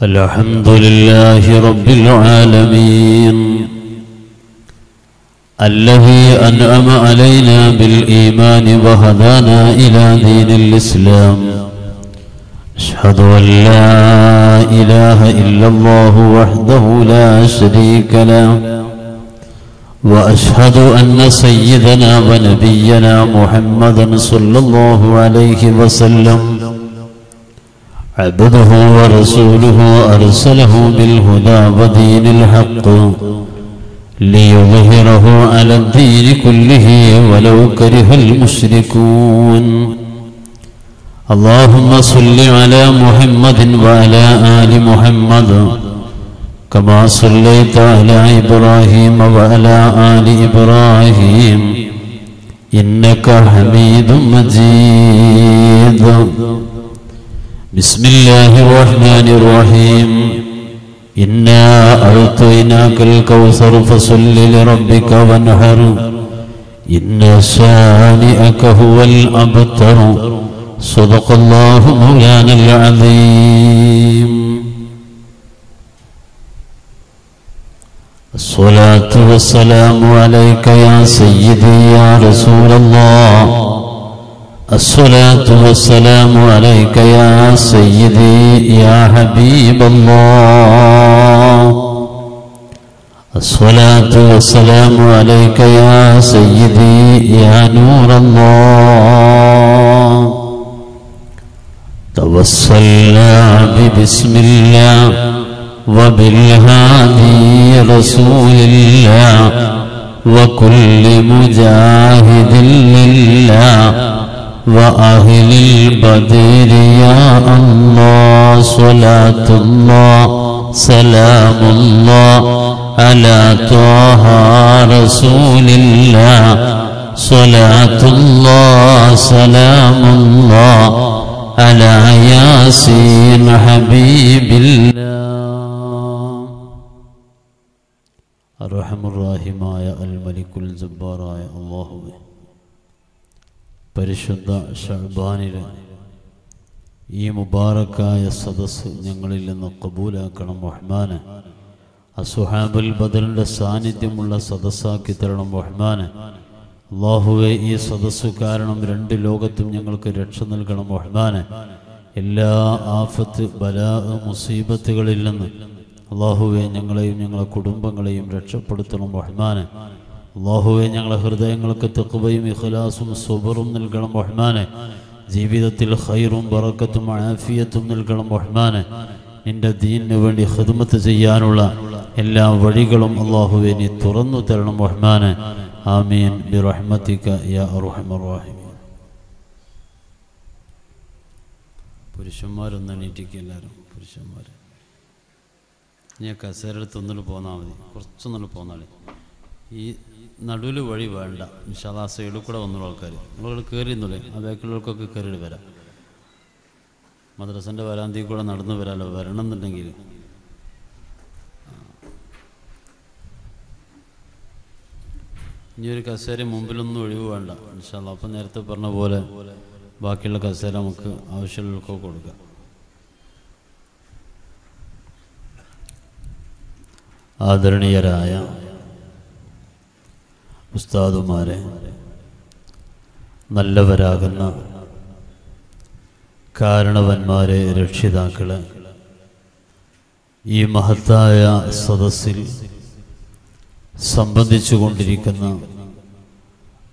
الحمد لله رب العالمين الذي أنعم علينا بالإيمان وهدانا إلى دين الإسلام. أشهد أن لا إله إلا الله وحده لا شريك له، وأشهد أن سيدنا ونبينا محمدا صلى الله عليه وسلم عبده ورسوله أرسله بالهدى ودين الحق ليظهره على الدين كله ولو كره المشركون. اللهم صل على محمد وعلى آل محمد كما صليت على إبراهيم وعلى آل إبراهيم إنك حميد مجيد. بسم الله الرحمن الرحيم. إنا أعطيناك الكوثر فصل لربك وانحر إن شانئك هو الأبتر. صدق الله مولانا العظيم. الصلاة والسلام عليك يا سيدي يا رسول الله. الصلاة والسلام عليك يا سيدي يا حبيب الله. الصلاة والسلام عليك يا سيدي يا نور الله. توسلنا ببسم الله وبالهادي رسول الله وكل مجاهد لله وأهل البدر يا الله. صلاة الله سلام الله على طه رسول الله. صلاة الله سلام الله على ياسين حبيب الله. الرحم الراحم يا الملك الجبار يا الله. പരിശുദ്ധ ശഅബാനിലെ ഈ മുബാറക്കായ സദസ്സ് ഞങ്ങളിൽ നിന്ന് കബൂലാക്കണം റഹ്മാനെ. അസ്ഹാബുൽ ബദറിൻ്റെ സാന്നിധ്യമുള്ള സദസ്സാക്കി തരണം റഹ്മാനെ. അല്ലാഹുവേ, ഈ സദസ്സു കാരണം രണ്ട് ലോകത്തും ഞങ്ങൾക്ക് രക്ഷ നൽകണം റഹ്മാനെ. എല്ലാ ആഫത്ത് ബലാ മുസീബത്തുകളിൽ നിന്ന് അല്ലാഹുവേ ഞങ്ങളെയും ഞങ്ങളെ കുടുംബങ്ങളെയും രക്ഷപ്പെടുത്തണം റഹ്മാനെ. അല്ലാഹുവേ, ഞങ്ങളെ ഹൃദയങ്ങൾക്ക് തഖ്വയും ഇഖ്ലാസും സബറും നൽകണം റഹ്മാനെ. ജീവിതത്തിൽ ഖൈറും ബറക്കത്തും ആഫിയത്തും നൽകണം റഹ്മാനെ. നിന്റെ ദീനിനു വേണ്ടി ഖിദ്മത്ത് ചെയ്യാനുള്ള എല്ലാ വഴികളും അല്ലാഹുവേ നീ തുറന്നു തരണം റഹ്മാനെ. ആമീൻ ബിറഹ്മതിക യാ അർഹമർ റഹീമീൻ. പുരുഷന്മാരൊന്നും എണീറ്റിക്കുക, എല്ലാവരും പുരുഷന്മാർ. ഞാൻ കസേരടുത്തൊന്നിട്ട് പോന്നാൽ മതി, കുറച്ചൊന്നിട്ട് പോന്നാളി. ഈ നടുവിൽ വഴി വേണ്ട, ഇൻഷാ അല്ലാഹ് സൈഡിൽ കൂടെ വന്നുള്ള ആൾക്കാർ നിങ്ങൾ കയറിയെന്നില്ലേ, ആ ബാക്കിലുള്ളവർക്കൊക്കെ കയറിയിട്ട് വരാം. മദ്രസൻ്റെ വരാന്തി കൂടെ നടന്നു വരാമല്ലോ, വരണം എന്നുണ്ടെങ്കിൽ. ഇനി ഒരു കസേര മുമ്പിലൊന്നും ഒഴിവ് വേണ്ട ഇൻഷാ അല്ലാഹ്. അപ്പം നേരത്തെ പറഞ്ഞ പോലെ ബാക്കിയുള്ള കസേര നമുക്ക് ആവശ്യമുള്ളവർക്കൊക്കെ കൊടുക്കാം. ആദരണീയരായ ഉസ്താദുമാരെ, നല്ലവരാകുന്ന കാരണവന്മാരെ, രക്ഷിതാക്കളെ, ഈ മഹത്തായ സദസ്സിൽ സംബന്ധിച്ചു കൊണ്ടിരിക്കുന്ന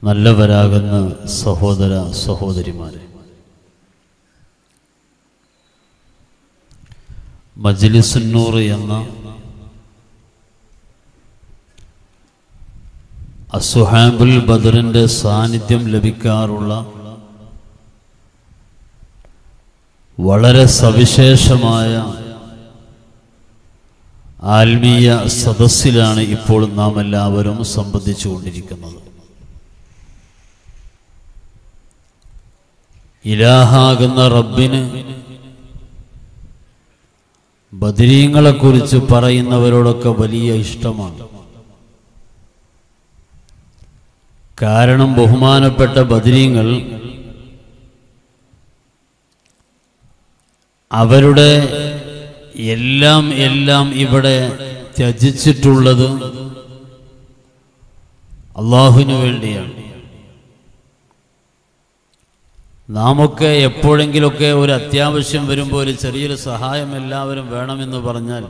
നല്ലവരാകുന്ന സഹോദര സഹോദരിമാരെ, മജ്ലിസുന്നൂർ എന്ന അസ്ഹാബുൽ ബദറിൻ്റെ സാന്നിധ്യം ലഭിക്കാറുള്ള വളരെ സവിശേഷമായ ആത്മീയ സദസ്സിലാണ് ഇപ്പോൾ നാം എല്ലാവരും സംബന്ധിച്ചു കൊണ്ടിരിക്കുന്നത്. ഇലാഹാകുന്ന റബ്ബിന് ബദരീങ്ങളെക്കുറിച്ച് പറയുന്നവരോടൊക്കെ വലിയ ഇഷ്ടമാണ്. കാരണം ബഹുമാനപ്പെട്ട ബദരീങ്ങൾ അവരുടെ എല്ലാം ഇവിടെ ത്യജിച്ചിട്ടുള്ളത് അള്ളാഹുവിന് വേണ്ടിയാണ്. നാമൊക്കെ എപ്പോഴെങ്കിലുമൊക്കെ ഒരു അത്യാവശ്യം വരുമ്പോൾ ഒരു ചെറിയൊരു സഹായം എല്ലാവരും വേണമെന്ന് പറഞ്ഞാൽ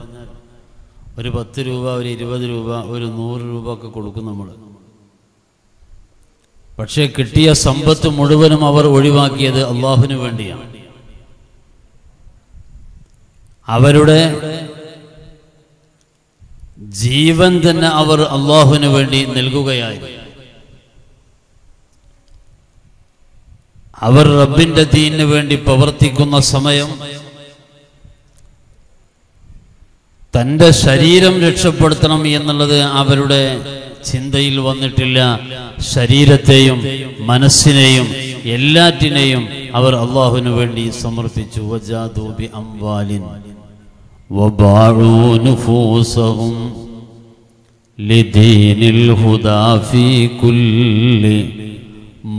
ഒരു 10 രൂപ, ഒരു 20 രൂപ, ഒരു 100 രൂപ ഒക്കെ കൊടുക്കും നമ്മൾ. പക്ഷേ കിട്ടിയ സമ്പത്ത് മുഴുവനും അവർ ഒഴിവാക്കിയത് അള്ളാഹുവിന് വേണ്ടിയാണ്. അവരുടെ ജീവൻ തന്നെ അവർ അള്ളാഹുവിന് വേണ്ടി നൽകുകയായിരുന്നു. അവർ റബ്ബിന്റെ ദീനിന് വേണ്ടി പ്രവർത്തിക്കുന്ന സമയം തൻ്റെ ശരീരം രക്ഷപ്പെടുത്തണം എന്നുള്ളത് അവരുടെ ചിന്തയിൽ വന്നിട്ടില്ല. ശരീരത്തെയും മനസ്സിനെയും എല്ലാറ്റിനെയും അവർ അള്ളാഹുവിന് വേണ്ടി സമർപ്പിച്ചു. വജാദൂ ബി അംവാലിൻ വബാഉ നുഫൂസഹും ലിദീനിൽ ഹുദാ ഫീ കുല്ലി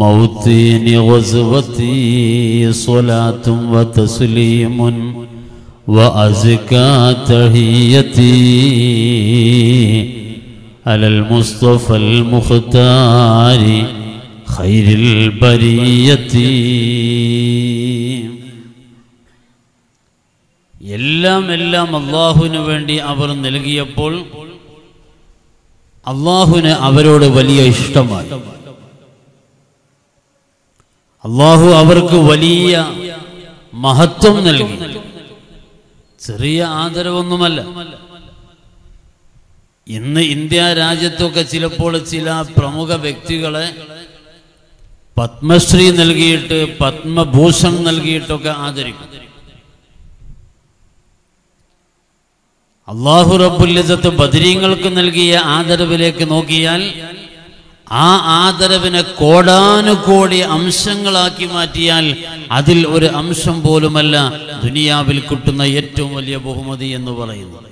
മൗത്തിൻ ഗസ്വതി സ്വലാത്തും വതസ്ലീമുൻ വഅസ്കാ തഹിയതി അലൽ മുസ്തഫൽ മുഖ്താരി ഖൈരിൽ ബരിയതി. എല്ലാം അള്ളാഹുവിന് വേണ്ടി അവർ നൽകിയപ്പോൾ അള്ളാഹുവിന് അവരോട് വലിയ ഇഷ്ടമായി. അള്ളാഹു അവർക്ക് വലിയ മഹത്വം നൽകി. ചെറിയ ആദരവൊന്നുമല്ല. ഇന്ന് ഇന്ത്യ രാജ്യത്തൊക്കെ ചിലപ്പോൾ ചില പ്രമുഖ വ്യക്തികളെ പത്മശ്രീ നൽകിയിട്ട് പത്മഭൂഷൺ നൽകിയിട്ടൊക്കെ ആദരിക്കും. അല്ലാഹു റബ്ബുൽ ഇസ്സത്ത് ബദരീങ്ങൾക്ക് നൽകിയ ആദരവിലേക്ക് നോക്കിയാൽ ആ ആദരവിനെ കോടാനുകോടി അംശങ്ങളാക്കി മാറ്റിയാൽ അതിൽ ഒരു അംശം പോലുമല്ല ദുനിയാവിൽ കിട്ടുന്ന ഏറ്റവും വലിയ ബഹുമതി എന്ന് പറയുന്നത്.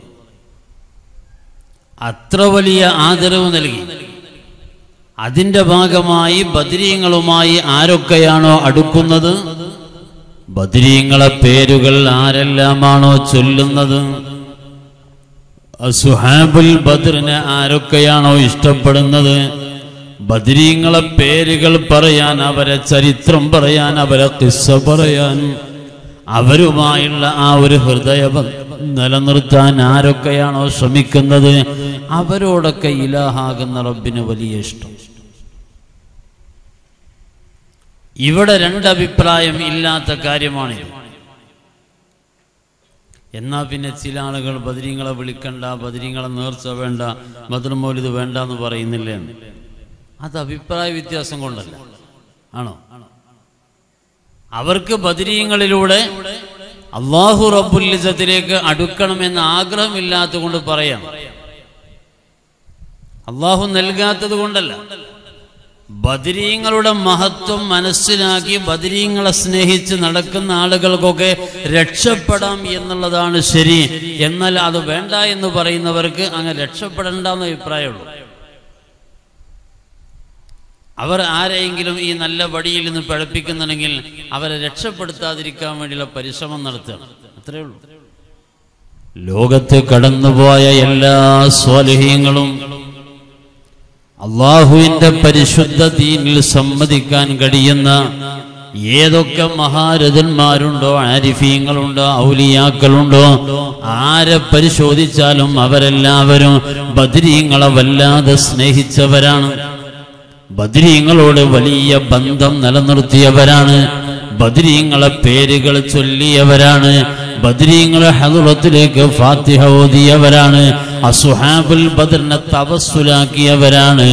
അത്ര വലിയ ആദരവ് നൽകി. അതിന്റെ ഭാഗമായി ബദരീങ്ങളുമായി ആരൊക്കെയാണോ അടുക്കുന്നത്, ബദരീങ്ങളെ പേരുകൾ ആരെല്ലാമാണോ ചൊല്ലുന്നത്, അസ്ഹാബുൽ ബദ്റിനെ ആരൊക്കെയാണോ ഇഷ്ടപ്പെടുന്നത്, ബദരീങ്ങളെ പേരുകൾ പറയാൻ, അവരെ ചരിത്രം പറയാൻ, അവരെ ഖിസ്സ പറയാൻ, അവരുമായുള്ള ആ ഒരു ഹൃദയം നിലനിർത്താൻ ആരൊക്കെയാണോ ശ്രമിക്കുന്നത്, അവരോടൊക്കെ ഇലാഹാകുന്ന റബ്ബിന് വലിയ ഇഷ്ടം. ഇവിടെ രണ്ടഭിപ്രായം ഇല്ലാത്ത കാര്യമാണിത്. എന്നാ പിന്നെ ചില ആളുകൾ ബദരീങ്ങളെ വിളിക്കണ്ട, ബദരീങ്ങളെ നേർച്ച വേണ്ട, ബദർ മൗലിദ് വേണ്ട എന്ന് പറയുന്നില്ലേ? അത് അഭിപ്രായ വ്യത്യാസം കൊണ്ടല്ല, ആണോ? അവർക്ക് ബദരീങ്ങളിലൂടെ അല്ലാഹു റബ്ബുൽ ഇസ്സത്തിലേക്ക് അടുക്കണമെന്ന് ആഗ്രഹമില്ലാത്തത് കൊണ്ട് പറയാം. അല്ലാഹു നൽകാത്തത് കൊണ്ടല്ല. ബദരീങ്ങളുടെ മഹത്വം മനസ്സിലാക്കി ബദരീങ്ങളെ സ്നേഹിച്ച് നടക്കുന്ന ആളുകൾക്കൊക്കെ രക്ഷപ്പെടാം എന്നുള്ളതാണ് ശരി. എന്നാൽ അത് വേണ്ട എന്ന് പറയുന്നവർക്ക് അങ്ങനെ രക്ഷപ്പെടേണ്ടെന്ന അഭിപ്രായമുള്ളൂ. അവർ ആരെയെങ്കിലും ഈ നല്ല വഴിയിൽ നിന്ന് പഴപ്പിക്കുന്നുണ്ടെങ്കിൽ അവരെ രക്ഷപ്പെടുത്താതിരിക്കാൻ വേണ്ടിയുള്ള പരിശ്രമം നടത്തണം, അത്രേ ഉള്ളൂ. ലോകത്ത് കടന്നുപോയ എല്ലാ സ്വാലിഹീങ്ങളും അള്ളാഹുവിന്റെ പരിശുദ്ധ ദീനിൽ സമ്മതിക്കാൻ കഴിയുന്ന ഏതൊക്കെ മഹാരഥന്മാരുണ്ടോ, ആരിഫീങ്ങളുണ്ടോ, ഔലിയാക്കളുണ്ടോ, ആരെ പരിശോധിച്ചാലും അവരെല്ലാവരും ബദരീങ്ങളെ വല്ലാതെ സ്നേഹിച്ചവരാണ്. ബദരീങ്ങളോട് വലിയ ബന്ധം നിലനിർത്തിയവരാണ്. ബദരീങ്ങളെ പേരുകൾ ചൊല്ലിയവരാണ്. ബദരീങ്ങളെ ഹദ്റത്തിലേക്ക് ഫാത്തിഹ ഓതിയവരാണ്. അസ്ഹാബുൽ ബദറിനെ തവസ്സുലാക്കിയവരാണ്.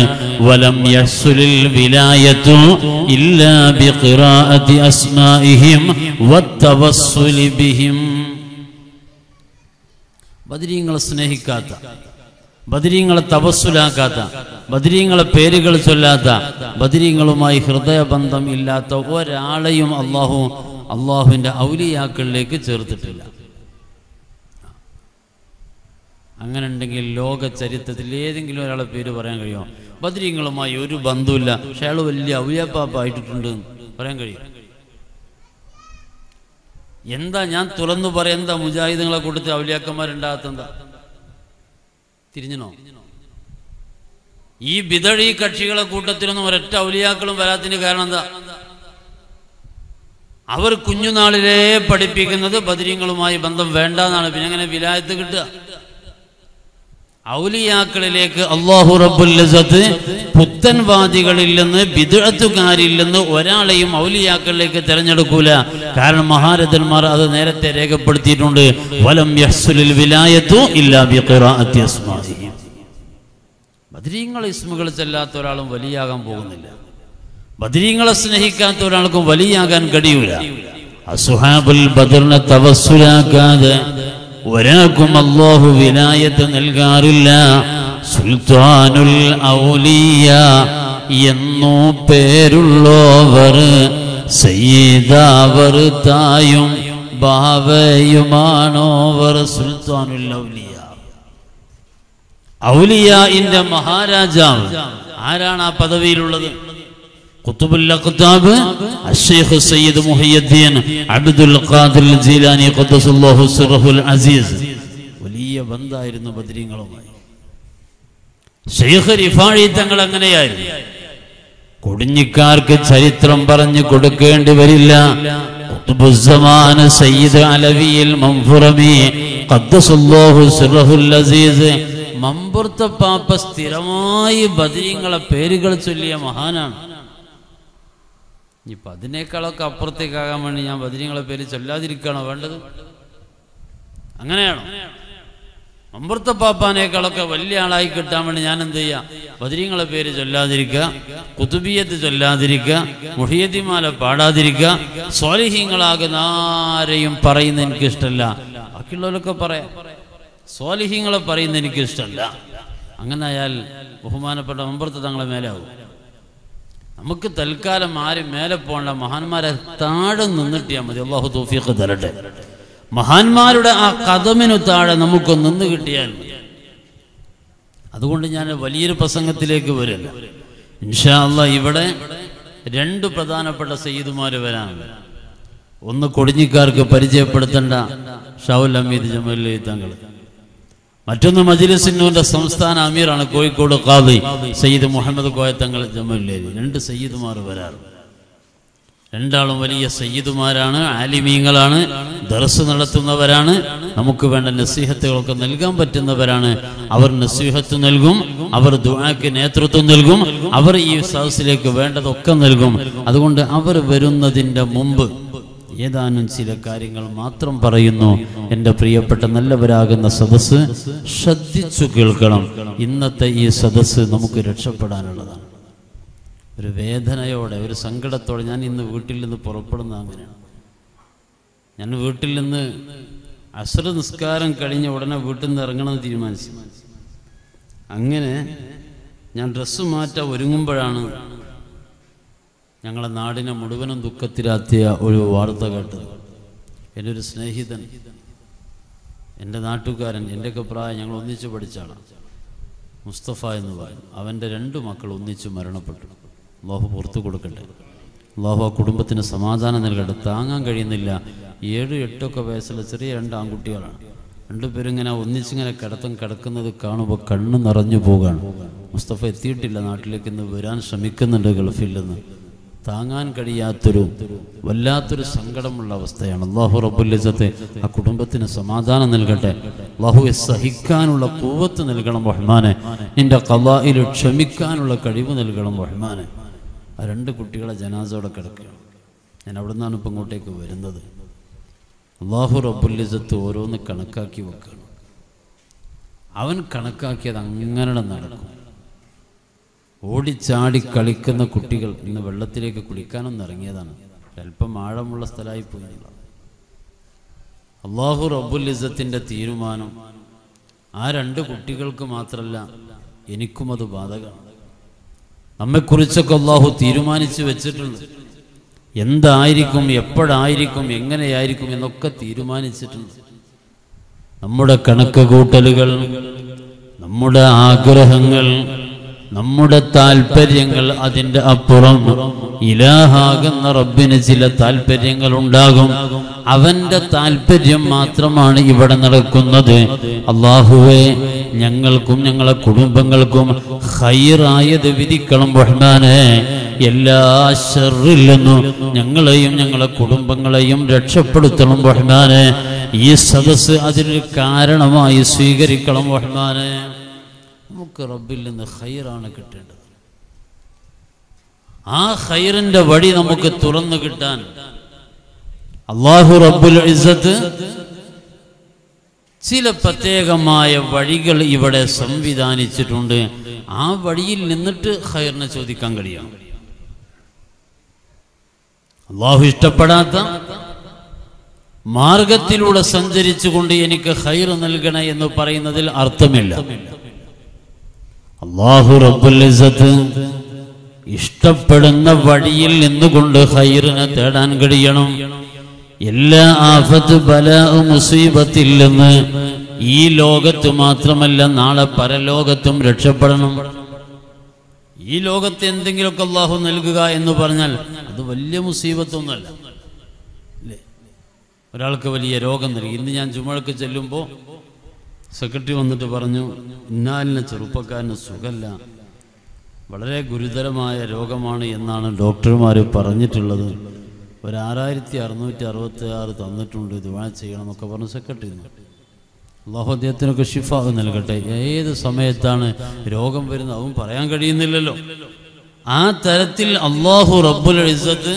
വലം യഹ്സുലിൽ വിലായതു ഇല്ലാ ബിഖിറാഅതി അസ്മാഇഹിം വത്തവസ്സുലി ബിഹിം. ബദരീങ്ങളെ സ്നേഹിക്കാത്ത, ബദരീങ്ങളെ തവസ്സുലാക്കാത്ത, ബദരീങ്ങളെ പേരുകൾ ചൊല്ലാത്ത, ബദരീങ്ങളുമായി ഹൃദയബന്ധം ഇല്ലാത്ത ഒരാളെയും അള്ളാഹുവിൻ്റെ ഔലിയാക്കളിലേക്ക് ചേർത്തിട്ടില്ല. അങ്ങനെ ഉണ്ടെങ്കിൽ ലോക ചരിത്രത്തിൽ ഏതെങ്കിലും ഒരാളെ പേര് പറയാൻ കഴിയുമോ? ബദരീങ്ങളുമായി ഒരു ബന്ധമില്ല, പക്ഷെ അയാൾ വലിയ ഔലിയാപ്പാപ്പ ആയിട്ടുണ്ട് പറയാൻ കഴിയും? എന്താ ഞാൻ തുറന്നു പറയാം, എന്താ മുജാഹിദുകളെ കൂട്ടത്തിൽ ഔലിയാക്കന്മാരുണ്ടാകത്തെന്താ? തിരിഞ്ഞനോ? ഈ ബിദഈ കക്ഷികളെ കൂട്ടത്തിലൊന്നും ഒരൊറ്റ ഔലിയാക്കളും വരാത്തതിന് കാരണം എന്താ? അവർ കുഞ്ഞുനാളിലേ പഠിപ്പിക്കുന്നത് ബദരീങ്ങളുമായി ബന്ധം വേണ്ടെന്നാണ്. പിന്നെ എങ്ങനെ വിലായത്ത് കിട്ടുക? ഔലിയാക്കളിലേക്ക് അല്ലാഹു റബ്ബുൽ ഇസ്സത്ത് പുത്തൻവാദികളിൽ നിന്ന് ബിദ്അത്തുകാരിൽ നിന്ന് ഒരാളെയും ഔലിയാക്കളിലേക്ക് തിരഞ്ഞെടുക്കൂല. കാരണം മഹാരഥന്മാർ അത് നേരത്തെ രേഖപ്പെടുത്തിയിട്ടുണ്ട്. വലം യഹ്സുലിൽ വിലായത്തു ഇല്ലാ ബിഖിറാഅത്തി അസ്മാഇഹി. ബദരീങ്ങൾ ഇസ്മുകൾ ചെല്ലാത്ത ഒരാളും വലിയാകാൻ പോകുന്നില്ല. ബദരീങ്ങളെ സ്നേഹിക്കാത്ത ഒരാൾക്കും വലിയാകാൻ കഴിയൂല. അസ്ഹാബുൽ ബദറിനെ തവസ്സുലാക്കാതെ ഒരാൾക്കും അല്ലാഹു വിലായത്ത് നൽകാറില്ല. സുൽത്താനുൽ ഔലിയ എന്നോ പേരുള്ളവർ സയ്യിദാവർ തായും ബാവയുമാണോവർ. സുൽത്താനുൽ ഔലിയ, ഔലിയാഇന്റെ മഹാരാജാവ്. ആരാണ് ആ പദവിയിലുള്ളത്? ഖുത്ബുൽ അഖ്താബ് അഷ്ശൈഖ് സയ്യിദ് മുഹയ്യിദ്ദീൻ അബ്ദുൽ ഖാദിർ ജീലാനി ഖദ്ദസല്ലാഹു സിർറഹുൽ അസീസ്. വലിയ ബന്ധായിരുന്നു ബദരീങ്ങളുമായി. ശൈഖ് റിഫാഈ തങ്ങൾ അങ്ങനെയായിരുന്നു. കൊടിഞ്ഞിക്കാർക്ക് ചരിത്രം പറഞ്ഞു കൊടുക്കേണ്ടി വരില്ല. ഖുത്ബുസ്സമാൻ സയ്യിദ് അലവിയിൽ മൻഫുറമി ഖദ്ദസല്ലാഹു സിർറഹുൽ അസീസ് മമ്പുറത്തെ പാപ്പ സ്ഥിരമായി ബദരീങ്ങളെ പേരുകൾ ചൊല്ലിയ മഹാനാണ്. ഇനിയിപ്പോൾ അതിനേക്കാളൊക്കെ അപ്പുറത്തേക്കാകാൻ വേണ്ടി ഞാൻ ബദരീങ്ങളെ പേര് ചൊല്ലാതിരിക്കുകയാണോ വേണ്ടത്? അങ്ങനെയാണോ? മമ്പുറത്തെ പാപ്പാനേക്കാളൊക്കെ വലിയ ആളായി കിട്ടാൻ വേണ്ടി ഞാൻ എന്ത് ചെയ്യുക? ബദരീങ്ങളെ പേര് ചൊല്ലാതിരിക്കുക, ഖുതുബിയത്ത് ചൊല്ലാതിരിക്കുക, മുഹിയത്തിമാല പാടാതിരിക്കുക, സ്വാലിഹീങ്ങളാകുന്ന ആരെയും പറയുന്നത് എനിക്കിഷ്ടമല്ല. ബാക്കിയുള്ളവരൊക്കെ പറയാം, സ്വാലിഹീങ്ങളെ പറയുന്നത് എനിക്കിഷ്ടമല്ല. അങ്ങനെ ആയാൽ ബഹുമാനപ്പെട്ട മമ്പുറത്ത് തങ്ങളെ മേലാവും. നമുക്ക് തൽക്കാലം ആരും മേലെ പോകണ്ട, മഹാന്മാരെ താഴെ നിന്നിട്ടിയാൽ മതി. അല്ലാഹു തൗഫീഖ് തരട്ടെ. മഹാന്മാരുടെ ആ കദമിനു താഴെ നമുക്ക് നിന്ന് കിട്ടിയാൽ മതി. അതുകൊണ്ട് ഞാൻ വലിയൊരു പ്രസംഗത്തിലേക്ക് വരില്ല. ഇൻഷാ അല്ലാഹ് ഇവിടെ രണ്ട് പ്രധാനപ്പെട്ട സയ്യിദുമാർ വരാനുണ്ട്. ഒന്ന് കൊടിഞ്ഞിക്കാർക്ക് പരിചയപ്പെടുത്തേണ്ട ഷൗൽ ഹമീദ് ജമലി തങ്ങൾ, മറ്റൊന്ന് മജ്ലിസുന്നൂറിന്റെ സംസ്ഥാന അമീറാണ് കോഴിക്കോട് ഖാദി സയ്യിദ് മുഹമ്മദ് കോയ തങ്ങൾ ജമലുലേരി. രണ്ട് സയ്യിദുമാർ വരാറ്. രണ്ടാളും വലിയ സയ്യിദുമാരാണ്, ആലിമീങ്ങളാണ്, ദർസ് നടത്തുന്നവരാണ്, നമുക്ക് വേണ്ട നസീഹത്തുകളൊക്കെ നൽകാൻ പറ്റുന്നവരാണ്. അവർ നസീഹത്ത് നൽകും, അവർ ദുആക്ക് നേതൃത്വം നൽകും, അവർ ഈ സദസ്സിലേക്ക് വേണ്ടതൊക്കെ നൽകും. അതുകൊണ്ട് അവർ വരുന്നതിൻ്റെ മുമ്പ് ഏതാനും ചില കാര്യങ്ങൾ മാത്രം പറയുന്നു. എൻ്റെ പ്രിയപ്പെട്ട നല്ലവരാകുന്ന സദസ്സ് ശ്രദ്ധിച്ചു കേൾക്കണം. ഇന്നത്തെ ഈ സദസ്സ് നമുക്ക് രക്ഷപ്പെടാനുള്ളതാണ്. ഒരു വേദനയോടെ, ഒരു സങ്കടത്തോടെ ഞാൻ ഇന്ന് വീട്ടിൽ നിന്ന് പുറപ്പെടുന്ന അങ്ങനെയാണ്. ഞാൻ വീട്ടിൽ നിന്ന് അസ്ർ നിസ്കാരം കഴിഞ്ഞ ഉടനെ വീട്ടിൽ നിന്ന് ഇറങ്ങണമെന്ന് തീരുമാനിച്ചു. അങ്ങനെ ഞാൻ ഡ്രസ്സ് മാറ്റാൻ ഒരുങ്ങുമ്പോഴാണ് ഞങ്ങളെ നാടിനെ മുഴുവനും ദുഃഖത്തിലാത്തിയ ഒരു വാർത്ത കേട്ടത്. എൻ്റെ ഒരു സ്നേഹിതൻ, എൻ്റെ നാട്ടുകാരൻ, എൻ്റെയൊക്കെ പ്രായം, ഞങ്ങൾ ഒന്നിച്ച് പഠിച്ചാണ്, മുസ്തഫ എന്ന് പറയും. അവൻ്റെ 2 മക്കൾ ഒന്നിച്ച് മരണപ്പെട്ടു. അല്ലാഹു പുറത്തു കൊടുക്കട്ടെ. അല്ലാഹു ആ കുടുംബത്തിന് സമാധാനം നൽകട്ടെ. താങ്ങാൻ കഴിയുന്നില്ല. 7-8 വയസ്സുള്ള ചെറിയ 2 ആൺകുട്ടികളാണ്. 2 പേരും ഇങ്ങനെ ഒന്നിച്ചിങ്ങനെ കിടക്കുന്നത് കാണുമ്പോൾ കണ്ണ് നിറഞ്ഞു പോവുകയാണ്. മുസ്തഫ എത്തിയിട്ടില്ല നാട്ടിലേക്ക്, ഇന്ന് വരാൻ ശ്രമിക്കുന്നുണ്ട് ഗൾഫിൽ നിന്ന്. താങ്ങാൻ കഴിയാത്തൊരു വല്ലാത്തൊരു സങ്കടമുള്ള അവസ്ഥയാണ്. അല്ലാഹു റബ്ബുൽ ഇസ്സത്ത് ആ കുടുംബത്തിന് സമാധാനം നൽകട്ടെ. അല്ലാഹുവെ സഹിക്കാനുള്ള ഖുവ്വത്ത് നൽകണം റഹ്മാനെ. നിന്റെ ഖളായിൽ ക്ഷമിക്കാനുള്ള കഴിവ് നൽകണം റഹ്മാനെ. ആ 2 കുട്ടികളെ ജനാസയോടെ കിടക്കുകയാണ്. ഞാൻ അവിടെ നിന്നാണ് ഇപ്പം ഇങ്ങോട്ടേക്ക് വരുന്നത്. അല്ലാഹു റബ്ബുൽ ഇസ്സത്ത് ഓരോന്ന് കണക്കാക്കി വെക്കണം. അവൻ കണക്കാക്കിയത് അങ്ങനെ നടക്കും. ഓടിച്ചാടി കളിക്കുന്ന കുട്ടികൾ ഇന്ന് വെള്ളത്തിലേക്ക് കുളിക്കാനൊന്നും ഇറങ്ങിയതാണ്. അല്പം ആഴമുള്ള സ്ഥലമായി പോയി. അല്ലാഹു റബ്ബുൽ ഇസ്സത്തിൻ്റെ തീരുമാനം ആ 2 കുട്ടികൾക്ക് മാത്രമല്ല, എനിക്കും അത് ബാധകമാണ്. നമ്മെക്കുറിച്ചൊക്കെ അല്ലാഹു തീരുമാനിച്ചു വെച്ചിട്ടുണ്ട്. എന്തായിരിക്കും, എപ്പോഴായിരിക്കും, എങ്ങനെയായിരിക്കും എന്നൊക്കെ തീരുമാനിച്ചിട്ടുണ്ട്. നമ്മുടെ കണക്ക് കൂട്ടലുകൾ, നമ്മുടെ ആഗ്രഹങ്ങൾ, നമ്മുടെ താല്പര്യങ്ങൾ അതിൻ്റെ അപ്പുറം ഇലാഹാകുന്ന റബ്ബിന് ചില താല്പര്യങ്ങൾ ഉണ്ടാകും. അവന്റെ താല്പര്യം മാത്രമാണ് ഇവിടെ നടക്കുന്നത്. അല്ലാഹുവേ, ഞങ്ങൾക്കും ഞങ്ങളെ കുടുംബങ്ങൾക്കും ഖൈറായത് വിധിക്കണം റഹ്മാനേ. എല്ലാ ശർറിൽ നിന്നും ഞങ്ങളെയും ഞങ്ങളെ കുടുംബങ്ങളെയും രക്ഷപ്പെടുത്തണം റഹ്മാനേ. ഈ സദസ്സ് അതിനൊരു കാരണമായി സ്വീകരിക്കണം റഹ്മാനേ. നമുക്ക് റബ്ബിൽ നിന്ന് ഖൈറാണ് കിട്ടേണ്ടത്. ആ ഖൈറിന്റെ വഴി നമുക്ക് തുറന്നു കിട്ടാൻ അല്ലാഹു റബ്ബുൽ ഇസ്സത്ത് ചില പ്രത്യേകമായ വഴികൾ ഇവിടെ സംവിധാനിച്ചിട്ടുണ്ട്. ആ വഴിയിൽ നിന്നിട്ട് ഖൈറിനെ ചോദിക്കാൻ കഴിയും. അല്ലാഹു ഇഷ്ടപ്പെടാത്ത മാർഗത്തിലൂടെ സഞ്ചരിച്ചുകൊണ്ട് എനിക്ക് ഖൈർ നൽകണേ എന്ന് പറയുന്നതിൽ അർത്ഥമില്ല. അല്ലാഹു റബ്ബുൽ ഇസ്സത്ത് ഇഷ്ടപ്പെടുന്ന വഴിയിൽ നിന്നുകൊണ്ട് ഖൈറിനെ തേടാൻ കഴിയണം. എല്ലാ ആഫത്ത് ബലാ മുസീബത്തിൽ നിന്ന് ഈ ലോകത്ത് മാത്രമല്ല നാളെ പരലോകത്തും രക്ഷപ്പെടണം. ഈ ലോകത്ത് എന്തെങ്കിലുമൊക്കെ അല്ലാഹു നൽകുക എന്ന് പറഞ്ഞാൽ അത് വലിയ മുസീബത്തൊന്നുമല്ല അല്ലേ? ഒരാൾക്ക് വലിയ രോഗം നൽകി. ഇന്ന് ഞാൻ ജുമുഅക്ക് ചെല്ലുമ്പോൾ സെക്രട്ടറി വന്നിട്ട് പറഞ്ഞു, ഇന്നാലിന് ചെറുപ്പക്കാരന് സുഖമില്ല, വളരെ ഗുരുതരമായ രോഗമാണ് എന്നാണ് ഡോക്ടർമാർ പറഞ്ഞിട്ടുള്ളത്. ഒരു 6666 തന്നിട്ടുണ്ട്, ദുആ ചെയ്യണം എന്നൊക്കെ പറഞ്ഞു സെക്രട്ടറി. അല്ലാഹു അദ്ദേഹത്തിനൊക്കെ ശിഫാ നൽകട്ടെ. ഏത് സമയത്താണ് രോഗം വരുന്നത് അവൻ പറയാൻ കഴിയുന്നില്ലല്ലോ. ആ തരത്തിൽ അല്ലാഹു റബ്ബുൽ ഇസ്സത്ത്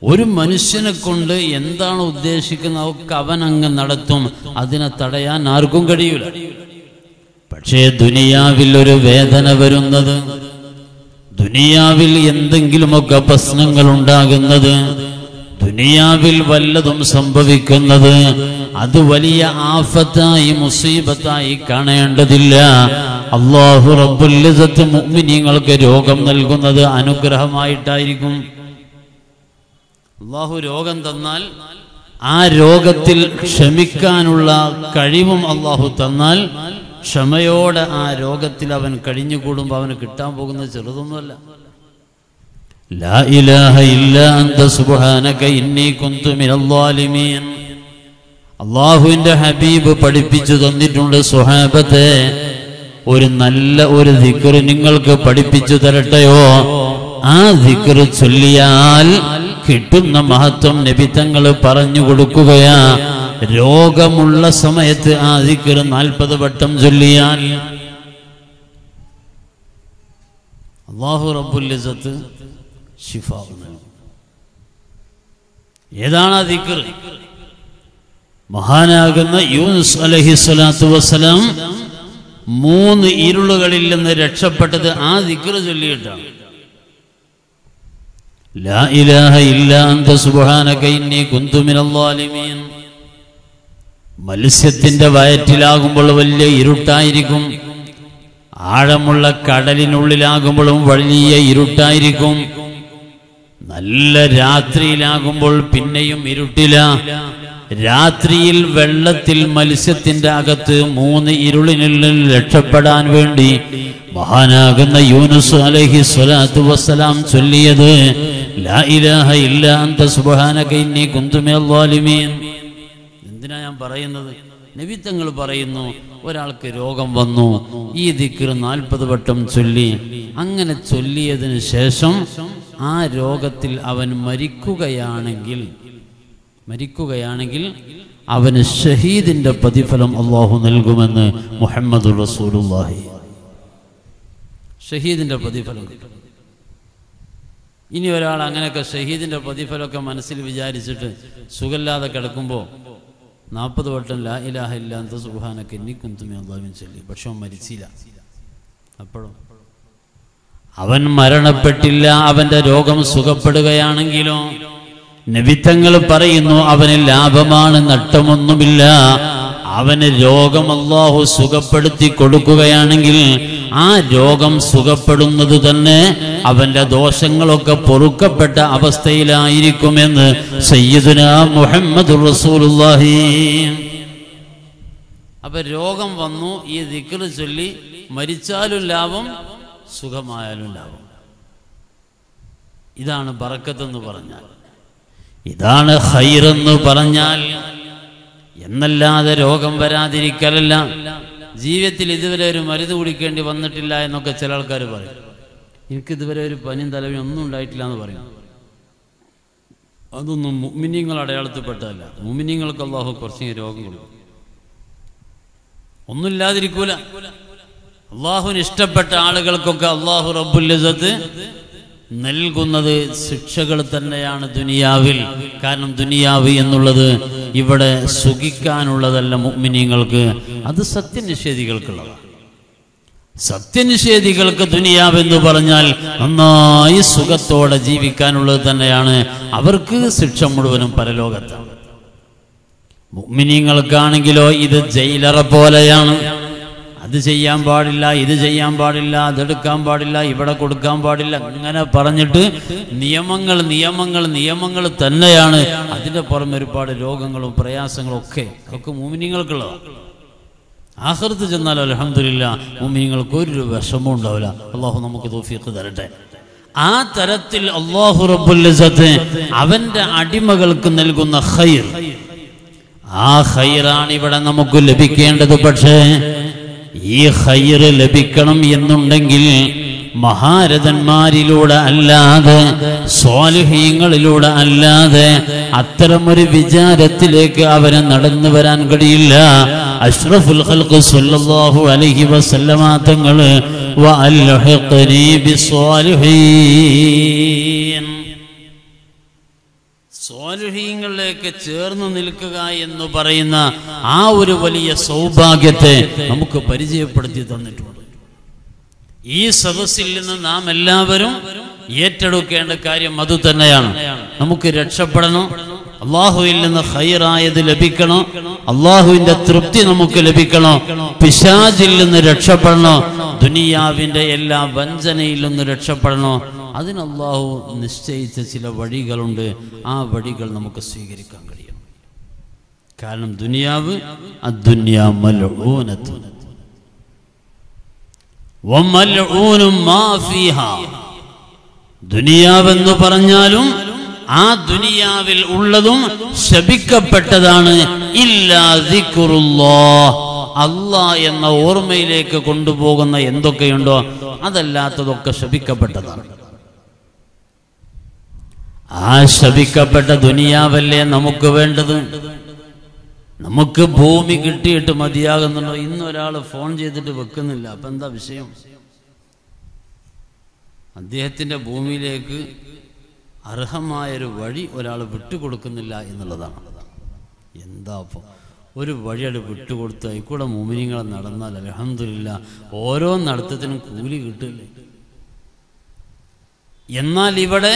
ഒരു മനുഷ്യനെ കൊണ്ട് എന്താണ് ഉദ്ദേശിക്കുന്നത് അവർക്ക് അവൻ അങ്ങ് നടത്തും. അതിനെ തടയാൻ ആർക്കും കഴിയൂല. പക്ഷേ ദുനിയാവിൽ ഒരു വേദന വരുന്നത്, ദുനിയാവിൽ എന്തെങ്കിലുമൊക്കെ പ്രശ്നങ്ങൾ ഉണ്ടാകുന്നത്, ദുനിയാവിൽ വല്ലതും സംഭവിക്കുന്നത് അത് വലിയ ആഫത്തായി മുസീബത്തായി കാണേണ്ടതില്ല. അല്ലാഹു റബ്ബുൽ ഇസ്സത്ത് മുഅ്മിനീങ്ങൾക്ക് രോഗം നൽകുന്നത് അനുഗ്രഹമായിട്ടായിരിക്കും. അല്ലാഹു രോഗം തന്നാൽ ആ രോഗത്തിൽ ക്ഷമിക്കാനുള്ള കഴിവും അല്ലാഹു തന്നാൽ ക്ഷമയോടെ ആ രോഗത്തിൽ അവൻ കഴിഞ്ഞുകൂടുമ്പോൾ അവന് കിട്ടാൻ പോകുന്നത് ചെറുതൊന്നുമല്ല. ലാ ഇലാഹ ഇല്ലാ അൻത സുബ്ഹാനക ഇന്നി കുന്തു മിനൽ ളാലിമീൻ. അല്ലാഹുവിന്റെ ഹബീബ് പഠിപ്പിച്ചു തന്നിട്ടുണ്ട്. സ്വഹാബത്തെ, ഒരു നല്ല ഒരു ദിക്ർ നിങ്ങൾക്ക് പഠിപ്പിച്ചു തരട്ടെയോ? ആ ദിക്ർ ചൊല്ലിയാൽ കിട്ടുന്ന മഹത്വം നബി തങ്ങൾ പറഞ്ഞു കൊടുക്കുകയാ. രോഗമുള്ള സമയത്ത് ആ ദിക്ർ 40 വട്ടം ചൊല്ലിയാൽ അല്ലാഹു റബ്ബുൽ ഇസ്സത്ത് ശിഫാ നൽകും. ഏതാണ് ആ ദിക്ർ? മഹാനാകുന്ന യൂനുസ് അലൈഹിസ്സലാത്തു വസ്സലാം 3 ഇരുളുകളിൽ നിന്ന് രക്ഷപ്പെട്ടത് ആ ദിക്ർ ചൊല്ലിയിട്ടാണ്. ലാ ഇലാഹ ഇല്ലാ അൻത സുബ്ഹാനക ഇന്നി കുന്തു മിനൽ ളാലിമീൻ. മത്സ്യത്തിന്റെ വയറ്റിലാകുമ്പോൾ വലിയ ഇരുട്ടായിരിക്കും, ആഴമുള്ള കടലിനുള്ളിലാകുമ്പോഴും വലിയ ഇരുട്ടായിരിക്കും, നല്ല രാത്രിയിലാകുമ്പോൾ പിന്നെയും ഇരുട്ടില. രാത്രിയിൽ വെള്ളത്തിൽ മത്സ്യത്തിന്റെ അകത്ത് 3 ഇരുളിനുള്ളിൽ രക്ഷപ്പെടാൻ വേണ്ടി മഹാനാകുന്ന യൂനുസ് അലൈഹിസ്സലാത്തു വസ്സലാം ചൊല്ലിയത് ലാ ഇലാഹ ഇല്ലാ അൻത സുബ്ഹാനക ഇന്നി കുന്തു മിനൽ ളാലിമീൻ. എന്തിനാ ഞാൻ പറയുന്നത്? നബി തങ്ങൾ പറയുന്നു, ഒരാൾക്ക് രോഗം വന്നു, ഈ ദിക്ർ 40 വട്ടം ചൊല്ലി. അങ്ങനെ ചൊല്ലിയതിന് ശേഷം ആ രോഗത്തിൽ അവൻ മരിക്കുകയാണെങ്കിൽ അവന് ഷഹീദിന്റെ പ്രതിഫലം അല്ലാഹു നൽകുമെന്ന് മുഹമ്മദുർ റസൂലുള്ളാഹി. ഷഹീദിന്റെ പ്രതിഫലം കിട്ടും. ഇനി ഒരാൾ അങ്ങനെയൊക്കെ ഷഹീദിന്റെ പ്രതിഫലമൊക്കെ മനസ്സിൽ വിചാരിച്ചിട്ട് സുഖമില്ലാതെ കിടക്കുമ്പോൾ 40 വട്ടം ലാ ഇലാഹ ഇല്ലാ അൻത സുബ്ഹാനക ഇന്നി കുന്തു മിനൽ ളാലിമീൻ ചൊല്ലി. പക്ഷെ അവൻ മരിച്ചില്ല. അപ്പോഴും അവൻ മരണപ്പെട്ടില്ല. അവന്റെ രോഗം സുഖപ്പെടുകയാണെങ്കിലോ നബിതങ്ങൾ പറയുന്നു അവന് ലാഭമാണ്, നഷ്ടമൊന്നുമില്ല. അവന് രോഗം അല്ലാഹു സുഖപ്പെടുത്തി കൊടുക്കുകയാണെങ്കിൽ ആ രോഗം സുഖപ്പെടുന്നത് തന്നെ അവന്റെ ദോഷങ്ങളൊക്കെ പൊറുക്കപ്പെട്ട അവസ്ഥയിലായിരിക്കുമെന്ന് സയ്യിദുനാ മുഹമ്മദുർ റസൂലുള്ളാഹി. അപ്പൊ രോഗം വന്നു, ഈ ദിക്ർ ചൊല്ലി മരിച്ചാലും ലാഭം, സുഖമായാലും ഉണ്ടാകും. ഇതാണ് ബറക്കത്തെന്ന് പറഞ്ഞാൽ, ഇതാണ് ഖൈറെന്ന് പറഞ്ഞാൽ. എന്നല്ലാതെ രോഗം വരാതിരിക്കലല്ല. ജീവിതത്തിൽ ഇതുവരെ ഒരു മരുന്ന് കുടിക്കേണ്ടി വന്നിട്ടില്ല എന്നൊക്കെ ചില ആൾക്കാർ പറയും. എനിക്കിതുവരെ ഒരു പനിയും തലവേദനയും ഒന്നും ഉണ്ടായിട്ടില്ല എന്ന് പറയും. അതൊന്നും മുഅ്മിനീങ്ങൾ അടയാളത്തിൽപ്പെട്ടതല്ല. മുഅ്മിനീങ്ങൾക്ക് അല്ലാഹു കുറച്ച് രോഗം കൊടുക്കും, ഒന്നുമില്ലാതിരിക്കൂല. അള്ളാഹുവിന് ഇഷ്ടപ്പെട്ട ആളുകൾക്കൊക്കെ അള്ളാഹു റബ്ബുൽ ഇസ്സത്ത് നൽകുന്നത് ശിക്ഷകൾ തന്നെയാണ് ദുനിയാവിൽ. കാരണം ദുനിയാവ് എന്നുള്ളത് ഇവിടെ സുഖിക്കാനുള്ളതല്ല മുഅ്മിനീങ്ങൾക്ക്, അത് സത്യനിഷേധികൾക്കുള്ളതാണ്. സത്യനിഷേധികൾക്ക് ദുനിയാവ് എന്ന് പറഞ്ഞാൽ നന്നായി സുഖത്തോടെ ജീവിക്കാനുള്ളത് തന്നെയാണ്. അവർക്ക് ശിക്ഷ മുഴുവനും പരലോകത്താണ്. മുഅ്മിനീങ്ങൾക്കാണെങ്കിലോ ഇത് ജയിലറ പോലെയാണ്. അത് ചെയ്യാൻ പാടില്ല, ഇത് ചെയ്യാൻ പാടില്ല, അതെടുക്കാൻ പാടില്ല, ഇവിടെ കൊടുക്കാൻ പാടില്ല, അങ്ങനെ പറഞ്ഞിട്ട് നിയമങ്ങൾ നിയമങ്ങൾ നിയമങ്ങൾ തന്നെയാണ്. അതിൻ്റെ പുറമെ ഒരുപാട് രോഗങ്ങളും പ്രയാസങ്ങളും ഒക്കെ മുഅ്മിനീങ്ങൾക്കുള്ളതാണ്. ആഖിറത്ത് ചെന്നാൽ അൽഹംദുലില്ലാഹ് മുഅ്മിനീങ്ങൾക്ക് ഒരു വിഷമവും ഉണ്ടാവില്ല. അല്ലാഹു നമുക്ക് തൗഫീഖ് തരട്ടെ. ആ തരത്തിൽ അല്ലാഹു റബ്ബുൽ ഇസ്സത്ത് അവന്റെ അടിമകൾക്ക് നൽകുന്ന ഖൈർ, ആ ഖൈറാണ് ഇവിടെ നമുക്ക് ലഭിക്കേണ്ടത്. പക്ഷേ ഈ ഖൈർ ലഭിക്കണം എന്നുണ്ടെങ്കിൽ മഹാരഥന്മാരിലൂടെ അല്ലാതെ, സ്വാലിഹീങ്ങളിലൂടെ അല്ലാതെ അത്തരമൊരു വിചാരത്തിലേക്ക് അവന് നടന്നു വരാൻ കഴിയില്ല. അഷ്റഫുൽ ഖൽഖ് സ്വല്ലല്ലാഹു അലൈഹി വസല്ലമ തങ്ങൾ വഅൽഹിഖ്നി ബിസ്വാലിഹീൻ, സ്വാലിഹീങ്ങളിലേക്ക് ചേർന്ന് നിൽക്കുക എന്ന് പറയുന്ന ആ ഒരു വലിയ സൗഭാഗ്യത്തെ നമുക്ക് പരിചയപ്പെടുത്തി തന്നിട്ടുണ്ട്. ഈ സദസ്സിൽ നിന്ന് നാം എല്ലാവരും ഏറ്റെടുക്കേണ്ട കാര്യം അത് തന്നെയാണ്. നമുക്ക് രക്ഷപ്പെടണം, അള്ളാഹുവിൽ നിന്ന് ഖൈറായത് ലഭിക്കണം, അള്ളാഹുവിന്റെ തൃപ്തി നമുക്ക് ലഭിക്കണം, പിശാചിൽ നിന്ന് രക്ഷപ്പെടണോ, ദുനിയാവിന്റെ എല്ലാ വഞ്ചനയിൽ നിന്ന് രക്ഷപ്പെടണോ. അതിന് അള്ളാഹു നിശ്ചയിച്ച ചില വഴികളുണ്ട്. ആ വഴികൾ നമുക്ക് സ്വീകരിക്കാൻ കഴിയും. കാരണം ദുനിയാവ് അദ്ദുനിയാ മൽഊനത്തുൻ വമൽഊനും മാ ഫീഹാ, ദുനിയാവെന്ന് പറഞ്ഞാലും ആ ദുനിയാവിൽ ഉള്ളതും ശപിക്കപ്പെട്ടതാണ്. ഇല്ലാ ദിക്റുല്ലാഹ്, അല്ലാഹ് എന്ന ഓർമ്മയിലേക്ക് കൊണ്ടുപോകുന്ന എന്തൊക്കെയുണ്ടോ അതല്ലാത്തതൊക്കെ ശപിക്കപ്പെട്ടതാണ്. ആ ശപിക്കപ്പെട്ട ദുനിയാവല്ലേ നമുക്ക് വേണ്ടത്? നമുക്ക് ഭൂമി കിട്ടിയിട്ട് മതിയാകുന്നുണ്ടോ? ഇന്നൊരാൾ ഫോൺ ചെയ്തിട്ട് വെക്കുന്നില്ല, അപ്പൊ എന്താ വിഷയം? അദ്ദേഹത്തിന്റെ ഭൂമിയിലേക്ക് അർഹമായൊരു വഴി ഒരാൾ വിട്ടുകൊടുക്കുന്നില്ല എന്നുള്ളതാണ്. എന്താ അപ്പോൾ ഒരു വഴിയാണ് വിട്ടുകൊടുത്ത് ആയിക്കൂടെ മുഅ്മിനീങ്ങൾ നടന്നാൽ അൽഹംദുലില്ലാഹ് ഓരോ നടത്തത്തിനും കൂലി കിട്ടില്ലേ. എന്നാൽ ഇവിടെ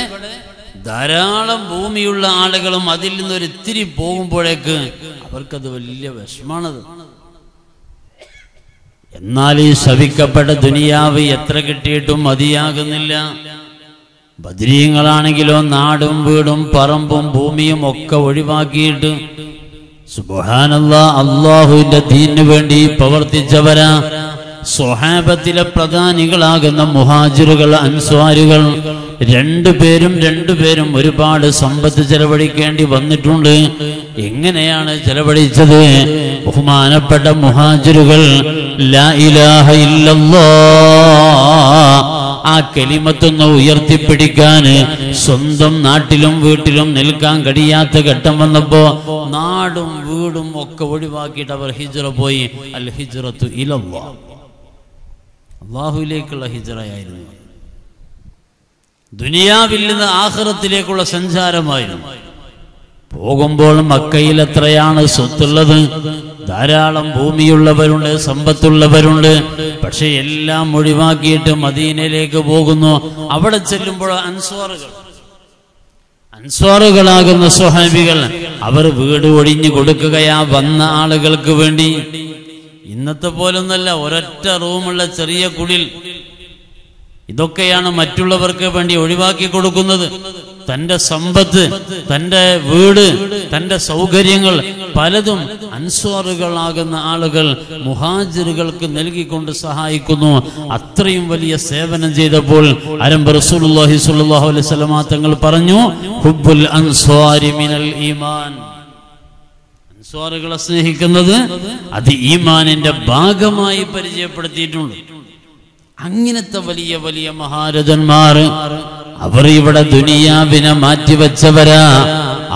ധാരാളം ഭൂമിയുള്ള ആളുകളും അതിൽ നിന്നൊരു ഇത്തിരി പോകുമ്പോഴേക്ക് അവർക്കത് വലിയ വിഷമാണത്. എന്നാൽ ഈ ശപിക്കപ്പെട്ട ദുനിയാവ് എത്ര കിട്ടിയിട്ടും മതിയാകുന്നില്ല. ബദരീങ്ങളാണെങ്കിലോ നാടും വീടും പറമ്പും ഭൂമിയും ഒക്കെ ഒഴിവാക്കിയിട്ട് സുബ്ഹാനല്ലാഹ് അല്ലാഹുവിന്റെ ദീനിനു വേണ്ടി പ്രവർത്തിച്ചവരാ. സ്വഹാബത്തിലെ പ്രധാനികളാകുന്ന മുഹാജിറുകൾ, അൻസ്വാരികൾ രണ്ടുപേരും ഒരുപാട് സമ്പത്ത് ചെലവഴിക്കേണ്ടി വന്നിട്ടുണ്ട്. എങ്ങനെയാണ് ചെലവഴിച്ചത്? ബഹുമാനപ്പെട്ട മുഹാജിറുകൾ ലാ ഇലാഹ ഇല്ലല്ലാഹ് ആ കലിമത്തൊന്ന് ഉയർത്തിപ്പിടിക്കാൻ സ്വന്തം നാട്ടിലും വീട്ടിലും നിൽക്കാൻ കഴിയാത്ത ഘട്ടം വന്നപ്പോ നാടും വീടും ഒക്കെ ഒഴിവാക്കിയിട്ട് അവർ ഹിജ്റ പോയി. അൽ ഹിജ്റത്തു ഇലല്ലാഹ്, അല്ലാഹുവിലേക്കുള്ള ഹിജ്റയായിരുന്നു. ദുനിയാവിൽ നിന്ന് ആഖിറത്തിലേക്കുള്ള സഞ്ചാരമായിരുന്നു. പോകുമ്പോൾ മക്കയിൽ എത്രയാണ് സ്വത്തുള്ളത്? ധാരാളം ഭൂമിയുള്ളവരുണ്ട്, സമ്പത്തുള്ളവരുണ്ട്. പക്ഷെ എല്ലാം ഒഴിവാക്കിയിട്ട് മദീനയിലേക്ക് പോകുന്നു. അവിടെ ചെല്ലുമ്പോൾ അൻസ്വാറുകളാകുന്ന സ്വഹാബികൾ അവർ വീട് ഒഴിഞ്ഞു കൊടുക്കുകയാ വന്ന ആളുകൾക്ക് വേണ്ടി. ഇന്നത്തെ പോലൊന്നല്ല ഒരൊറ്റ റൂമുള്ള ചെറിയ കുടിൽ. ഇതൊക്കെയാണ് മറ്റുള്ളവർക്ക് വേണ്ടി ഒഴിവാക്കി കൊടുക്കുന്നത്. തന്റെ സമ്പത്ത്, തന്റെ വീട്, തന്റെ സൗകര്യങ്ങൾ പലതും അൻസ്വാറുകളാകുന്ന ആളുകൾ മുഹാജിറുകൾക്ക് നൽകിക്കൊണ്ട് സഹായിക്കുന്നു. അത്രയും വലിയ സേവനം ചെയ്തപ്പോൾ അരമ്പ് റസൂലുള്ളാഹി സ്വല്ലല്ലാഹു അലൈഹി വസല്ലം തങ്ങൾ പറഞ്ഞു, ഹുബ്ബുൽ അൻസ്വാരി മിനൽ ഈമാൻ. അൻസ്വാറുകളെ സ്നേഹിക്കുന്നത് അത് ഈമാനിന്റെ ഭാഗമായി പരിചയപ്പെടുത്തിയിട്ടുണ്ട്. അങ്ങനത്തെ വലിയ വലിയ മഹാരഥന്മാർ അവർ ഇവിടെ ദുനിയാവിനെ മാറ്റിവെച്ചവരാ.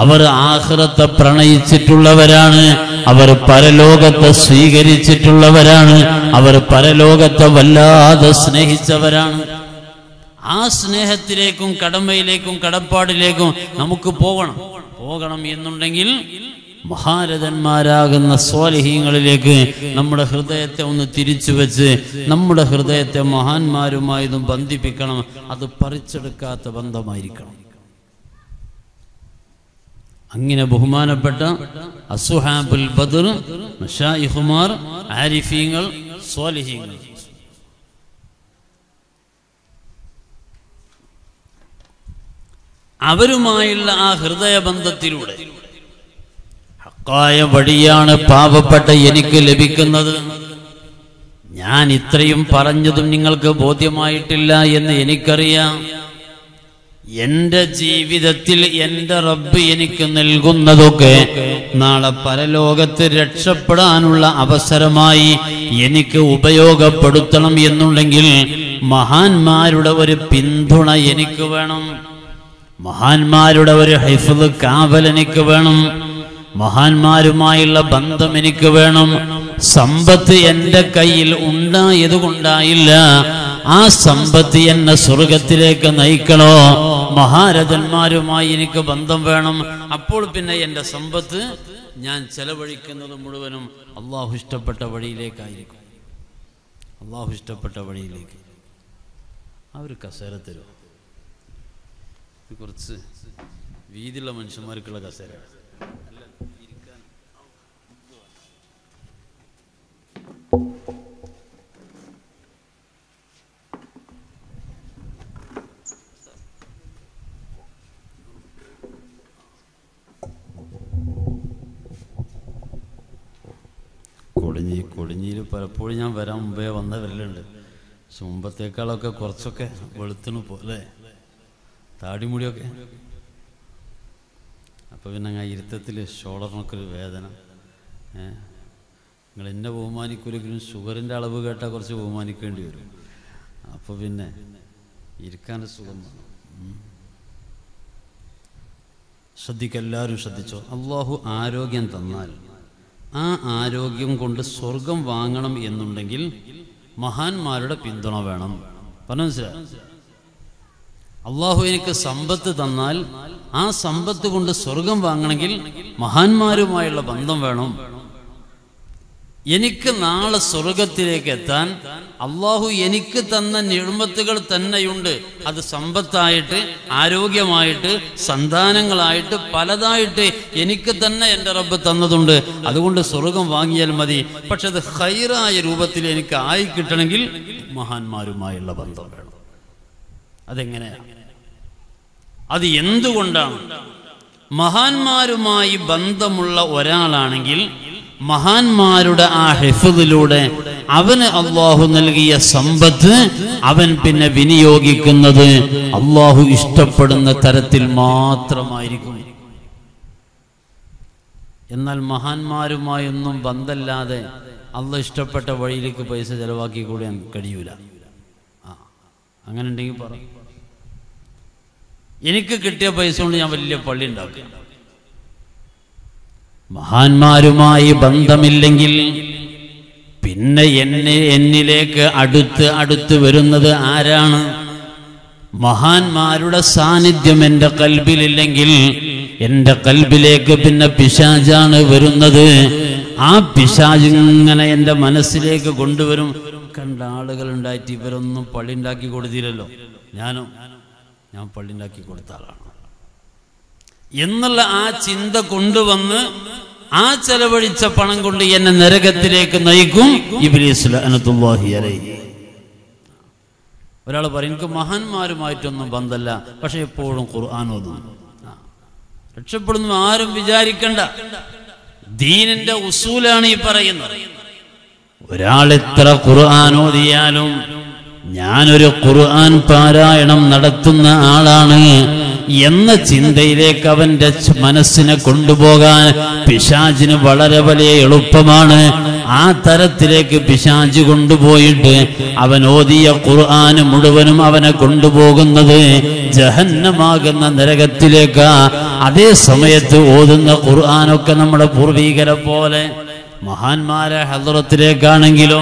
അവർ ആഖിറത്തെ പ്രണയിച്ചിട്ടുള്ളവരാണ്. അവർ പരലോകത്തെ സ്വീകരിച്ചിട്ടുള്ളവരാണ്. അവർ പരലോകത്തെ വല്ലാതെ സ്നേഹിച്ചവരാണ്. ആ സ്നേഹത്തിലേക്കും കടമയിലേക്കും കടപ്പാടിലേക്കും നമുക്ക് പോകണം എന്നുണ്ടെങ്കിൽ മഹാരഥന്മാരാകുന്ന സ്വാലിഹീങ്ങളിലേക്ക് നമ്മുടെ ഹൃദയത്തെ ഒന്ന് തിരിച്ചു വെച്ച് നമ്മുടെ ഹൃദയത്തെ മഹാന്മാരുമായതും ബന്ധിപ്പിക്കണം. അത് പറിച്ചെടുക്കാത്ത ബന്ധമായിരിക്കണം. അങ്ങനെ ബഹുമാനപ്പെട്ട അസ്ഹാബുൽ ബദർ, മശായിഖുമാർ, ആരിഫീങ്ങൾ, സ്വാലിഹീങ്ങൾ അവരുമായുള്ള ആ ഹൃദയബന്ധത്തിലൂടെ ഹക്കായ വഴിയാണ് പാവപ്പെട്ട എനിക്ക് ലഭിക്കുന്നത്. ഞാൻ ഇത്രയും പറഞ്ഞതും നിങ്ങൾക്ക് ബോധ്യമായിട്ടില്ല എന്ന് എനിക്കറിയാം. എന്റെ ജീവിതത്തിൽ എന്റെ റബ്ബ് എനിക്ക് നൽകുന്നതൊക്കെ നാളെ പരലോകത്ത് രക്ഷപ്പെടാനുള്ള അവസരമായി എനിക്ക് ഉപയോഗപ്പെടുത്തണം എന്നുണ്ടെങ്കിൽ മഹാന്മാരുടെ ഒരു പിന്തുണ എനിക്ക് വേണം. മഹാന്മാരുടെ ഒരു ഹിഫ്ള് കാവൽ എനിക്ക് വേണം. മഹാന്മാരുമായുള്ള ബന്ധം എനിക്ക് വേണം. സമ്പത്ത് എന്റെ കയ്യിൽ ഉണ്ടായത് കൊണ്ടായില്ല. ആ സമ്പത്ത് എന്നെ സ്വർഗത്തിലേക്ക് നയിക്കണോ? മഹാരഥന്മാരുമായി എനിക്ക് ബന്ധം വേണം. അപ്പോൾ പിന്നെ എന്റെ സമ്പത്ത് ഞാൻ ചെലവഴിക്കുന്നത് മുഴുവനും അള്ളാഹു ഇഷ്ടപ്പെട്ട വഴിയിലേക്കായിരിക്കും. അള്ളാഹു ഇഷ്ടപ്പെട്ട വഴിയിലേക്ക്. ആ ഒരു കസേര തരും. കുറച്ച് വീതിയുള്ള മനുഷ്യന്മാർക്കുള്ള കസേര. കൊടിഞ്ഞിയിൽ പലപ്പോഴും ഞാൻ വരാൻ മുമ്പേ വരലുണ്ട്. പക്ഷെ മുമ്പത്തേക്കാളൊക്കെ കുറച്ചൊക്കെ വെളുത്തണു പോലെ താടിമുടിയൊക്കെ. അപ്പോൾ പിന്നെ അങ്ങ് ഇരുത്തത്തിൽ ഷോളറിനൊക്കെ ഒരു വേദന. നിങ്ങൾ എന്നെ ബഹുമാനിക്കൂലെങ്കിലും ഷുഗറിൻ്റെ അളവ് കേട്ടാൽ കുറച്ച് ബഹുമാനിക്കേണ്ടി വരും. അപ്പോൾ പിന്നെ ഇരിക്കാൻ്റെ സുഖം വേണം. എല്ലാവരും ശ്രദ്ധിച്ചോ. അള്ളാഹു ആരോഗ്യം തന്നാൽ ആ ആരോഗ്യം കൊണ്ട് സ്വർഗം വാങ്ങണം എന്നുണ്ടെങ്കിൽ മഹാന്മാരുടെ പിന്തുണ വേണം. പറഞ്ഞു മനസ്സിലായി? അള്ളാഹു എനിക്ക് സമ്പത്ത് തന്നാൽ ആ സമ്പത്ത് കൊണ്ട് സ്വർഗം വാങ്ങണമെങ്കിൽ മഹാന്മാരുമായുള്ള ബന്ധം വേണം. എനിക്ക് നാളെ സ്വർഗത്തിലേക്ക് എത്താൻ അള്ളാഹു എനിക്ക് തന്ന നിഅ്മത്തുകൾ തന്നെയുണ്ട്. അത് സമ്പത്തായിട്ട്, ആരോഗ്യമായിട്ട്, സന്താനങ്ങളായിട്ട്, പലതായിട്ട് എനിക്ക് തന്നെ എൻ്റെ റബ്ബ് തന്നതുണ്ട്. അതുകൊണ്ട് സ്വർഗം വാങ്ങിയാൽ മതി. പക്ഷെ അത് ഖൈറായ രൂപത്തിൽ എനിക്ക് ആയി കിട്ടണമെങ്കിൽ മഹാന്മാരുമായുള്ള ബന്ധം വേണം. അതെങ്ങനെയാണ്? അത് എന്തുകൊണ്ടാണ്? മഹാന്മാരുമായി ബന്ധമുള്ള ഒരാളാണെങ്കിൽ മഹാന്മാരുടെ ആ ഹിഫ്ളിലൂടെ അവന് അള്ളാഹു നൽകിയ സമ്പത്ത് അവൻ പിന്നെ വിനിയോഗിക്കുന്നത് അള്ളാഹു ഇഷ്ടപ്പെടുന്ന തരത്തിൽ മാത്രമായിരിക്കും. എന്നാൽ മഹാന്മാരുമായൊന്നും ബന്ധമില്ലാതെ അള്ളാഹു ഇഷ്ടപ്പെട്ട വഴിയിലേക്ക് പൈസ ചെലവാക്കി കൂടാൻ കഴിയൂല. അങ്ങനെ ഉണ്ടെങ്കിൽ പറ, എനിക്ക് കിട്ടിയ പൈസ കൊണ്ട് ഞാൻ വലിയ പള്ളി ഉണ്ടാക്കുക. മഹാന്മാരുമായി ബന്ധമില്ലെങ്കിൽ പിന്നെ എന്നിലേക്ക് അടുത്ത് വരുന്നത് ആരാണ്? മഹാന്മാരുടെ സാന്നിധ്യം എൻ്റെ കൽബിലില്ലെങ്കിൽ എൻ്റെ കൽബിലേക്ക് പിന്നെ പിശാചാണ് വരുന്നത്. ആ പിശാച് ഇങ്ങനെ എൻ്റെ മനസ്സിലേക്ക് കൊണ്ടുവരും. കണ്ട ആളുകൾ ഉണ്ടായിട്ട് ഇവരൊന്നും പള്ളി ഉണ്ടാക്കി കൊടുത്തില്ലല്ലോ, ഞാൻ പള്ളി ഉണ്ടാക്കി കൊടുത്ത ആളാണ് എന്നുള്ള ആ ചിന്ത കൊണ്ടുവന്ന് ആ ചെലവഴിച്ച പണം കൊണ്ട് എന്നെ നരകത്തിലേക്ക് നയിക്കും. ഇബ്ലീസ് ലഅനത്തുല്ലാഹി അലൈഹി. ഒരാൾ പറയും എനിക്ക് മഹാന്മാരുമായിട്ടൊന്നും ബന്ധമല്ല, പക്ഷെ എപ്പോഴും ഖുർആൻ ഓതുന്നു. രക്ഷപ്പെടുന്നു ആരും വിചാരിക്കണ്ട. ദീനിന്റെ ഉസൂലാണ് ഈ പറയുന്നത്. ഒരാൾ എത്ര ഖുർആൻ ഓതിയാലും ഞാനൊരു ഖുർആൻ പാരായണം നടത്തുന്ന ആളാണ് എന്ന ചിന്തയിലേക്ക് അവന്റെ മനസ്സിനെ കൊണ്ടുപോകാൻ പിശാചിന് വളരെ വലിയ എളുപ്പമാണ്. ആ തരത്തിലേക്ക് പിശാച് കൊണ്ടുപോയിട്ട് അവൻ ഓതിയ ഖുർആൻ മുഴുവനും അവനെ കൊണ്ടുപോകുന്നത് ജഹന്നമാകുന്ന നരകത്തിലേക്കാ. അതേ സമയത്ത് ഓതുന്ന ഖുർആനൊക്കെ നമ്മുടെ പൂർവീകരെ പോലെ മഹാന്മാരെ ഹദ്റത്തിലേക്കാണെങ്കിലോ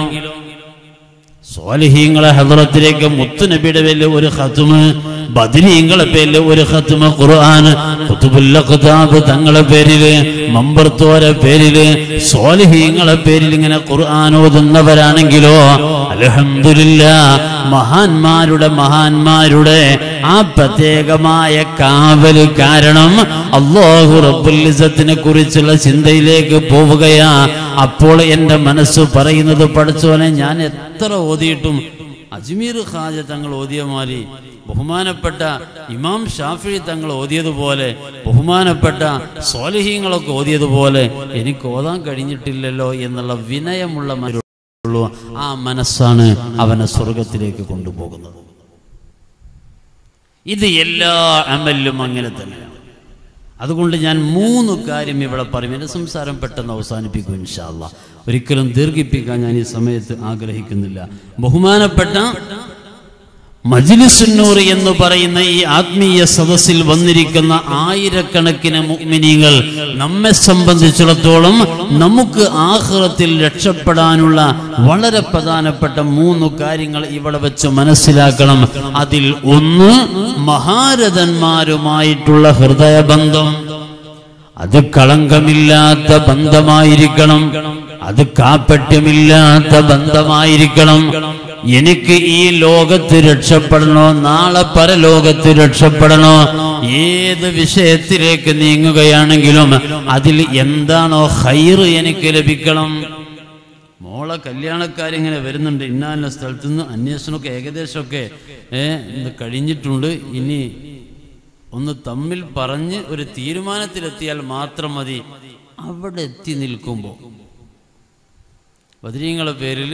സ്വാലിഹീങ്ങളെ ഹദ്റത്തിലേക്ക് മുത്തുനബിയുടെ പേരിൽ ഒരു ഖത്മ്, ബദരീങ്ങളെ പേരിൽ ഒരു ഖത്മ് ഖുർആൻ, ഖുതുബുൽ അഖ്താബ് തങ്ങളെ പേരില്, മമ്പർത്തോരെ പേരില്, സ്വാലിഹീങ്ങളെ പേരിൽ ഇങ്ങനെ ഖുർആൻ ഓതുന്നവരാണെങ്കിലോ അൽഹംദുലില്ലാഹ് മഹാന്മാരുടെ ആ പ്രത്യേകമായ കാവല് കാരണം അല്ലാഹു റബ്ബുൽ ഇസ്സത്തിനെ കുറിച്ചുള്ള ചിന്തയിലേക്ക് പോവുകയാ. അപ്പോൾ എൻ്റെ മനസ്സ് പറയുന്നത്, പഠിച്ചോനെ ഞാൻ എത്ര ഓതിയിട്ടും അജ്മീർ ഖാജ തങ്ങൾ ഓതിയ മാതിരി, ബഹുമാനപ്പെട്ട ഇമാം ഷാഫിഈ തങ്ങൾ ഓതിയതുപോലെ, ബഹുമാനപ്പെട്ട സ്വാലിഹീങ്ങളൊക്കെ ഓതിയതുപോലെ എനിക്ക് ഓതാൻ കഴിഞ്ഞിട്ടില്ലല്ലോ എന്നുള്ള വിനയമുള്ള ആ മനസ്സാണ് അവനെ സ്വർഗത്തിലേക്ക് കൊണ്ടുപോകുന്നത്. ഇത് എല്ലാ അമലിലും അങ്ങനെ തന്നെയാണ്. അതുകൊണ്ട് ഞാൻ 3 കാര്യം ഇവിടെ പറയും. എൻ്റെ സംസാരം പെട്ടെന്ന് അവസാനിപ്പിക്കും ഇൻഷാ അല്ലാഹ്. ഒരിക്കലും ദീർഘിപ്പിക്കാൻ ഞാൻ ഈ സമയത്ത് ആഗ്രഹിക്കുന്നില്ല. ബഹുമാനപ്പെട്ട മജ്ലിസുന്നൂർ എന്ന് പറയുന്ന ഈ ആത്മീയ സദസ്സിൽ വന്നിരിക്കുന്ന ആയിരക്കണക്കിന് മുഅ്മിനീങ്ങൾ നമ്മെ സംബന്ധിച്ചിടത്തോളം നമുക്ക് ആഖിറത്തിൽ രക്ഷപ്പെടാനുള്ള വളരെ പ്രധാനപ്പെട്ട 3 കാര്യങ്ങൾ ഇവിടെ വെച്ച് മനസ്സിലാക്കണം. അതിൽ ഒന്ന്, മഹാരഥന്മാരുമായിട്ടുള്ള ഹൃദയബന്ധം. അത് കളങ്കമില്ലാത്ത ബന്ധമായിരിക്കണം, അത് കാപ്പട്യമില്ലാത്ത ബന്ധമായിരിക്കണം. എനിക്ക് ഈ ലോകത്ത് രക്ഷപ്പെടണോ, നാളെ പരലോകത്ത് രക്ഷപ്പെടണോ, ഏത് വിഷയത്തിലേക്ക് നീങ്ങുകയാണെങ്കിലും അതിൽ എന്താണോ ഖൈറ് എനിക്ക് ലഭിക്കണം. മോളെ കല്യാണക്കാരിങ്ങനെ വരുന്നുണ്ട്, ഇന്നാലിന സ്ഥലത്തു നിന്ന് അന്വേഷണമൊക്കെ ഏകദേശമൊക്കെ കഴിഞ്ഞിട്ടുണ്ട്. ഇനി ഒന്ന് തമ്മിൽ പറഞ്ഞ് ഒരു തീരുമാനത്തിലെത്തിയാൽ മാത്രം മതി. അവിടെ എത്തി നിൽക്കുമ്പോൾ ബദരീങ്ങളെ പേരിൽ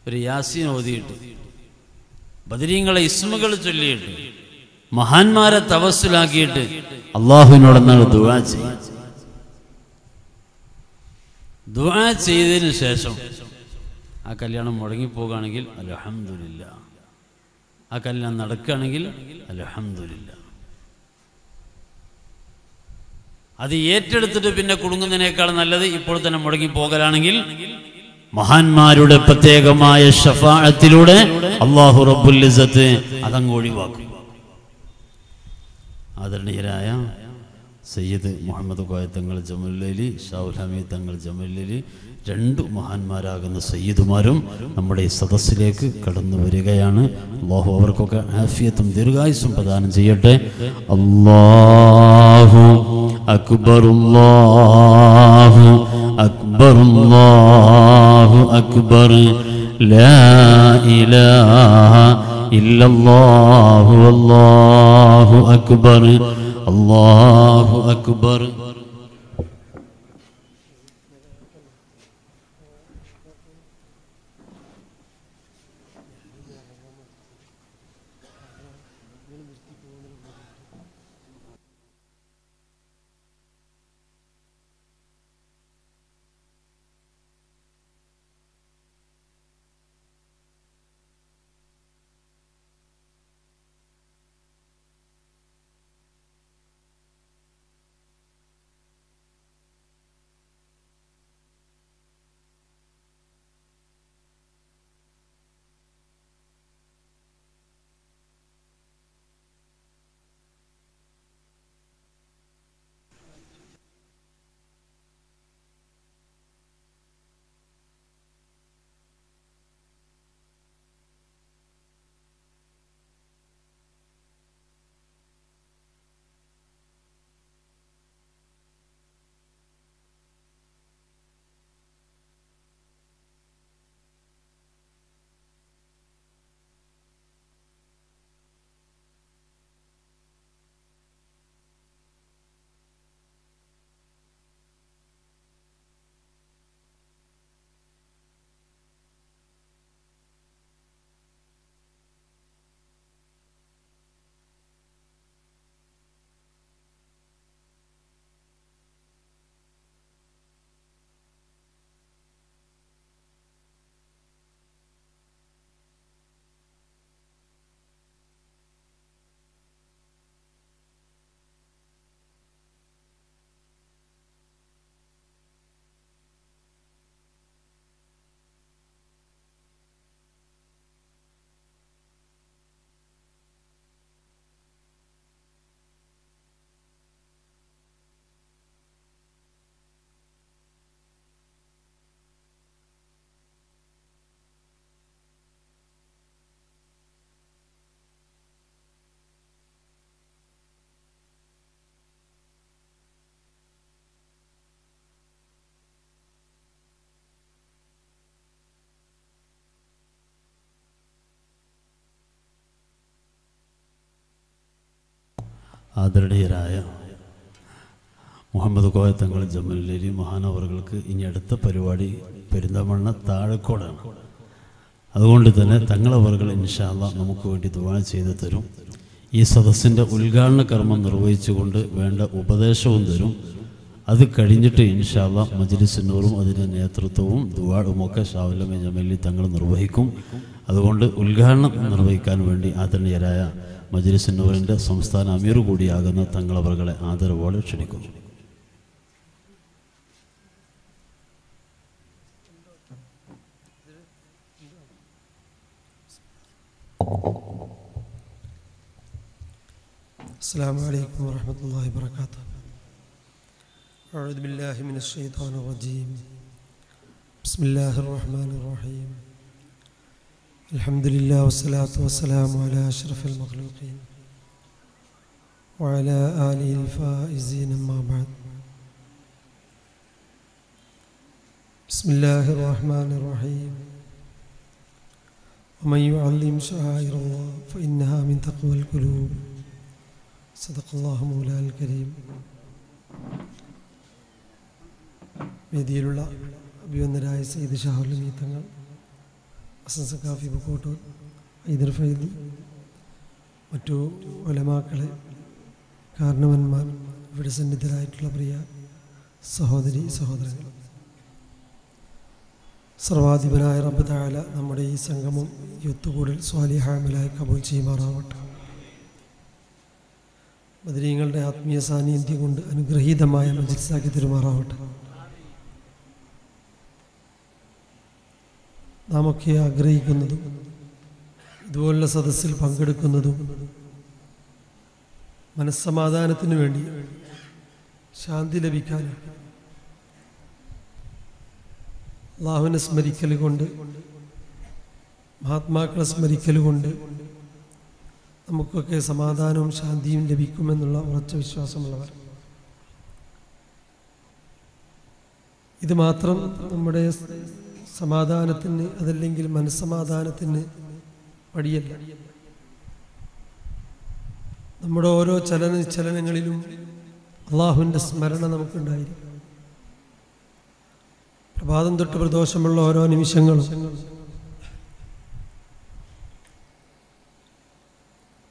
ഒരു യാസീൻ ഓതിയിട്ട്, ബദരീങ്ങളെ ഇസ്മുകൾ ചൊല്ലിയിട്ട്, മഹാന്മാരെ തവസ്സുലാക്കിയിട്ട് അള്ളാഹുവിനോടെന്നാണ് ദുആ ചെയ്യുക. ദുആ ചെയ്തതിന് ശേഷം ആ കല്യാണം മുടങ്ങിപ്പോകുകയാണെങ്കിൽ അൽഹംദുലില്ലാഹ്, ആ കല്യാണം നടക്കുകയാണെങ്കിൽ അൽഹംദുലില്ലാഹ്. അത് ഏറ്റെടുത്തിട്ട് പിന്നെ കുടുങ്ങുന്നതിനേക്കാൾ നല്ലത് ഇപ്പോൾ തന്നെ മുടങ്ങിപ്പോകലാണെങ്കിൽ മഹാന്മാരുടെ പ്രത്യേകമായ ശഫാഅത്തിലൂടെ അല്ലാഹു റബ്ബുൽ ഇസ്സത്ത് അതങ്ങ് ഒഴിവാക്കും. ആദരണീയരായ സയ്യിദ് മുഹമ്മദ് കോയ തങ്ങൾ ജമലുല്ലൈലി, ഷാഹുൽ ഹമീദ് തങ്ങൾ ജമലുല്ലൈലി, 2 മഹാന്മാരാകുന്ന സയ്യിദുമാരും നമ്മുടെ ഈ സദസ്സിലേക്ക് കടന്നു വരികയാണ്. അല്ലാഹു അവർക്കൊക്കെ ആഫിയത്തും ദീർഘായുസ്സും പ്രദാനം ചെയ്യട്ടെ. അല്ലാഹു അക്ബർ, അല്ലാഹു അക്ബർ, അല്ലാഹു അക്ബർ, ലാ ഇലാഹ ഇല്ലല്ലാഹു, അല്ലാഹു അക്ബർ, അല്ലാഹു അക്ബർ. ആദരണീയരായ മുഹമ്മദ് കോയ തങ്ങൾ ജമലുല്ലൈലി മഹാനവറുകൾക്ക് ഇനി അടുത്ത പരിപാടി പെരിന്തൽമണ്ണ താഴക്കോടാണ്. അതുകൊണ്ട് തന്നെ തങ്ങളവറുകൾ ഇൻഷാ അല്ലാഹ് നമുക്ക് വേണ്ടി ദുആ ചെയ്തു തരും. ഈ സദസ്സിൻ്റെ ഉദ്ഘാടന കർമ്മം നിർവഹിച്ചുകൊണ്ട് വേണ്ട ഉപദേശവും തരും. അത് കഴിഞ്ഞിട്ട് ഇൻഷാ അല്ലാഹ് മജ്ലിസുന്നൂറും അതിൻ്റെ നേതൃത്വവും ദുആഉമൊക്കെ ഷാവുൽ ജമലുല്ലൈലി തങ്ങൾ നിർവഹിക്കും. അതുകൊണ്ട് ഉദ്ഘാടനം നിർവഹിക്കാൻ വേണ്ടി ആദരണീയരായ മജ്ലിസുന്നൂറിൻ്റെ സംസ്ഥാന അമീർ കൂടിയാകുന്ന തങ്ങളവറുകളെ ആദരവോടെ ക്ഷണിക്കുന്നു. السلام عليكم ورحمة الله وبركاته. أعوذ بالله من الشيطان الرجيم. بسم الله الرحمن الرحيم. الحمد لله والصلاة والسلام على أشرف المخلوقين وعلى آله الفائزين أما بعد. بسم الله الرحمن الرحيم. ومن يعظم شعائر الله فإنها من تقوى القلوب. صدق الله مولانا الكريم. വേദിയിലുള്ള അഭിവന്ദരായ സയ്യിദ് ഷാഹുൽ തങ്ങൾ, ഹസൻ സഖാഫി ബുക്കോട്ടൂർ, ഹൈദർ ഫൈദി, മറ്റു ഉലമാക്കളെ, കാരണവന്മാർ, ഇവിടെ സന്നിധരായിട്ടുള്ള പ്രിയ സഹോദരി സഹോദരങ്ങൾ, സർവാധിപനായ റബ്ബ് തആല നമ്മുടെ ഈ സംഗമം ഒത്തുകൂടൽ സ്വാലിഹാമലായി കബൂൽ ചെയ്യുമാറാവട്ടെ. ബദരീങ്ങളുടെ ആത്മീയ സാന്നിധ്യം കൊണ്ട് അനുഗ്രഹീതമായ മജ്ലിസാക്കി തരുമാറാവട്ടെ. നാമൊക്കെ ആഗ്രഹിക്കുന്നതും ഇതുപോലുള്ള സദസ്സിൽ പങ്കെടുക്കുന്നതും മനസ്സമാധാനത്തിന് വേണ്ടി, ശാന്തി ലഭിക്കാനും, അല്ലാഹുവിനെ സ്മരിക്കൽ കൊണ്ട്, മഹാത്മാക്കളെ സ്മരിക്കൽ കൊണ്ട് നമുക്കൊക്കെ സമാധാനവും ശാന്തിയും ലഭിക്കുമെന്നുള്ള ഉറച്ച വിശ്വാസമുള്ളവർ. ഇത് മാത്രം നമ്മുടെ സമാധാനത്തിന്, അതല്ലെങ്കിൽ മനസ്സമാധാനത്തിന് വഴിയല്ല. നമ്മുടെ ഓരോ ചലനങ്ങളിലും അള്ളാഹുവിൻ്റെ സ്മരണ നമുക്കുണ്ടായിരിക്കും. പ്രഭാതം തൊട്ട് പ്രദോഷമുള്ള ഓരോ നിമിഷങ്ങളും,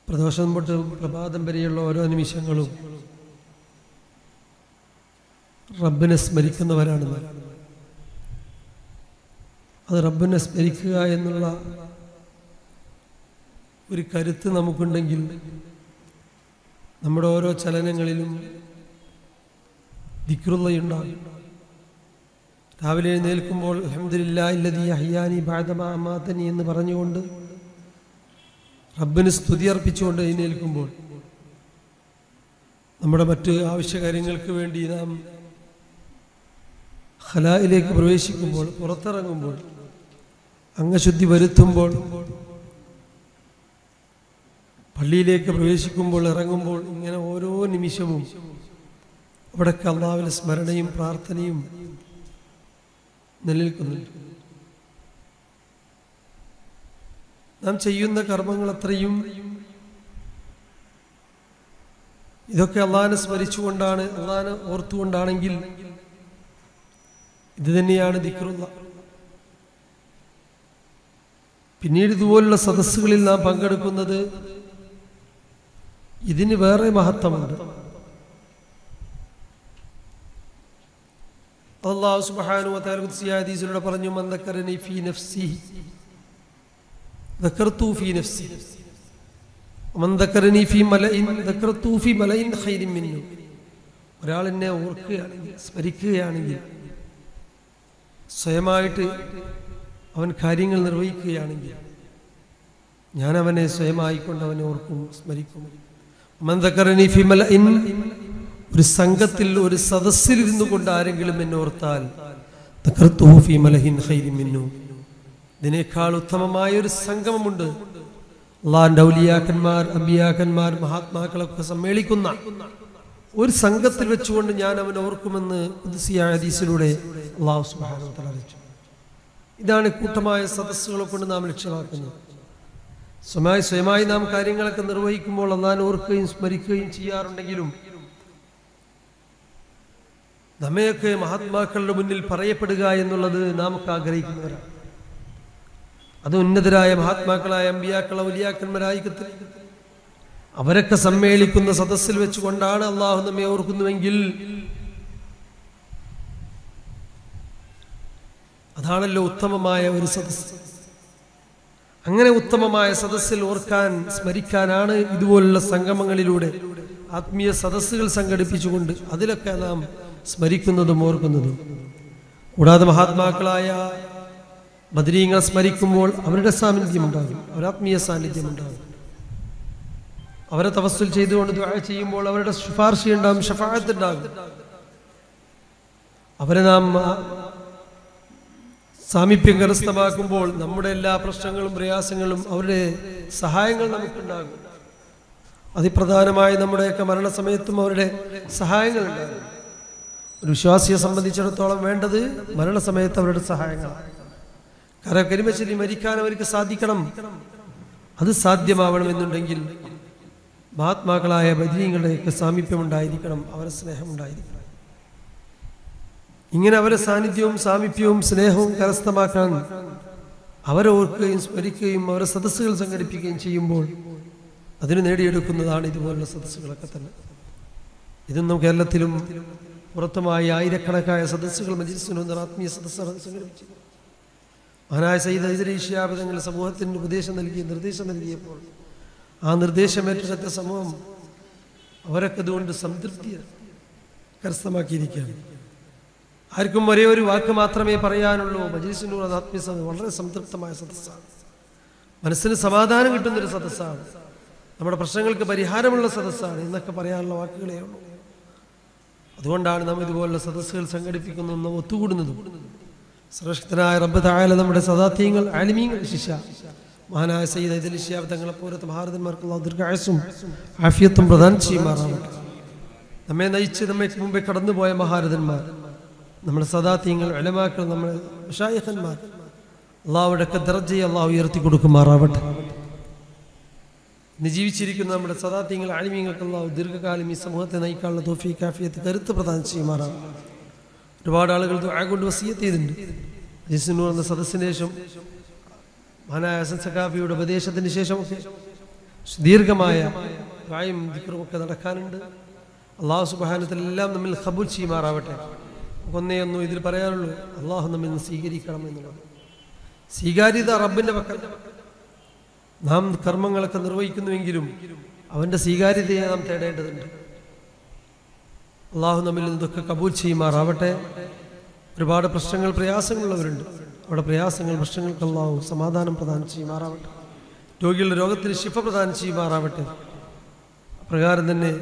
പ്രദോഷം തൊട്ട് പ്രഭാതം വരെയുള്ള ഓരോ നിമിഷങ്ങളും റബ്ബിനെ സ്മരിക്കുന്നവരാണ്. അത് റബ്ബിനെ സ്മരിക്കുക എന്നുള്ള ഒരു കരുത്ത് നമുക്കുണ്ടെങ്കിൽ നമ്മുടെ ഓരോ ചലനങ്ങളിലും ദിക്റുള്ളയുണ്ടാകും. രാവിലെ എഴുന്നേൽക്കുമ്പോൾ അൽഹംദുലില്ലാഹി അല്ലദീ അഹ്യാനി ബഅദമാ അമാതനി എന്ന് പറഞ്ഞുകൊണ്ട് റബ്ബിന് സ്തുതി അർപ്പിച്ചുകൊണ്ട് എഴുന്നേൽക്കുമ്പോൾ, നമ്മുടെ മറ്റ് ആവശ്യകാര്യങ്ങൾക്ക് വേണ്ടി നാം ഖലായിലേക്ക് പ്രവേശിക്കുമ്പോൾ, പുറത്തിറങ്ങുമ്പോൾ, അംഗശുദ്ധി വരുത്തുമ്പോൾ, പള്ളിയിലേക്ക് പ്രവേശിക്കുമ്പോൾ, ഇറങ്ങുമ്പോൾ, ഇങ്ങനെ ഓരോ നിമിഷവും അവിടേക്ക് അല്ലാഹുവിന്റെ സ്മരണയും പ്രാർത്ഥനയും നിലനിൽക്കുന്നുണ്ട്. നാം ചെയ്യുന്ന കർമ്മങ്ങൾ അത്രയും ഇതൊക്കെ അള്ളാഹിനെ സ്മരിച്ചുകൊണ്ടാണ്, അള്ളാഹിനെ ഓർത്തുകൊണ്ടാണെങ്കിൽ ഇത് തന്നെയാണ് ദിക്റുള്ള. പിന്നീട് ഇതുപോലുള്ള സദസ്സുകളിൽ നാം പങ്കെടുക്കുന്നത് ഇതിന് വേറെ മഹത്വമുണ്ട്. അല്ലാഹു സുബ്ഹാനഹു വ തആല ഖുദ്സിയ ഹദീസിലൂടെ പറഞ്ഞു, മൻ ദക്കറനി ഫീ നഫ്സിഹി ദക്കർതു ഫീ നഫ്സി വമൻ ദക്കറനി ഫീ മലഇൻ ദക്കർതു ഫീ മലഇൻ ഖൈരിൻ മിന്നു. ഒരാൾ എന്നെ ഓർക്കുകയാണെങ്കിൽ, സ്മരിക്കുകയാണെങ്കിൽ, സ്വയമായിട്ട് അവൻ കാര്യങ്ങൾ നിർവഹിക്കുകയാണെങ്കിൽ ഞാൻ അവനെ സ്വയമായിക്കൊണ്ട് അവനെ ഓർക്കും, സ്മരിക്കും. വമൻ ദക്കറനി ഫീ മലഇൻ, ഒരു സംഘത്തിൽ, ഒരു സദസ്സിൽ ഇരുന്നു കൊണ്ട് ആരെങ്കിലും എന്നെ ഓർത്താൽ ദക്കർതു ഫീ മലഇൻ ഖൈരിൻ മിന്നു, ഇതിനേക്കാൾ ഉത്തമമായ ഒരു സംഗമമുണ്ട്. അള്ളാഹിന്റെ ഔലിയാക്കന്മാർ, അമ്പിയാക്കന്മാർ, മഹാത്മാക്കളൊക്കെ സമ്മേളിക്കുന്ന ഒരു സംഘത്തിൽ വെച്ചുകൊണ്ട് ഞാൻ അവനെ ഓർക്കുമെന്ന് ഖുദ്സിയ ഹദീസിലൂടെ അല്ലാഹു സുബ്ഹാനഹു വ തആല അറിയിച്ചു. ഇതാണ് കൂട്ടമായ സദസ്സുകളെ കൊണ്ട് നാം ലക്ഷ്യമാക്കുന്നത്. സ്വയമായി നാം കാര്യങ്ങളൊക്കെ നിർവഹിക്കുമ്പോൾ അള്ളാഹുവിനെ ഓർക്കുകയും സ്മരിക്കുകയും ചെയ്യാറുണ്ടെങ്കിലും നമ്മയൊക്കെ മഹാത്മാക്കളുടെ മുന്നിൽ പറയപ്പെടുക എന്നുള്ളത് നാം ഒക്കെ ആഗ്രഹിക്കുന്നവരാണ്. അത് ഉന്നതരായ മഹാത്മാക്കളായ അമ്പിയാക്കൾ, ഔലിയാക്കന്മാരായി അവരൊക്കെ സമ്മേളിക്കുന്ന സദസ്സിൽ വെച്ചുകൊണ്ടാണ് അള്ളാഹു നമ്മെ ഓർക്കുന്നുവെങ്കിൽ അതാണല്ലോ ഉത്തമമായ ഒരു സദസ്സ്. അങ്ങനെ ഉത്തമമായ സദസ്സിൽ ഓർക്കാൻ, സ്മരിക്കാനാണ് ഇതുപോലുള്ള സംഗമങ്ങളിലൂടെ ആത്മീയ സദസ്സുകൾ സംഘടിപ്പിച്ചുകൊണ്ട് അതിലൊക്കെ നാം സ്മരിക്കുന്നതും ഓർക്കുന്നതും. കൂടാതെ മഹാത്മാക്കളായ ബദരീങ്ങൾ സ്മരിക്കുമ്പോൾ അവരുടെ സാന്നിധ്യം ഉണ്ടാകും, അവരാത്മീയ സാന്നിധ്യം ഉണ്ടാകും. അവരെ തവസ്സുൽ ചെയ്തുകൊണ്ട് ദുആ ചെയ്യുമ്പോൾ അവരുടെ ശുപാർശ ഉണ്ടാകും, ശഫാഅത്ത് ഉണ്ടാകും. അവരെ നാം സാമീപ്യം കരസ്ഥമാക്കുമ്പോൾ നമ്മുടെ എല്ലാ പ്രശ്നങ്ങളും പ്രയാസങ്ങളും അവരുടെ സഹായങ്ങൾ നമുക്കുണ്ടാകും. അതിപ്രധാനമായി നമ്മുടെയൊക്കെ മരണസമയത്തും അവരുടെ സഹായങ്ങൾ ഉണ്ടാകും. ഒരു വിശ്വാസിയെ സംബന്ധിച്ചിടത്തോളം വേണ്ടത് മരണസമയത്ത് അവരുടെ സഹായങ്ങളാണ്. കാരണം കലിമ ചൊല്ലി മരിക്കാൻ അവർക്ക് സാധിക്കണം. അത് സാധ്യമാവണമെന്നുണ്ടെങ്കിൽ മഹാത്മാക്കളായ ബദരീങ്ങളുടെയൊക്കെ സാമീപ്യം ഉണ്ടായിരിക്കണം, അവരുടെ സ്നേഹം ഉണ്ടായിരിക്കണം. ഇങ്ങനെ അവരെ സാന്നിധ്യവും സാമീപ്യവും സ്നേഹവും കരസ്ഥമാക്കാൻ അവരെ ഓർക്കുകയും സ്മരിക്കുകയും അവരെ സദസ്സുകൾ സംഘടിപ്പിക്കുകയും ചെയ്യുമ്പോൾ അതിന് നേടിയെടുക്കുന്നതാണ് ഇതുപോലുള്ള സദസ്സുകളൊക്കെ തന്നെ. ഇതൊന്നും കേരളത്തിലും പുറത്തുമായി ആയിരക്കണക്കായ സദസ്സുകൾ മജ്‌ലിസുന്നൂർ ആത്മീയ സദസ്സുകൾ സംഘടിപ്പിച്ചു. മഹാനായ സയ്യിദ് ഹൈദരി ശിഹാബ് തങ്ങൾ സമൂഹത്തിന് നിർദ്ദേശം നൽകിയപ്പോൾ ആ നിർദ്ദേശം ഏറ്റെടുത്ത സമൂഹം അവരൊക്കെ അതുകൊണ്ട് സംതൃപ്തി കരസ്ഥമാക്കിയിരിക്കുകയാണ്. ആർക്കും ഒരേ ഒരു വാക്ക് മാത്രമേ പറയാനുള്ളൂ, മജ്‌ലിസുന്നൂർ ആത്മീയ സദസ്സ് വളരെ സംതൃപ്തമായ സദസ്സാണ്, മനസ്സിന് സമാധാനം കിട്ടുന്നൊരു സദസ്സാണ്, നമ്മുടെ പ്രശ്നങ്ങൾക്ക് പരിഹാരമുള്ള സദസ്സാണ് എന്നൊക്കെ പറയാനുള്ള വാക്കുകളേ ഉള്ളൂ. അതുകൊണ്ടാണ് നാം ഇതുപോലുള്ള സദസ്സുകൾ സംഘടിപ്പിക്കുന്നതും ഒത്തുകൂടുന്നതും. ശ്രേഷ്ഠനായ റബ്ബ് തആല നമ്മുടെ സദാത്യങ്ങൾ, ആലിമീങ്ങൾ, ശിഷ്യ മഹാനായ സയ്യിദ് ഹൈദരി ശിഹാബ് തങ്ങളെ പോലത്തെ മഹാരഥന്മാർക്ക് അല്ലാഹു ദീർഘായുസ്സും ആഫിയത്തും പ്രദാനം ചെയ്യുമാറാവട്ടെ. നമ്മെ നയിച്ച് നമ്മെ മുമ്പേ കടന്നുപോയ മഹാരഥന്മാർ, നമ്മുടെ സദാത്യങ്ങൾ, ഉലമാക്കൾ, നമ്മുടെ മശായിഖന്മാർ, അള്ളാഹുവിന്റെ ദർജയെ അള്ളാഹു ഉയർത്തി കൊടുക്കുമാറാവട്ടെ. ജീവിച്ചിരിക്കുന്ന നമ്മുടെ സദാത്യങ്ങൾ, ആലിമീങ്ങൾക്ക് അള്ളാഹു ദീർഘകാലം ഈ സമൂഹത്തെ നയിക്കാനുള്ള തൗഫീഖ്, ആഫിയത്ത്, കരുത്ത് പ്രദാനം ചെയ്യുമാറാവട്ടെ. ഒരുപാട് ആളുകൾ ദുആ കൊണ്ട് വസിയത്ത് ചെയ്തിട്ടുണ്ട്. മജ്‌ലിസുന്നൂർ എന്ന സദസ്സിന് ശേഷം മഹാനായ ഹസൻ സഖാഫിയുടെ ഉപദേശത്തിന് ശേഷമൊക്കെ ദീർഘമായ ദുആയും ദിക്റും ഒക്കെ നടക്കാനുണ്ട്. അള്ളാഹു സുബ്ഹാനഹു വ തആല എല്ലാം നമ്മിൽ ഖബൂൽ ചെയ്യുമാറാവട്ടെ. ഒന്നേയൊന്നും ഇതിൽ പറയാനുള്ളൂ, അള്ളാഹു നമ്മിൽ നിന്ന് സ്വീകരിക്കണം എന്നുള്ളത്. സ്വീകാര്യത റബ്ബിന്റെ പക്കൽ. നാം കർമ്മങ്ങളൊക്കെ നിർവഹിക്കുന്നുവെങ്കിലും അവന്റെ സ്വീകാര്യതയെ നാം തേടേണ്ടതുണ്ട്. അള്ളാഹു നമ്മിൽ നിന്നൊക്കെ കബൂൽ ചെയ്യുമാറാവട്ടെ. ഒരുപാട് പ്രശ്നങ്ങൾ, പ്രയാസങ്ങളുള്ളവരുണ്ട്. അവിടെ പ്രയാസങ്ങൾ, പ്രശ്നങ്ങൾക്ക് അള്ളാഹു സമാധാനം പ്രദാനം ചെയ്യുമാറാവട്ടെ. രോഗികളുടെ രോഗത്തിന് ശിഫ പ്രദാനം ചെയ്യുമാറാവട്ടെ. അപ്രകാരം തന്നെ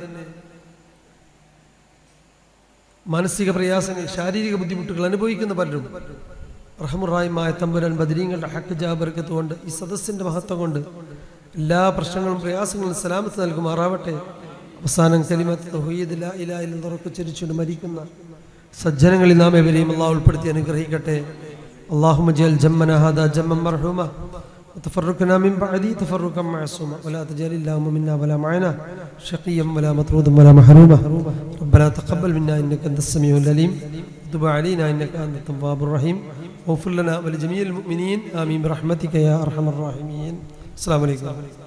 മാനസിക പ്രയാസങ്ങൾ, ശാരീരിക ബുദ്ധിമുട്ടുകൾ അനുഭവിക്കുന്ന പലരും റഹ്മുറാഹിമായ തമ്പുരാൻ ബദരീങ്ങളുടെ ഹക്ക് ജാബർക്കത്ത് കൊണ്ട്, ഈ സദസ്സിന്റെ മഹത്വം കൊണ്ട് എല്ലാ പ്രശ്നങ്ങളും പ്രയാസങ്ങളും സലാമത്ത് നൽകുമാറാവട്ടെ. അവസാനം കലിമത്ത് തൗഹീദ് ലാ ഇലാഹ ഇല്ലല്ലാഹ് ഉച്ചരിച്ചുകൊണ്ട് മരിക്കുന്ന സജ്ജനങ്ങളിൽ നാം ഏവരെയും അള്ളാഹു ഉൾപ്പെടുത്തി അനുഗ്രഹിക്കട്ടെ. اللهم اجعل جمعنا هذا جمعا مرحوما وتفرقنا من بعده تفرقا معصوما ولا تجعل اللهم منا ولا معنا شقيا ولا مطرودا ولا محروما. ربنا تقبل منا انك انت السميع العليم وتب علينا انك انت التواب الرحيم واغفر لنا ولجميع المؤمنين امين برحمتك يا ارحم الراحمين. السلام عليكم.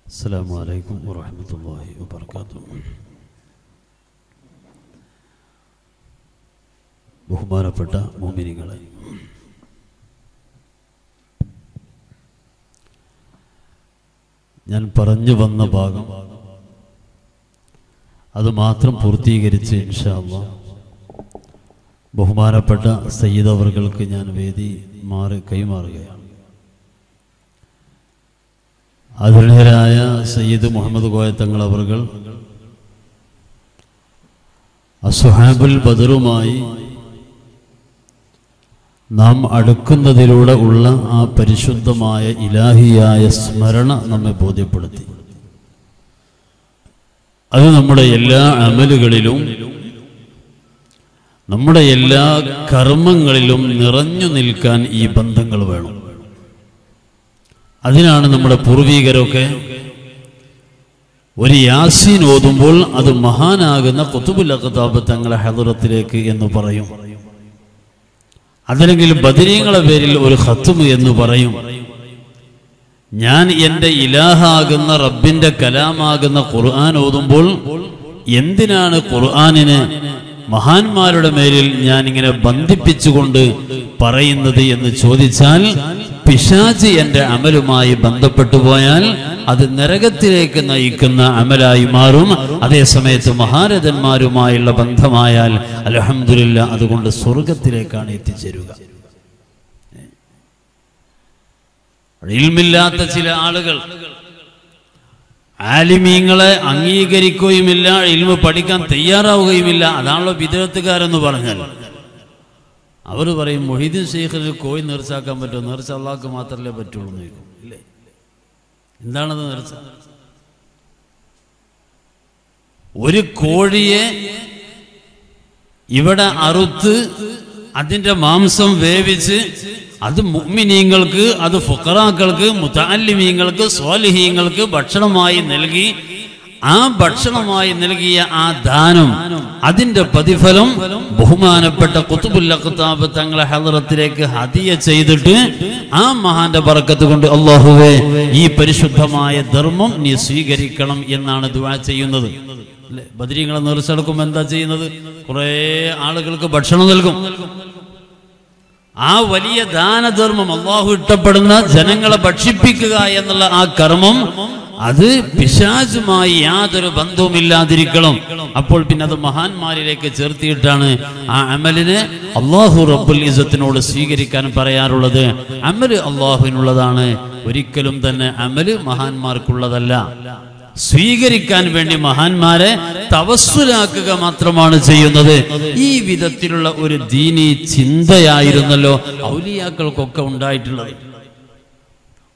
അസ്സലാമു അലൈക്കും വറഹ്മത്തുള്ളാഹി വബറകാതുഹു. ബഹുമാനപ്പെട്ട മുഅ്മിനീങ്ങളെ, ഞാൻ പറഞ്ഞു വന്ന ഭാഗം അത് മാത്രം പൂർത്തീകരിച്ച് ഇൻഷാ അല്ലാഹ് ബഹുമാനപ്പെട്ട സയ്യിദ് അവർക്ക് ഞാൻ വേദി കൈമാറുകയാണ്. ആദരണീയരായ സയ്യിദ് മുഹമ്മദ് കോയ തങ്ങൾ അവർകൾ അസ്ഹാബുൽ ബദറുമായി നാം അടുക്കുന്നതിലൂടെ ഉള്ള ആ പരിശുദ്ധമായ ഇലാഹിയായ സ്മരണ നമ്മെ ബോധ്യപ്പെടുത്തി. അത് നമ്മുടെ എല്ലാ അമലുകളിലും നമ്മുടെ എല്ലാ കർമ്മങ്ങളിലും നിറഞ്ഞു നിൽക്കാൻ ഈ ബന്ധങ്ങൾ വേണം. അതിനാണ് നമ്മുടെ പൂർവികരൊക്കെ ഒരു യാസീൻ ഓതുമ്പോൾ അത് മഹാനാകുന്ന ഖുതുബുൽ അഖ്താബ് തങ്ങളെ ഹദറത്തിലേക്ക് എന്ന് പറയും. അതല്ലെങ്കിൽ ബദരീങ്ങളെ പേരിൽ ഒരു ഖത്മ് എന്ന് പറയും. ഞാൻ എൻ്റെ ഇലാഹാകുന്ന റബ്ബിന്റെ കലാമാകുന്ന ഖുർആൻ ഓതുമ്പോൾ എന്തിനാണ് ഖുർആനിനെ മഹാന്മാരുടെ മേലിൽ ഞാൻ ഇങ്ങനെ ബന്ധിപ്പിച്ചുകൊണ്ട് പറയുന്നത് എന്ന് ചോദിച്ചാൽ, പിശാച് എൻ്റെ അമലുമായി ബന്ധപ്പെട്ടു പോയാൽ അത് നരകത്തിലേക്ക് നയിക്കുന്ന അമലായി മാറും. അതേസമയത്ത് മഹാരഥന്മാരുമായുള്ള ബന്ധമായാൽ അൽഹംദുലില്ലാഹ് അതുകൊണ്ട് സ്വർഗത്തിലേക്കാണ് എത്തിച്ചേരുക. ഇൽമില്ലാത്ത ചില ആളുകൾ ആലിമീങ്ങളെ അംഗീകരിക്കുകയുമില്ല, ഇൽമു പഠിക്കാൻ തയ്യാറാവുകയുമില്ല. അതാണല്ലോ ബിദ്അത്തുകാരെന്ന് പറഞ്ഞാൽ. അവർ പറയും മൊഹീദ്ദീൻ ശൈഖിന് കോഴി നേർച്ചാക്കാൻ പറ്റുമോ? നേർച്ച അള്ളാഹ്ക്ക് മാത്രമല്ലേ പറ്റുള്ളൂ എന്ന് ചോദിക്കും. ഇല്ലേ, എന്താണത് നേർച്ച? ഒരു കോഴിയെ ഇവിടെ അറുത്ത് അതിൻ്റെ മാംസം വേവിച്ച് അത് മുഅ്മിനീങ്ങൾക്ക്, അത് ഫുഖറാക്കൾക്ക്, മുതഅല്ലിമീങ്ങൾക്ക്, സ്വാലിഹീങ്ങൾക്ക് ഭക്ഷണമായി നൽകി, ആ ഭക്ഷണമായി നൽകിയ ആ ദാനം, അതിന്റെ പ്രതിഫലം ബഹുമാനപ്പെട്ട ഖുതുബുൽ അഖ്താബ് തങ്ങളെ ഹളറത്തിലേക്ക് ഹദിയ ചെയ്തിട്ട് ആ മഹാന്റെ ബറക്കത്ത് കൊണ്ട് അല്ലാഹുവേ ഈ പരിശുദ്ധമായ ധർമ്മം നീ സ്വീകരിക്കണം എന്നാണ് ദുആ ചെയ്യുന്നത്. അല്ലേ, ബദരീങ്ങളെ നേർച്ചെടുക്കുമ്പോൾ എന്താ ചെയ്യുന്നത്? കുറേ ആളുകൾക്ക് ഭക്ഷണം നൽകും. ആ വലിയ ദാനധർമ്മം, അള്ളാഹു ഇഷ്ടപ്പെടുന്ന ജനങ്ങളെ ഭക്ഷിപ്പിക്കുക എന്നുള്ള ആ കർമ്മം, അത് പിശാചുമായി യാതൊരു ബന്ധവുമില്ലാതിരിക്കണം. അപ്പോൾ പിന്നെ അത് മഹാന്മാരിലേക്ക് ചേർത്തിയിട്ടാണ് ആ അമലിനെ അള്ളാഹു റബ്ബുൽ ഇസ്സത്തിനോട് സ്വീകരിക്കാൻ പറയാറുള്ളത്. അമല് അള്ളാഹുവിനുള്ളതാണ്, ഒരിക്കലും തന്നെ അമല് മഹാന്മാർക്കുള്ളതല്ല. സ്വീകരിക്കാൻ വേണ്ടി മഹാന്മാരെ തവസ്സുലാക്കുക മാത്രമാണ് ചെയ്യുന്നത്. ഈ വിധത്തിലുള്ള ഒരു ദീനി ചിന്തയായിരുന്നല്ലോ ഔലിയാക്കൾക്കൊക്കെ ഉണ്ടായിട്ടുള്ളത്.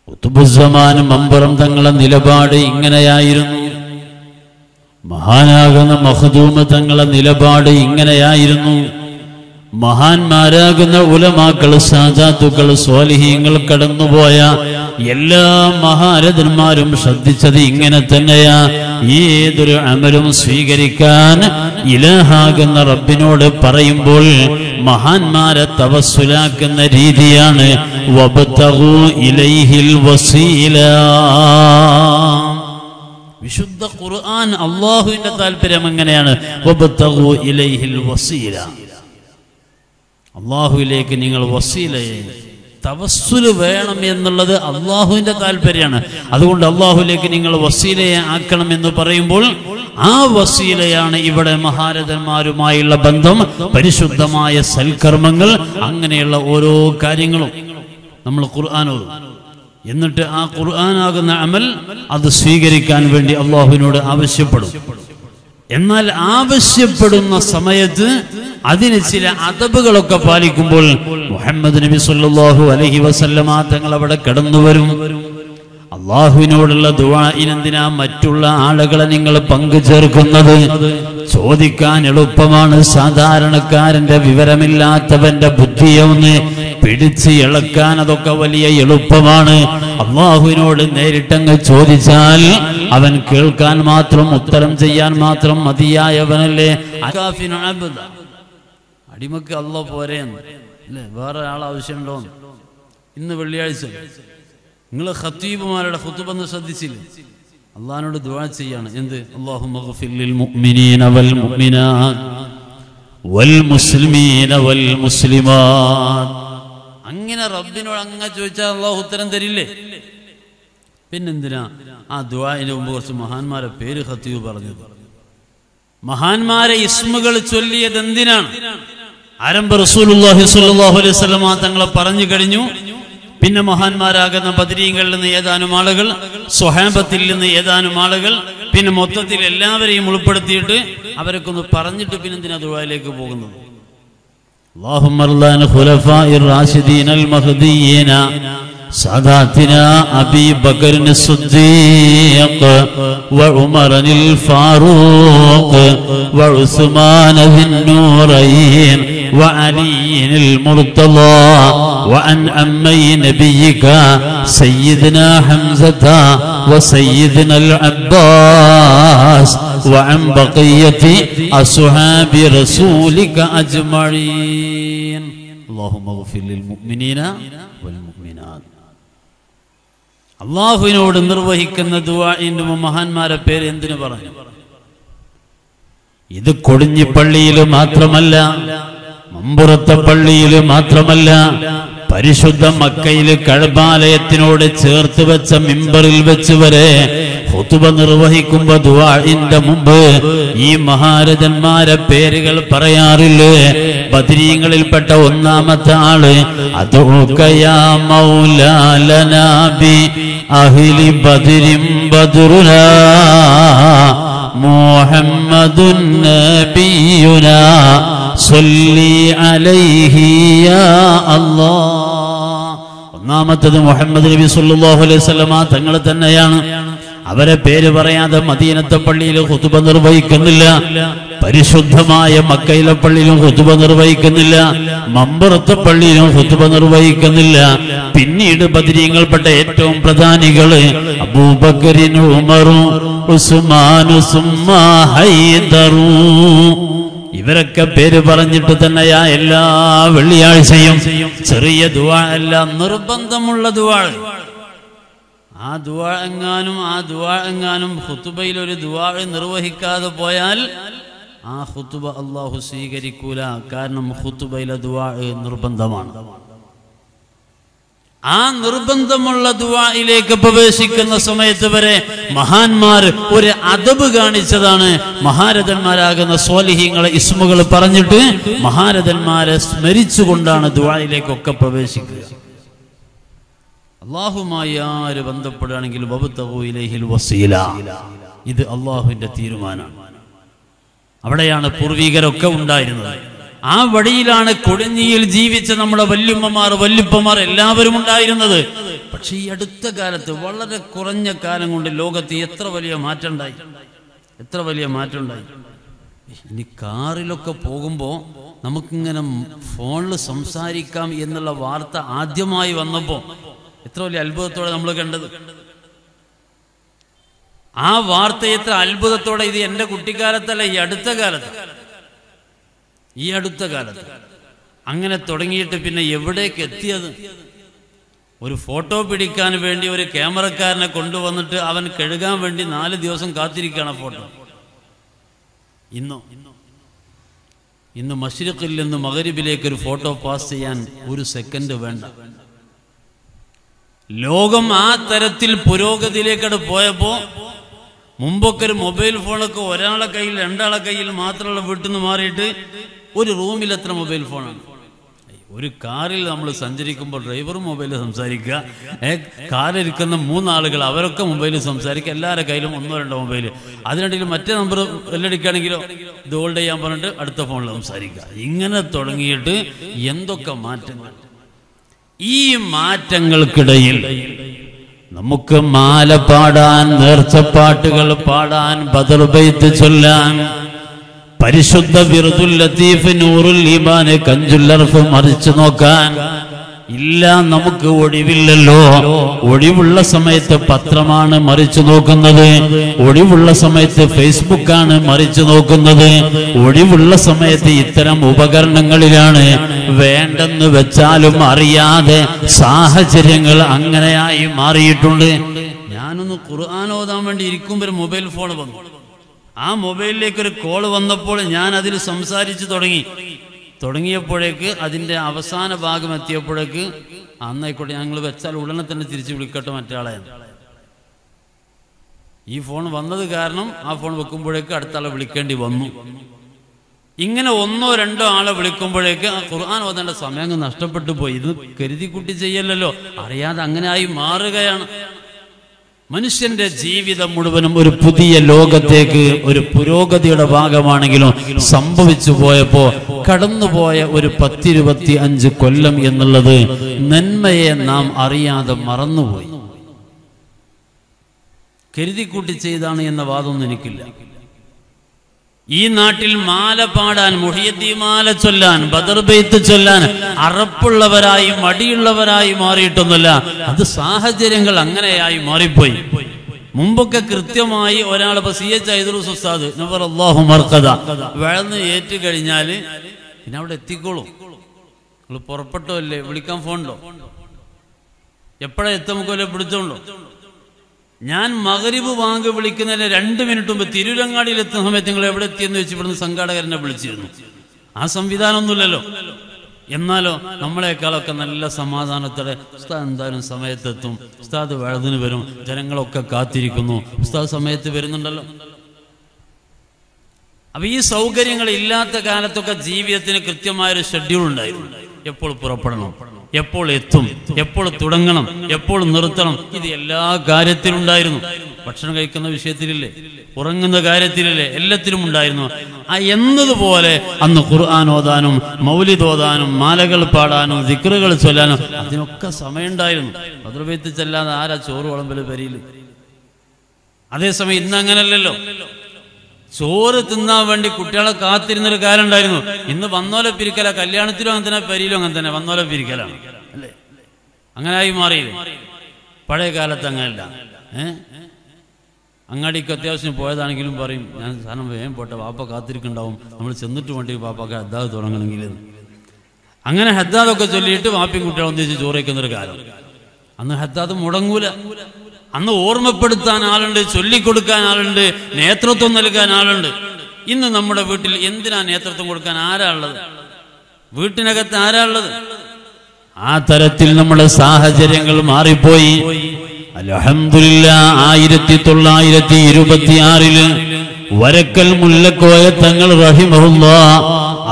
ഖുതുബുസ്സമാനും മമ്പറം തങ്ങളെ നിലപാട് ഇങ്ങനെയായിരുന്നു. മഹാനാകുന്ന മഖ്ദൂമ തങ്ങളെ നിലപാട് ഇങ്ങനെയായിരുന്നു. മഹാന്മാരാകുന്ന ഉലമാക്കൾ, സാദാത്തുക്കൾ, സ്വാലിഹീങ്ങൾ കടന്നുപോയ എല്ലാ മഹാരഥന്മാരും ശ്രദ്ധിച്ചത് ഇങ്ങനെ തന്നെയാ. ഏതൊരു അമലും സ്വീകരിക്കാൻ ഇലാഹാകുന്ന റബ്ബിനോട് പറയുമ്പോൾ മഹാന്മാരെ തവസ്സുലാക്കുന്ന രീതിയാണ് വബ്തഗൂ ഇലൈഹിൽ വസീല. വിശുദ്ധ ഖുർആൻ അല്ലാഹുവിന്റെ താല്പര്യം എങ്ങനെയാണ്? വബ്തഗൂ ഇലൈഹിൽ വസീല, അള്ളാഹുവിലേക്ക് നിങ്ങൾ വസീലയെ തവസ്സുല് വേണം എന്നുള്ളത് അള്ളാഹുവിന്റെ താല്പര്യമാണ്. അതുകൊണ്ട് അള്ളാഹുവിലേക്ക് നിങ്ങൾ വസീലയെ ആക്കണം എന്ന് പറയുമ്പോൾ ആ വസീലയാണ് ഇവിടെ മഹാരഥന്മാരുമായുള്ള ബന്ധം, പരിശുദ്ധമായ സൽക്കർമ്മങ്ങൾ, അങ്ങനെയുള്ള ഓരോ കാര്യങ്ങളും നമ്മൾ ഖുർആനോട്, എന്നിട്ട് ആ ഖുർആനാകുന്ന അമൽ അത് സ്വീകരിക്കാൻ വേണ്ടി അള്ളാഹുവിനോട് ആവശ്യപ്പെടും. എന്നാൽ ആവശ്യപ്പെടുന്ന സമയത്ത് അതിന് ചില അദബുകളൊക്കെ പാലിക്കുമ്പോൾ മുഹമ്മദ് നബി സല്ലല്ലാഹു അലൈഹി വസല്ലമ തങ്ങൾ അവിടെ കടന്നു വരും. അള്ളാഹുവിനോടുള്ള ദുആഇനെന്തിനാ മറ്റുള്ള ആളുകളെ നിങ്ങൾ പങ്കു ചേർക്കുന്നത്? ചോദിക്കാൻ എളുപ്പമാണ്. സാധാരണക്കാരന്റെ, വിവരമില്ലാത്തവന്റെ ബുദ്ധിയെ ഒന്ന് പിടിച്ച് ഇളക്കാൻ അതൊക്കെ വലിയ എളുപ്പമാണ്. അള്ളാഹുവിനോട് നേരിട്ടങ്ങ് ചോദിച്ചാൽ അവൻ കേൾക്കാൻ മാത്രം, ഉത്തരം ചെയ്യാൻ മാത്രം മതിയായവനല്ലേ. അടിമക്ക് അള്ളാഹ് പോരേന്ന് അല്ലേ, വേറെ ആളാവശ്യമുണ്ടോ? ഇന്ന് വെള്ളിയാഴ്ച നിങ്ങൾ ഖത്തീബുമാരുടെ ഖുതുബന്ന് ശ്രദ്ധിച്ചില്ലേ? അള്ളാഹിനോട് ദുആ ചെയ്യാണ്. എന്ത്? അല്ലാഹുമ്മ ഗ്ഫിർ ലിൽ മുഅ്മിനീന വൽ മുഅ്മിനാത്ത് വൽ മുസ്ലിമീന വൽ മുസ്ലിമാത്ത്. അങ്ങനെ റബ്ബിനോട് അങ്ങ് ചോദിച്ചാൽ അള്ളാഹു ഉത്തരം തരില്ലേ? പിന്നെന്തിനാ ആ ദുആഇന് മുമ്പ് കുറച്ച് മഹാന്മാരെ പേര് ഖത്തീബ് പറഞ്ഞത്? മഹാന്മാരെ ഇസ്മുകൾ ചൊല്ലിയത് എന്തിനാണ്? ആരംഭ റസൂലുള്ളാഹി സ്വല്ലല്ലാഹു അലൈഹി വസല്ലം തങ്ങളെ പറഞ്ഞു കഴിഞ്ഞു. പിന്നെ മഹാന്മാരാകുന്ന ബദരീങ്ങളിൽ നിന്ന് ഏതാനും ആളുകൾ, സ്വഹാബത്തിൽ നിന്ന് ഏതാനും ആളുകൾ, പിന്നെ മൊത്തത്തിൽ എല്ലാവരെയും ഉൾപ്പെടുത്തിയിട്ട് അവരൊക്കെ ഒന്ന് പറഞ്ഞിട്ട് പിന്നെന്തിനാ ദുആയിലേക്ക് പോകുന്നത്? اللهم ارض عن الخلفاء الراشدين المهديين ساداتنا أبي بكر الصديق وعمر الفاروق وعثمان ذي النورين وعلي المرتضى وعن عمي نبيك سيدنا حمزة وسيدنا العباس وعن بقية أصحاب رسولك أجمعين اللهم اغفر للمؤمنين والمؤمنات. അള്ളാഹുവിനോട് നിർവഹിക്കുന്ന ദുആഇന്റെ മഹാന്മാരെ പേര് എന്തിനു പറഞ്ഞു? ഇത് കൊടിഞ്ഞിപ്പള്ളിയിൽ മാത്രമല്ല, മമ്പുറത്തെ പള്ളിയിൽ മാത്രമല്ല, പരിശുദ്ധ മക്കയില് കഅബാലയത്തിനോട് ചേർത്ത് വെച്ച മിമ്പറിൽ വെച്ച് വരെ ഖുതുബ നിർവഹിക്കുമ്പോ ദുആഇന്റെ മുമ്പ് ഈ മഹാരഥന്മാരെ പേരുകൾ പറയാറില്ലേ? ബദരീങ്ങളിൽപ്പെട്ട ഒന്നാമത്തെ ആള് അദുക യാ മൗലാ ലനാ ബി അഹ്ലി ബദരിൻ ബദറുനാ മുഹമ്മദുൻ നബിയുനാ സല്ലി അലൈഹി യാ അല്ലാഹ്. ഒന്നാമത്തേത് മുഹമ്മദ് നബി സല്ലല്ലാഹു അലൈഹി വസല്ലമ തങ്ങൾ തന്നെയാണ്. അവരെ പേര് പറയാതെ മദീനത്തെ പള്ളിയിൽ ഖുതുബ നിർവഹിക്കുന്നില്ല, പരിശുദ്ധമായ മക്കയിലെ പള്ളിയിലും ഖുതുബ നിർവഹിക്കുന്നില്ല, മമ്പുറത്തെ പള്ളിയിലും ഖുതുബ നിർവഹിക്കുന്നില്ല. പിന്നീട് ബദരീങ്ങൾപ്പെട്ട ഏറ്റവും പ്രധാനികള് അബൂബക്കറിൻ, ഉമറും ഉസ്മാനു സുമ്മാ ഹൈദറു, ഇവരൊക്കെ പേര് പറഞ്ഞിട്ട് തന്നെയാ എല്ലാ വെള്ളിയാഴ്ചയും ചെറിയ ദുആ അല്ല, നിർബന്ധമുള്ള ദുആ. ആ ദുആ എങ്ങാനും ഖുതുബയിൽ ഒരു ദുആ നിർവഹിക്കാതെ പോയാൽ ആ ഖുതുബ അല്ലാഹു സ്വീകരിക്കൂല. കാരണം ഖുതുബയിലെ ദുആ നിർബന്ധമാണ്. ആ നിർബന്ധമുള്ള ദുആയിലേക്ക് പ്രവേശിക്കുന്ന സമയത്ത് വരെ മഹാന്മാർ ഒരു അദബ് കാണിച്ചതാണ്. മഹാരഥന്മാരാകുന്ന സ്വാലിഹീങ്ങളെ ഇസ്മുകൾ പറഞ്ഞിട്ട് മഹാരഥന്മാരെ സ്മരിച്ചുകൊണ്ടാണ് ദുആയിലേക്കൊക്കെ പ്രവേശിക്കുക. അല്ലാഹുമായി ആര് ബന്ധപ്പെടുകയാണെങ്കിൽ വബ്തഗൂ ഇലൈഹിൽ വസീല, ഇത് അല്ലാഹുവിന്റെ തീരുമാനമാണ്. അവിടെയാണ് പൂർവികരൊക്കെ ഉണ്ടായിരുന്നത്. ആ വഴിയിലാണ് കൊടിഞ്ഞിയിൽ ജീവിച്ച നമ്മുടെ വല്യമ്മമാർ, വല്യപ്പമാർ എല്ലാവരും ഉണ്ടായിരുന്നത്. പക്ഷെ ഈ അടുത്ത കാലത്ത് വളരെ കുറഞ്ഞ കാലം കൊണ്ട് ലോകത്ത് എത്ര വലിയ മാറ്റം ഉണ്ടായി. ഇനി കാറിലൊക്കെ പോകുമ്പോൾ നമുക്കിങ്ങനെ ഫോണിൽ സംസാരിക്കാം എന്നുള്ള വാർത്ത ആദ്യമായി വന്നപ്പോൾ എത്ര വലിയ അത്ഭുതത്തോടെ നമ്മൾ കണ്ടത്. ആ വാർത്ത എത്ര അത്ഭുതത്തോടെ, ഇത് എൻ്റെ കുട്ടിക്കാലത്തല്ല, ഈ അടുത്ത കാലത്ത് അങ്ങനെ തുടങ്ങിയിട്ട് പിന്നെ എവിടേക്ക് എത്തിയത്? ഒരു ഫോട്ടോ പിടിക്കാൻ വേണ്ടി ഒരു ക്യാമറക്കാരനെ കൊണ്ടുവന്നിട്ട് അവൻ കഴുകാൻ വേണ്ടി 4 ദിവസം കാത്തിരിക്കുകയാണ് ഫോട്ടോ. ഇന്ന് മശ്രിഖിൽ നിന്ന് മഗ്രിബിലേക്ക് ഒരു ഫോട്ടോ പാസ് ചെയ്യാൻ 1 സെക്കൻഡ് വേണ്ട. ലോകം ആ തരത്തിൽ പുരോഗതിയിലേക്കട് പോയപ്പോ മുമ്പൊക്കെ ഒരു മൊബൈൽ ഫോണൊക്കെ ഒരാളെ കയ്യിൽ 2 ആളെ കയ്യിൽ മാത്രമുള്ള വീട്ടിൽ നിന്ന് മാറിയിട്ട് ഒരു റൂമിൽ എത്ര മൊബൈൽ ഫോണാണ്. ഒരു കാറിൽ നമ്മൾ സഞ്ചരിക്കുമ്പോൾ ഡ്രൈവറും മൊബൈലിൽ സംസാരിക്കുക, കാറിലിരിക്കുന്ന 3 ആളുകൾ അവരൊക്കെ മൊബൈലിൽ സംസാരിക്കുക, എല്ലാവരുടെ കയ്യിലും 1-2 മൊബൈൽ. അതിനിടയിൽ മറ്റേ നമ്പർ വെല്ലടിക്കുകയാണെങ്കിലോ ഇത് ഹോൾഡ് ചെയ്യാൻ പറഞ്ഞിട്ട് അടുത്ത ഫോണിൽ സംസാരിക്കുക. ഇങ്ങനെ തുടങ്ങിയിട്ട് എന്തൊക്കെ മാറ്റങ്ങൾ. ഈ മാറ്റങ്ങൾക്കിടയിൽ നമുക്ക് മാല പാടാൻ, നേർച്ചപ്പാട്ടുകൾ പാടാൻ, ബദർ ബൈത്ത് ചൊല്ലാൻ, പരിശുദ്ധ വിർദുൽ ലത്തീഫ്, നൂറുൽ ഈമാൻ, കഞ്ചുൽ അർഫ് മറിച്ചു നോക്കാൻ ഇല്ല. നമുക്ക് ഒഴിവില്ലല്ലോ. ഒഴിവുള്ള സമയത്ത് പത്രമാണ് മറിച്ചു നോക്കുന്നത്, ഒഴിവുള്ള സമയത്ത് ഫേസ്ബുക്കാണ് മറിച്ചു നോക്കുന്നത്, ഒഴിവുള്ള സമയത്ത് ഇത്തരം ഉപകരണങ്ങളിലാണ്. വേണ്ടെന്ന് വെച്ചാലും അറിയാതെ സാഹചര്യങ്ങൾ അങ്ങനെയായി മാറിയിട്ടുണ്ട്. ഞാനൊന്ന് ഖുർആൻ ഓതാൻ വേണ്ടി ഇരിക്കുമ്പോൾ ഒരു മൊബൈൽ ഫോൺ വന്നു. ആ മൊബൈലിലേക്ക് ഒരു കോൾ വന്നപ്പോൾ ഞാൻ അതിൽ സംസാരിച്ചു തുടങ്ങിയപ്പോഴേക്ക് അതിൻ്റെ അവസാന ഭാഗം എത്തിയപ്പോഴേക്ക് അന്നായിക്കോട്ടെ ഞങ്ങൾ വെച്ചാൽ ഉടനെ തന്നെ തിരിച്ച് വിളിക്കട്ടെ മറ്റേ ആളെ. ഈ ഫോൺ വന്നത് കാരണം ആ ഫോൺ വെക്കുമ്പോഴേക്ക് അടുത്ത ആളെ വിളിക്കേണ്ടി വന്നു. ഇങ്ങനെ ഒന്നോ രണ്ടോ ആളെ വിളിക്കുമ്പോഴേക്ക് ആ ഖുർആൻ ഓതേണ്ട സമയം അങ്ങ് നഷ്ടപ്പെട്ടു പോയി. ഇത് കരുതിക്കുട്ടി ചെയ്യല്ലോ, അറിയാതെ അങ്ങനെ ആയി മാറുകയാണ്. മനുഷ്യന്റെ ജീവിതം മുഴുവനും ഒരു പുതിയ ലോകത്തേക്ക്, ഒരു പുരോഗതിയുടെ ഭാഗമാണെങ്കിലും സംഭവിച്ചു പോയപ്പോ കടന്നുപോയ ഒരു 10-25 കൊല്ലം എന്നുള്ളത് നന്മയെ നാം അറിയാതെ മറന്നുപോയി. കരുതിക്കൂട്ടി ചെയ്താണ് എന്ന വാദമൊന്നും എനിക്കില്ല. ഈ നാട്ടിൽ മാല പാടാൻ, മുഹിയദ്ദീൻ മാല ചൊല്ലാൻ, ബദർ ബെയ്ത്ത് ചൊല്ലാൻ അറപ്പുള്ളവരായി മടിയുള്ളവരായി മാറിയിട്ടൊന്നുമില്ല. അത് സാഹചര്യങ്ങൾ അങ്ങനെയായി മാറിപ്പോയി. മുമ്പൊക്കെ കൃത്യമായി ഒരാൾ ഇപ്പൊ CH ഐദറൂസ് ഉസ്താദ് നവറല്ലാഹു മർഖദ വഴന്ന് ഏറ്റു കഴിഞ്ഞാല് പിന്നെ അവിടെ എത്തിക്കോളും. നിങ്ങൾ പുറപ്പെട്ടോ അല്ലേ, വിളിക്കാൻ ഫോണുണ്ടോ, എപ്പോഴാ എത്തമുക്കല്ലേ പിടിച്ചോണ്ടോ. ഞാൻ മഗ്രിബ് വാങ്ക് വിളിക്കുന്നതിന് 2 മിനിറ്റ് മുമ്പ് തിരുരങ്ങാടിയിൽ എത്തുന്ന സമയത്ത് നിങ്ങൾ എവിടെ എത്തിയെന്ന് വെച്ച് ഇവിടുന്ന് സംഘാടകരനെ വിളിച്ചിരുന്നു. ആ സംവിധാനമൊന്നുമില്ലല്ലോ. എന്നാലോ നമ്മളെക്കാളൊക്കെ നല്ല സമാധാനത്തോടെ ഉസ്താദ് എന്തായാലും സമയത്തെത്തും, ഉസ്താദ് വഴുതിന് വരും, ജനങ്ങളൊക്കെ കാത്തിരിക്കുന്നു, ഉസ്താദ് സമയത്ത് വരുന്നുണ്ടല്ലോ. അപ്പൊ ഈ സൗകര്യങ്ങൾ ഇല്ലാത്ത കാലത്തൊക്കെ ജീവിതത്തിന് കൃത്യമായൊരു ഷെഡ്യൂൾ ഉണ്ടായിരുന്നു. എപ്പോൾ പുറപ്പെടണം, എപ്പോൾ എത്തും, എപ്പോൾ തുടങ്ങണം, എപ്പോൾ നിർത്തണം, ഇത് എല്ലാ കാര്യത്തിലും ഉണ്ടായിരുന്നു. ഭക്ഷണം കഴിക്കുന്ന വിഷയത്തിലില്ലേ, ഉറങ്ങുന്ന കാര്യത്തിലില്ലേ, എല്ലാത്തിലും ഉണ്ടായിരുന്നു. ആ എന്നതുപോലെ അന്ന് ഖുർആൻ ഓതാനും മൗലിദ് ഓതാനും മാലകൾ പാടാനും ദിക്റുകൾ ചൊല്ലാനും അതിനൊക്കെ സമയമുണ്ടായിരുന്നു. ബദർ ബെയ്ത്ത് ചെല്ലാതെ ആരാ ചോറ് വിളമ്പല് പരിയിൽ? അതേസമയം ഇന്ന് അങ്ങനല്ലല്ലോ. ചോറ് തിന്നാൻ വേണ്ടി കുട്ടികളെ കാത്തിരുന്നൊരു കാലം ഉണ്ടായിരുന്നു. ഇന്ന് വന്നോലെ പിരിക്കല, കല്യാണത്തിലും അങ്ങനെ തന്നെ, പരിയിലും അങ്ങനെ തന്നെ വന്നോലെ പിരിക്കലാണ് അല്ലേ. അങ്ങനായി മാറിയില്ലേ. പഴയ കാലത്ത് അങ്ങനല്ല. അങ്ങാടിക്ക് അത്യാവശ്യം പോയതാണെങ്കിലും പറയും, ഞാൻ സാധനം വേഗം പോട്ടെ, വാപ്പ കാത്തിരിക്കുന്നുണ്ടാവും, നമ്മൾ ചെന്നിട്ട് വേണ്ടി വാപ്പൊക്കെ ഹദ്ദാദ് തുടങ്ങണമെങ്കിൽ. അങ്ങനെ ഹദ്ദാദൊക്കെ ചൊല്ലിയിട്ട് വാപ്പയും കുട്ടികളെ ഒന്നിച്ച് ചോറ് വയ്ക്കുന്നൊരു കാലം. അന്ന് ഹദ്ദാദ് മുടങ്ങൂല. അന്ന് ഓർമ്മപ്പെടുത്താൻ ആളുണ്ട്, ചൊല്ലിക്കൊടുക്കാൻ ആളുണ്ട്, നേതൃത്വം നൽകാൻ ആളുണ്ട്. ഇന്ന് നമ്മുടെ വീട്ടിൽ എന്തിനാ നേതൃത്വം കൊടുക്കാൻ? ആരാ ഉള്ളത്? വീട്ടിനകത്ത് ആരാ ഉള്ളത്? ആ തരത്തിൽ നമ്മുടെ സാഹചര്യങ്ങൾ മാറിപ്പോയി. അൽഹംദുലില്ലാ 1926 വരക്കൽ മുല്ലക്കോയ തങ്ങൾ റഹിമഹുല്ലാഹ്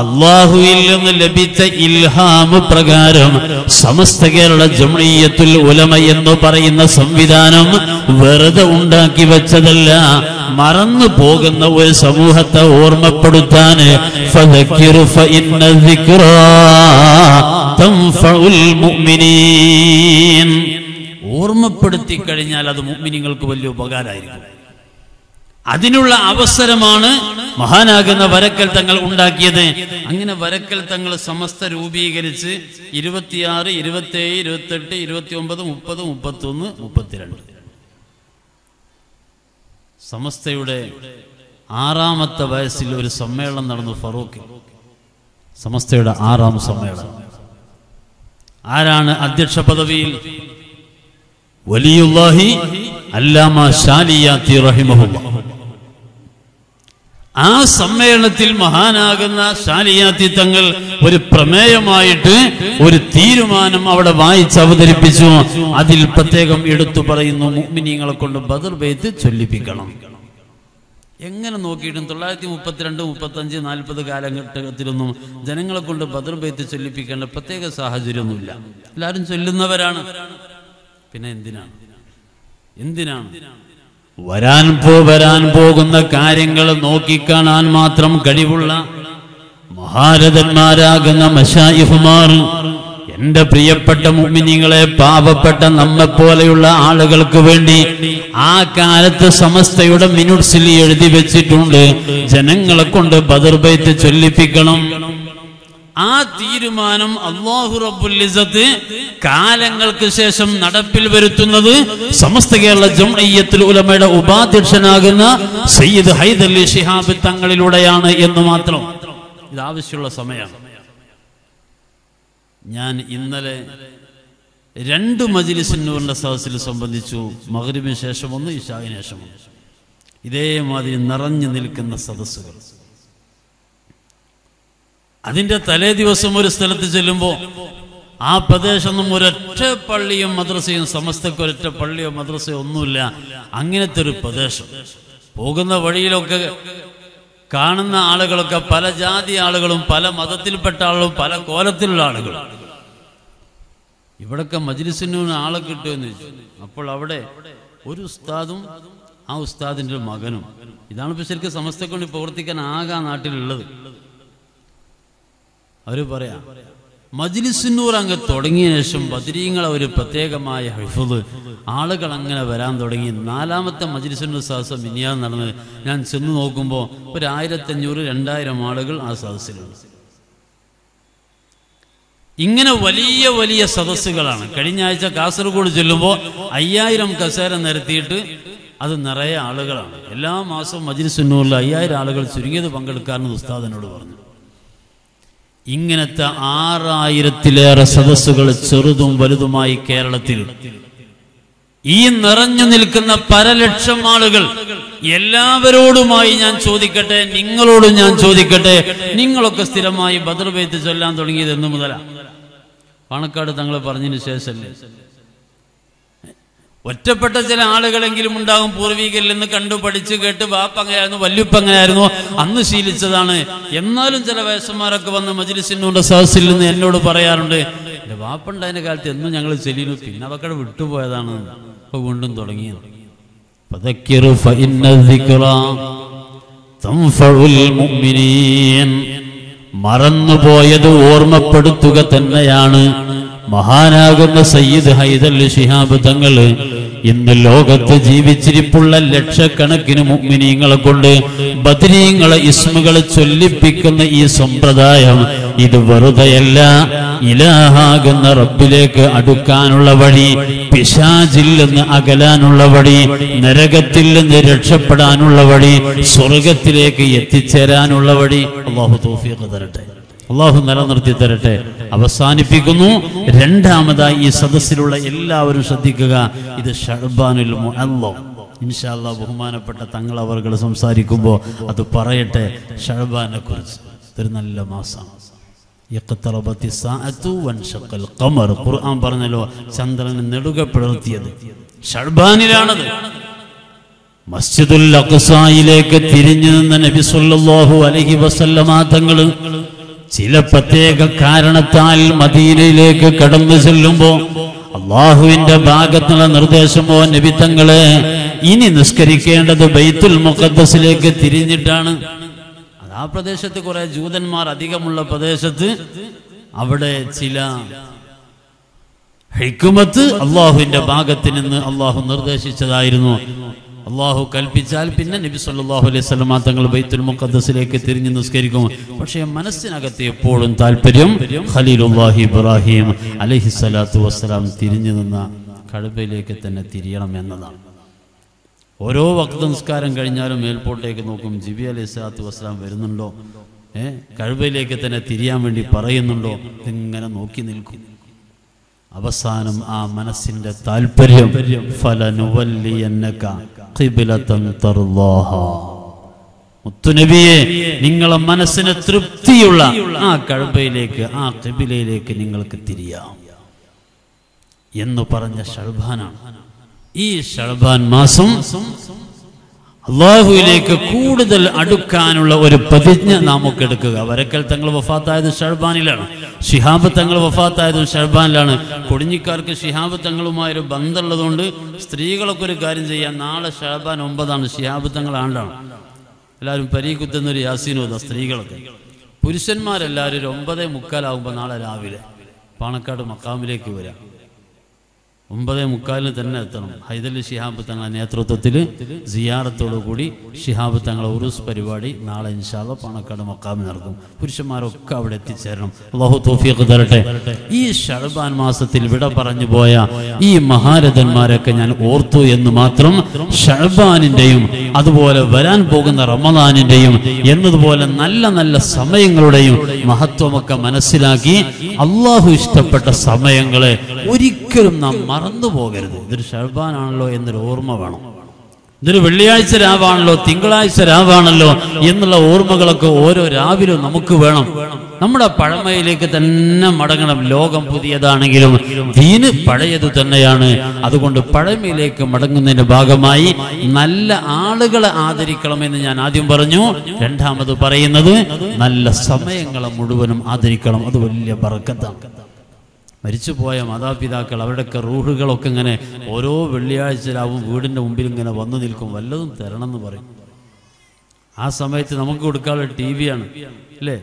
അല്ലാഹുവിൽ നിന്ന് ലഭിച്ച ഇൽഹാം പ്രകാരം സമസ്ത കേരള ജംഇയ്യത്തുൽ ഉലമ എന്ന് പറയുന്ന സംവിധാനം വെറുതെ ഉണ്ടാക്കി വെച്ചതല്ല, മറന്നു പോകുന്ന ഒരു സമൂഹത്തെ ഓർമ്മപ്പെടുത്താൻ ഫദക്കിറു ഫഇന്ന ദിക്റാ തൻഫഉൽ മുഅ്മിനീൻ, ഓർമ്മപ്പെടുത്തി കഴിഞ്ഞാൽ അത് മുഅ്മിനീങ്ങൾക്ക് വലിയ ഉപകാരമായിരിക്കും. അതിനുള്ള അവസരമാണ് മഹാനാകുന്ന വരക്കൽ തങ്ങൾ ഉണ്ടാക്കിയത്. അങ്ങനെ വരക്കൽ തങ്ങൾ സമസ്ത രൂപീകരിച്ച് 26, 27, 28, 29, 30, 31, 32 സമസ്തയുടെ 6ാമത്തെ വയസ്സിൽ ഒരു സമ്മേളനം നടന്നു ഫറൂഖിൽ. സമസ്തയുടെ 6ാം സമ്മേളനം. ആരാണ് അധ്യക്ഷ പദവിയിൽ? വലിയുല്ലാഹി അല്ലാമ ശാലിയാത്തി റഹിമഹുല്ലാഹ്. ആ സമ്മേളനത്തിൽ മഹാനാകുന്ന ശാലിയാത്തി തങ്ങൾ ഒരു പ്രമേയമായിട്ട് ഒരു തീരുമാനം അവിടെ വായിച്ച് അവതരിപ്പിച്ചു. അതിൽ പ്രത്യേകം എടുത്തു പറയുന്നു, മുഅ്മിനീങ്ങളെ കൊണ്ട് ബദർ ബെയ്ത്ത് ചൊല്ലിപ്പിക്കണം. എങ്ങനെ നോക്കിയിട്ടും 932, 35, 40 കാലഘട്ടത്തിലൊന്നും ജനങ്ങളെ കൊണ്ട് ബദർ ബെയ്ത്ത് ചൊല്ലിപ്പിക്കേണ്ട പ്രത്യേക സാഹചര്യമൊന്നുമില്ല. എല്ലാവരും ചൊല്ലുന്നവരാണ്. പിന്നെ എന്തിനാണ് വരാൻ പോകുന്ന കാര്യങ്ങൾ നോക്കിക്കാണാൻ മാത്രം കഴിവുള്ള മഹാരഥന്മാരാകുന്ന മശായിഖുമാർ എന്റെ പ്രിയപ്പെട്ട മുഅ്മിനീങ്ങളെ, പാവപ്പെട്ട നമ്മെപ്പോലെയുള്ള ആളുകൾക്ക് വേണ്ടി ആ കാലത്ത് സമസ്തയുടെ മിനുട്സിൽ എഴുതി വെച്ചിട്ടുണ്ട്, ജനങ്ങളെ കൊണ്ട് ബദർ ബൈത്ത് ചൊല്ലിപ്പിക്കണം. ആ തീരുമാനം അല്ലാഹു റബ്ബുൽ ഇസ്സത്ത് കാലങ്ങൾക്ക് ശേഷം നടപ്പിൽ വരുത്തുന്നത് സമസ്ത കേരള ജംഇയ്യത്തുൽ ഉലമയുടെ ഉപാധ്യക്ഷനാകുന്ന സയ്യിദ് ഹൈദരലി ശിഹാബ് തങ്ങളിലൂടെയാണ് എന്ന് മാത്രം. ഇത് ആവശ്യമുള്ള സമയമാണ്. ഞാൻ ഇന്നലെ 2 മജ്‌ലിസ് നൂറിന്റെ സദസ്സിൽ സംബന്ധിച്ചു. മഗ്‌രിബിന് ശേഷം ഒന്ന്, ഇശാഇന് ശേഷം ഒന്ന്. ഇതേമാതിരി നിറഞ്ഞു നിൽക്കുന്ന സദസ്സുകൾ. അതിന്റെ തലേ ദിവസം ഒരു സ്ഥലത്ത് ചെല്ലുമ്പോൾ ആ പ്രദേശമൊന്നും ഒരൊറ്റ പള്ളിയും മദ്രസയും സമസ്തക്ക് ഒരൊറ്റ പള്ളിയോ മദ്രസയോ ഒന്നുമില്ല. അങ്ങനത്തെ ഒരു പ്രദേശം. പോകുന്ന വഴിയിലൊക്കെ കാണുന്ന ആളുകളൊക്കെ പല ജാതി ആളുകളും പല മതത്തിൽപ്പെട്ട ആളുകളും പല കോലത്തിലുള്ള ആളുകളും. ഇവിടൊക്കെ മജ്ലിസിന് ആളെ കിട്ടുമെന്ന് ചോദിച്ചു. അപ്പോൾ അവിടെ ഒരു ഉസ്താദും ആ ഉസ്താദിൻ്റെ മകനും. ഇതാണ് ഇപ്പോൾ ശരിക്കും സമസ്തക്ക് വേണ്ടി പ്രവർത്തിക്കാൻ ആകെ നാട്ടിലുള്ളത്. അവർ പറയാം മജ്ലിസുന്നൂർ അങ്ങ് തുടങ്ങിയ ശേഷം ബദരീങ്ങളെ ഒരു പ്രത്യേകമായ ഹിഫ്ള് ആളുകൾ അങ്ങനെ വരാൻ തുടങ്ങി. 4ാമത്തെ മജ്ലിസുന്നൂർ സദസ്സ് മിനിയാന്ന് നടന്നത്. ഞാൻ ചെന്ന് നോക്കുമ്പോൾ ഒരു 1500-2000 ആളുകൾ ആ സദസ്സിലുണ്ട്. ഇങ്ങനെ വലിയ വലിയ സദസ്സുകളാണ്. കഴിഞ്ഞ ആഴ്ച കാസർഗോഡ് ചെല്ലുമ്പോൾ 5000 കസേര നിരത്തിയിട്ട് അത് നിറയെ ആളുകളാണ്. എല്ലാ മാസവും മജ്ലിസുന്നൂറിൽ 5000 ആളുകൾ ചുരുങ്ങിയത് പങ്കെടുക്കാമെന്ന് ഉസ്താദ് എന്നോട് പറഞ്ഞു. ഇങ്ങനത്തെ 6000-ലേറെ സദസ്സുകൾ ചെറുതും വലുതുമായി കേരളത്തിൽ. ഈ നിറഞ്ഞു നിൽക്കുന്ന പരലക്ഷം ആളുകൾ എല്ലാവരോടുമായി ഞാൻ ചോദിക്കട്ടെ, നിങ്ങളോടും ഞാൻ ചോദിക്കട്ടെ, നിങ്ങളൊക്കെ സ്ഥിരമായി ബദർ ബൈത്ത് ചൊല്ലാൻ തുടങ്ങിയത് എന്ന് മുതലാണ്? പാണക്കാട് തങ്ങൾ പറഞ്ഞതിന് ശേഷമല്ലേ? ഒറ്റപ്പെട്ട ചില ആളുകളെങ്കിലും ഉണ്ടാകും പൂർവികരിൽ നിന്ന് കണ്ടു പഠിച്ച് കേട്ട് ബാപ്പങ്ങയായിരുന്നു വല്യുപ്പങ്ങയായിരുന്നു അന്ന് ശീലിച്ചതാണ്. എന്നാലും ചില വയസ്സന്മാരൊക്കെ വന്ന് മജ്ലിസിന്റെ സദസ്സിൽ നിന്ന് എന്നോട് പറയാറുണ്ട്, എൻ്റെ ബാപ്പുണ്ടായതിൻ്റെ കാലത്ത് എന്നും ഞങ്ങൾ ചെല്ലിയിരുന്നു, പിന്നെ അതൊക്കെ വിട്ടുപോയതാണ്, ഇപ്പൊ വീണ്ടും തുടങ്ങിയത്. മറന്നുപോയത് ഓർമ്മപ്പെടുത്തുക തന്നെയാണ്. മഹാനാകുന്ന സയ്യിദ് ഹൈദർ ശിഹാബ് തങ്ങൾ ഇന്ന് ലോകത്ത് ജീവിച്ചിരിപ്പുള്ള ലക്ഷക്കണക്കിന് മുഅ്മിനീങ്ങളെ കൊണ്ട് ബദരീങ്ങളെ ഇസ്മുകളെ ചൊല്ലിപ്പിക്കുന്ന ഈ സമ്പ്രദായം ഇത് വെറുതെയല്ല. ഇലാഹാകുന്ന റബ്ബിലേക്ക് അടുക്കാനുള്ള വഴി, പിശാചിൽ നിന്ന് അകലാനുള്ള വഴി, നരകത്തിൽ നിന്ന് രക്ഷപ്പെടാനുള്ള വഴി, സ്വർഗത്തിലേക്ക് എത്തിച്ചേരാനുള്ള വഴി. അല്ലാഹു തൗഫീഖ് തരട്ടെ, അള്ളാഹു നിലനിർത്തി തരട്ടെ. അവസാനിപ്പിക്കുന്നു. രണ്ടാമതായി ഈ സദസ്സിലുള്ള എല്ലാവരും ശ്രദ്ധിക്കുക, ഇത് ശഅബാനുൽ മുഅല്ലം. ഇൻഷാ അല്ലാഹ് ബഹുമാനപ്പെട്ട തങ്ങൾ അവർകൾ സംസാരിക്കുമ്പോൾ അത് പറയട്ടെ. ശഅബാനെ കുറിച്ച് ഇതൊരു നല്ല മാസമാണ്. ഖുർആൻ പറഞ്ഞല്ലോ, ചന്ദ്രനെ നെടുകെ പിളർത്തിയത് ശഅബാനിലാണത്. മസ്ജിദുൽ അഖ്സായിലേക്ക് തിരിഞ്ഞു നിന്ന നബി സല്ലല്ലാഹു അലൈഹി വസല്ലമ തങ്ങൾ ചില പ്രത്യേക കാരണത്താൽ മദീനയിലേക്ക് കടന്നു ചെല്ലുമ്പോ അള്ളാഹുവിന്റെ ഭാഗത്തുള്ള നിർദ്ദേശമോ നബി തങ്ങളെ ഇനി നിസ്കരിക്കേണ്ടത് ബൈത്തുൽ മുഖദ്ദസിലേക്ക് തിരിഞ്ഞിട്ടാണ്. അത് ആ പ്രദേശത്ത് കുറെ ജൂതന്മാർ അധികമുള്ള പ്രദേശത്ത് അവിടെ ചില ഹിക്മത്ത് അള്ളാഹുവിന്റെ ഭാഗത്ത് നിന്ന് അള്ളാഹു നിർദ്ദേശിച്ചതായിരുന്നു. അള്ളാഹു കൽപ്പിച്ചാൽ പിന്നെ നബി സല്ലല്ലാഹു അലൈഹി വസല്ലം തങ്ങൾ ബൈത്തുൽ മുഖദ്ദസിലേക്ക് തിരിഞ്ഞു നിസ്കരിക്കും. പക്ഷേ മനസ്സിനകത്ത് എപ്പോഴും താല്പര്യം ഖലീലുല്ലാഹി ഇബ്രാഹിം അലൈഹിസ്സലാത്തു വസ്സലാം തിരിഞ്ഞു നിന്ന കഅബയിലേക്ക് തന്നെ തിരിയണം എന്നതാണ്. ഓരോ വഖ്ത് നിസ്കാരം കഴിഞ്ഞാലും മേൽപോട്ടേക്ക് നോക്കും, ജിബി അലൈഹിസ്സലാത്തു വസ്സലാം വരുന്നുണ്ടോ, കഅബയിലേക്ക് തന്നെ തിരിയാൻ വേണ്ടി പറയുന്നുണ്ടോ, ഇങ്ങനെ നോക്കി നിൽക്കും. അവസാനം ആ മനസ്സിന്റെ താല്പര്യം ഫലനുവല്ലിയന്നക ഖിബ്ലതൻ തർളാഹാ, മുത്തുനബിയെ നിങ്ങളെ മനസ്സിന് തൃപ്തിയുള്ള ആ കഅബയിലേക്ക്, ആ ഖിബ്ലയിലേക്ക് നിങ്ങൾക്ക് തിരിയാം എന്ന് പറഞ്ഞ ശഅബാനാണ്. ഈ ശഅബാൻ മാസം അള്ളാഹുവിലേക്ക് കൂടുതൽ അടുക്കാനുള്ള ഒരു പ്രതിജ്ഞ നമുക്ക് എടുക്കുക. വരക്കൽ തങ്ങൾ വഫാത്തായത് ശഅബാനിലാണ്, ശിഹാബ് തങ്ങൾ വഫാത്തായതും ശഅബാനിലാണ്. കൊടിഞ്ഞിക്കാർക്ക് ശിഹാബ് തങ്ങളുമായൊരു ബന്ധമുള്ളതുകൊണ്ട് സ്ത്രീകളൊക്കെ ഒരു കാര്യം ചെയ്യാം, നാളെ ശഅബാൻ 9 ശിഹാബ് തങ്ങൾ ആണ്ടാണ്. എല്ലാവരും പരീക്കുത്തുന്നൊരു യാസീനോദ സ്ത്രീകളൊക്കെ. പുരുഷന്മാരെല്ലാവരും ഒരു 9:45 നാളെ രാവിലെ പാണക്കാട് മക്കാമിലേക്ക് വരാം. 9:45 തന്നെ എത്തണം. ഹൈദരലി ശിഹാബ് തങ്ങളുടെ നേതൃത്വത്തിൽ സിയാറത്തോടു കൂടി ശിഹാബ് തങ്ങളെ ഉറൂസ് പരിപാടി നാളെ ഇൻഷാ അല്ലാഹ് പാണക്കാട് മക്കാമിൽ നടക്കും. പുരുഷന്മാരൊക്കെ അവിടെ എത്തിച്ചേരണം. അല്ലാഹു തൗഫീഖ് തരട്ടെ. ഈ ശഅബാൻ മാസത്തിൽ വിട പറഞ്ഞു പോയ ഈ മഹാരഥന്മാരൊക്കെ ഞാൻ ഓർത്തു എന്ന് മാത്രം. ശഅബാനിന്റെയും അതുപോലെ വരാൻ പോകുന്ന റമദാനിന്റെയും എന്നതുപോലെ നല്ല നല്ല സമയങ്ങളുടെയും മഹത്വമൊക്കെ മനസ്സിലാക്കി അള്ളാഹു ഇഷ്ടപ്പെട്ട സമയങ്ങളെ ഒരിക്കലും നാം മറന്നു പോകരുത്. ഇതൊരു ശഅബാനാണല്ലോ എന്നൊരു ഓർമ്മ വേണം. ഇതൊരു വെള്ളിയാഴ്ച രാവാണല്ലോ, തിങ്കളാഴ്ച രാവാണല്ലോ എന്നുള്ള ഓർമ്മകളൊക്കെ ഓരോ രാവിലും നമുക്ക് വേണം. നമ്മുടെ പഴമയിലേക്ക് തന്നെ മടങ്ങണം. ലോകം പുതിയതാണെങ്കിലും ദീന് പഴയത് തന്നെയാണ്. അതുകൊണ്ട് പഴമയിലേക്ക് മടങ്ങുന്നതിന്റെ ഭാഗമായി നല്ല ആളുകളെ ആദരിക്കണമെന്ന് ഞാൻ ആദ്യം പറഞ്ഞു. രണ്ടാമത് പറയുന്നത് നല്ല സമയങ്ങളെ മുഴുവനും ആദരിക്കണം. അത് വലിയ ബർക്കത്താണ്. മരിച്ചുപോയ മാതാപിതാക്കൾ അവരുടെയൊക്കെ റൂഹുകളൊക്കെ ഇങ്ങനെ ഓരോ വെള്ളിയാഴ്ചയിലാവും വീടിൻ്റെ മുമ്പിൽ ഇങ്ങനെ വന്നു നിൽക്കും. വല്ലതും തരണം എന്ന് പറയും. ആ സമയത്ത് നമുക്ക് കൊടുക്കാനുള്ള TV ആണ് അല്ലേ,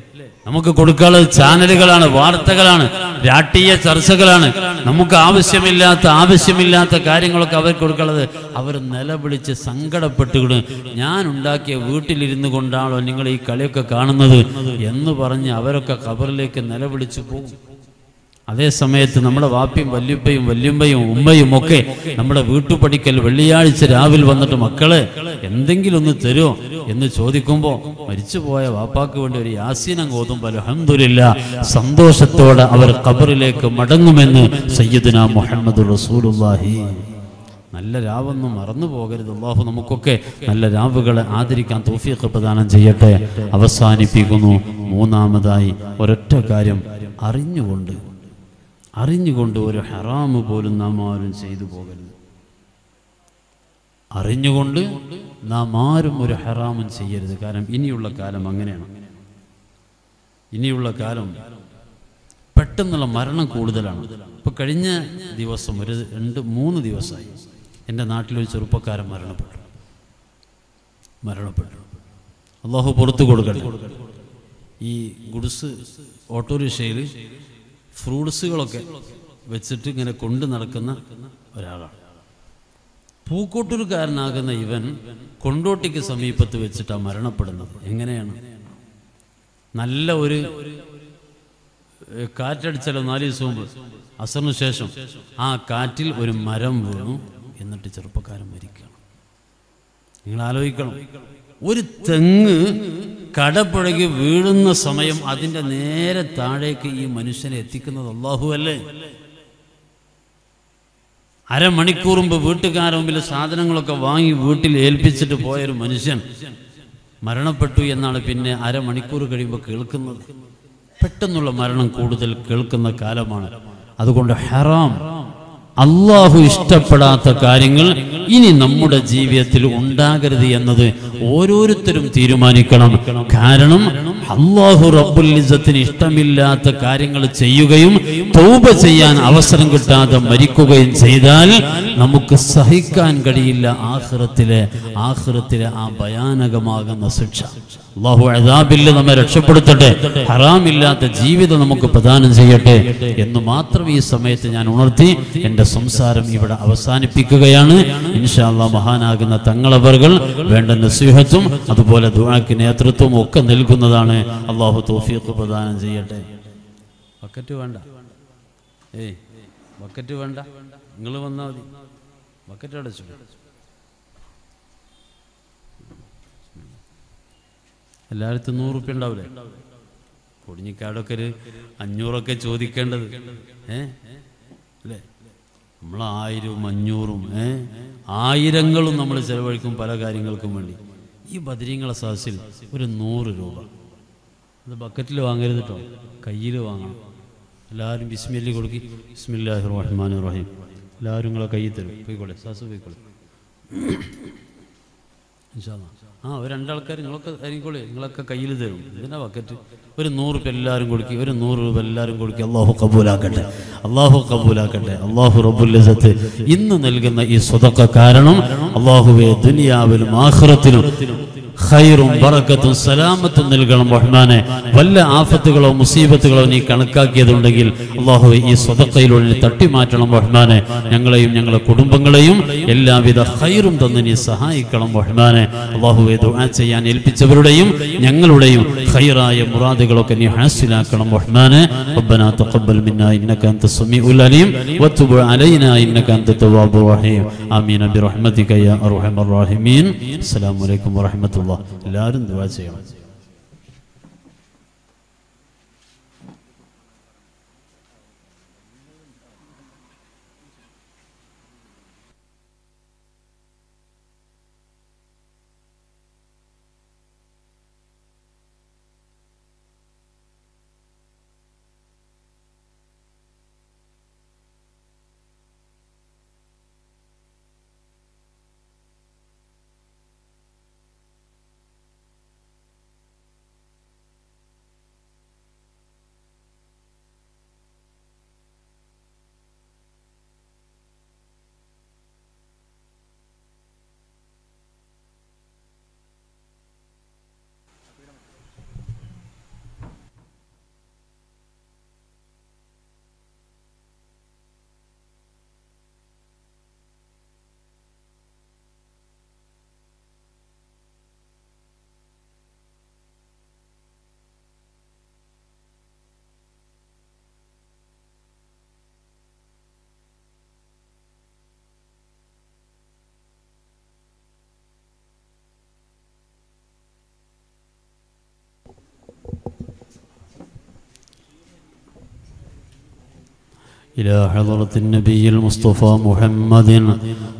നമുക്ക് കൊടുക്കാനുള്ള ചാനലുകളാണ്, വാർത്തകളാണ്, രാഷ്ട്രീയ ചർച്ചകളാണ്. നമുക്ക് ആവശ്യമില്ലാത്ത കാര്യങ്ങളൊക്കെ അവർക്ക് കൊടുക്കാനുള്ളത്. അവർ നിലവിളിച്ച് സങ്കടപ്പെട്ടുകൊണ്ട് ഞാൻ ഉണ്ടാക്കിയ വീട്ടിലിരുന്ന് കൊണ്ടാണോ നിങ്ങൾ ഈ കളിയൊക്കെ കാണുന്നത് എന്ന് പറഞ്ഞ് അവരൊക്കെ ഖബറിലേക്ക് നിലവിളിച്ചു പോകും. അതേ സമയത്ത് നമ്മുടെ വാപ്പിയും വല്യുമ്മയും ഉമ്മയും ഒക്കെ നമ്മുടെ വീട്ടുപടിക്കൽ വെള്ളിയാഴ്ച രാവിലെ വന്നിട്ട് മക്കളെ എന്തെങ്കിലും ഒന്ന് തരുമോ എന്ന് ചോദിക്കുമ്പോൾ മരിച്ചുപോയ വാപ്പാക്ക് വേണ്ടി ഒരു യാസീനം ഓതുമ്പോൾ അൽഹംദുലില്ലാഹ് സന്തോഷത്തോടെ അവർ ഖബറിലേക്ക് മടങ്ങുമെന്ന് സയ്യിദുനാ മുഹമ്മദ് റസൂലുള്ളാഹി. നല്ല രാവൊന്നും മറന്നു പോകരുത്. അല്ലാഹു നമുക്കൊക്കെ നല്ല രാവുകളെ ആദരിക്കാൻ തൗഫീഖ് പ്രദാനം ചെയ്യട്ടെ. അവസാനിപ്പിക്കുന്നു. മൂന്നാമതായി ഒരൊറ്റ കാര്യം, അറിഞ്ഞുകൊണ്ട് ഒരു ഹറാമ് പോലും നാം ആരും ചെയ്തു പോകരുത്. അറിഞ്ഞുകൊണ്ട് നാം ആരും ഒരു ഹറാമും ചെയ്യരുത്. കാരണം ഇനിയുള്ള കാലം അങ്ങനെയാണ്. ഇനിയുള്ള കാലം പെട്ടെന്നുള്ള മരണം കൂടുതലാണ്. ഇപ്പൊ കഴിഞ്ഞ ദിവസം ഒരു 2-3 ദിവസമായി എൻ്റെ നാട്ടിലൊരു ചെറുപ്പക്കാരൻ മരണപ്പെട്ടു. അള്ളാഹു പുറത്തു കൊടുക്കട്ടെ. ഈ ഗുഡ്സ് ഓട്ടോറിക്ഷയിൽ ഫ്രൂട്ട്സുകളൊക്കെ വെച്ചിട്ട് ഇങ്ങനെ കൊണ്ടു നടക്കുന്ന ഒരാളാണ്. പൂക്കോട്ടൂർക്കാരനാകുന്ന ഇവൻ കൊണ്ടോട്ടിക്ക് സമീപത്ത് വെച്ചിട്ടാണ് മരണപ്പെടുന്നത്. എങ്ങനെയാണ്? നല്ല ഒരു കാറ്റടിച്ചാലോ 4 ദിവസം മുമ്പ് അസറിന് ശേഷം ആ കാറ്റിൽ ഒരു മരം വീണു. എന്നിട്ട് ചെറുപ്പക്കാരൻ മരിക്കണം. നിങ്ങൾ ആലോചിക്കണം, ഒരു തെങ്ങ് കടപുഴകി വീഴുന്ന സമയം അതിൻ്റെ നേരെ താഴേക്ക് ഈ മനുഷ്യനെ എത്തിക്കുന്നത് അല്ലാഹു അല്ലേ? അരമണിക്കൂർ മുമ്പ് വീട്ടുകാരുടെ മുമ്പിൽ സാധനങ്ങളൊക്കെ വാങ്ങി വീട്ടിൽ ഏൽപ്പിച്ചിട്ട് പോയൊരു മനുഷ്യൻ മരണപ്പെട്ടു എന്നാണ് പിന്നെ അരമണിക്കൂർ കഴിയുമ്പോൾ കേൾക്കുന്നത്. പെട്ടെന്നുള്ള മരണം കൂടുതൽ കേൾക്കുന്ന കാലമാണ്. അതുകൊണ്ട് ഹറാം, അള്ളാഹു ഇഷ്ടപ്പെടാത്ത കാര്യങ്ങൾ ഇനി നമ്മുടെ ജീവിതത്തിൽ ഉണ്ടാകരുത് എന്നത് ഓരോരുത്തരും തീരുമാനിക്കണം. കാരണം അള്ളാഹു റബ്ബുൽ ഇസ്സത്തിന് ഇഷ്ടമില്ലാത്ത കാര്യങ്ങൾ ചെയ്യുകയും തൗബ ചെയ്യാൻ അവസരം കിട്ടാതെ മരിക്കുകയും ചെയ്താൽ നമുക്ക് സഹിക്കാൻ കഴിയില്ല ആഖിറത്തിലെ ആ ഭയാനകമാകുന്ന ശിക്ഷ. അള്ളാഹു അദാബിൽ നമ്മെ രക്ഷപ്പെടുത്തട്ടെ. ഹറാമില്ലാത്ത ജീവിതം നമുക്ക് പ്രദാനം ചെയ്യട്ടെ എന്ന് മാത്രം ഈ സമയത്ത് ഞാൻ ഉണർത്തി എൻ്റെ സംസാരം ഇവിടെ അവസാനിപ്പിക്കുകയാണ്. ഇൻഷാ അല്ലാഹ് മഹാനാകുന്ന തങ്ങളവറുകൾ വേണ്ട നസീഹത്തും അതുപോലെ ദുആക്ക് നേതൃത്വവും ഒക്കെ നൽകുന്നതാണ്. അള്ളാഹു തൗഫീഖ് പ്രദാനം ചെയ്യട്ടെ. ബക്കറ്റ് വേണ്ട, ബക്കറ്റ് വേണ്ട, നിങ്ങൾ വന്നാൽ മതി. ബക്കറ്റ് അടച്ചു. എല്ലായിടത്തും 100 റുപ്യ ഉണ്ടാവില്ലേ? കൊടിഞ്ഞിക്കാടൊക്കെ ഒരു 500 ചോദിക്കേണ്ടത് അല്ലേ? നമ്മൾ 1000-ഉം 500-ഉം ആയിരങ്ങളും നമ്മൾ ചെലവഴിക്കും പല കാര്യങ്ങൾക്കും വേണ്ടി. ഈ ബദരീങ്ങളെ സദസ്സിൽ ഒരു 100 രൂപ അത് ബക്കറ്റിൽ വാങ്ങരുത് കേട്ടോ, കയ്യിൽ വാങ്ങണം. എല്ലാവരും ബിസ്മില്ലാഹി കൊടുക്കി. ബിസ്മില്ലാഹിർ റഹ്മാനിർ റഹീം. എല്ലാവരും നിങ്ങളെ കയ്യിൽ തരും. പോയിക്കോളെ, സദസ്സ് പോയിക്കോളെ ഇൻഷാ അല്ലാഹ്. ഒരു 2 ആൾക്കാർ നിങ്ങളൊക്കെ ആയിരിക്കോളെ, നിങ്ങളൊക്കെ കയ്യിൽ തരും. ഇതിനാ ബക്കറ്റ്. ഒരു 100 രൂപ എല്ലാവരും കൊടുക്കി, ഒരു 100 രൂപ എല്ലാവരും കൊടുക്കി. അള്ളാഹു കബൂലാക്കട്ടെ, അള്ളാഹു റബ്ബുൽ ഇസ്സത്ത് ഇന്ന് നൽകുന്ന ഈ സ്വതക്ക കാരണം അള്ളാഹുവേ ദുനിയാവിലും ആഖിറത്തിലും ഖൈറും ബറക്കത്തും സലാമത്തും നൽകണം റഹ്മാനെ. വല്ല ആഫത്തുകളോ മുസീബത്തുകളോ നീ കണക്കാക്കിയതുണ്ടെങ്കിൽ അല്ലാഹുവേ ഈ സ്വതക്കയിലൂടെ തട്ടിമാറ്റണം റഹ്മാനെ. ഞങ്ങളെയും ഞങ്ങളുടെ കുടുംബങ്ങളെയും എല്ലാവിധ ഖൈറും തന്ന് നീ സഹായിക്കണം റഹ്മാനെ. അല്ലാഹുവേ ദുആ ചെയ്യാൻ ഏൽപ്പിച്ചവരുടെയും ഞങ്ങളുടെയും ഖൈറായ മുറാദുകളൊക്കെ നീ ഹാസിലാക്കണം റഹ്മാനെ. റബ്ബനാ തഖബ്ബൽ മിന്നാ ഇന്നക അൻത സമീഉൽ അലീം വതുബ് അലൈനാ ഇന്നക അൻത തവ്വാബുർ റഹീം. ആമീൻ ബിറഹ്മതിക യാ അർഹമർ റഹീമീൻ. അസ്സലാമു അലൈക്കും വറഹ്മത്തുള്ളാഹി. എല്ലാവരും ദുആ ചെയ്യണം. إلى حضرة النبي المصطفى محمد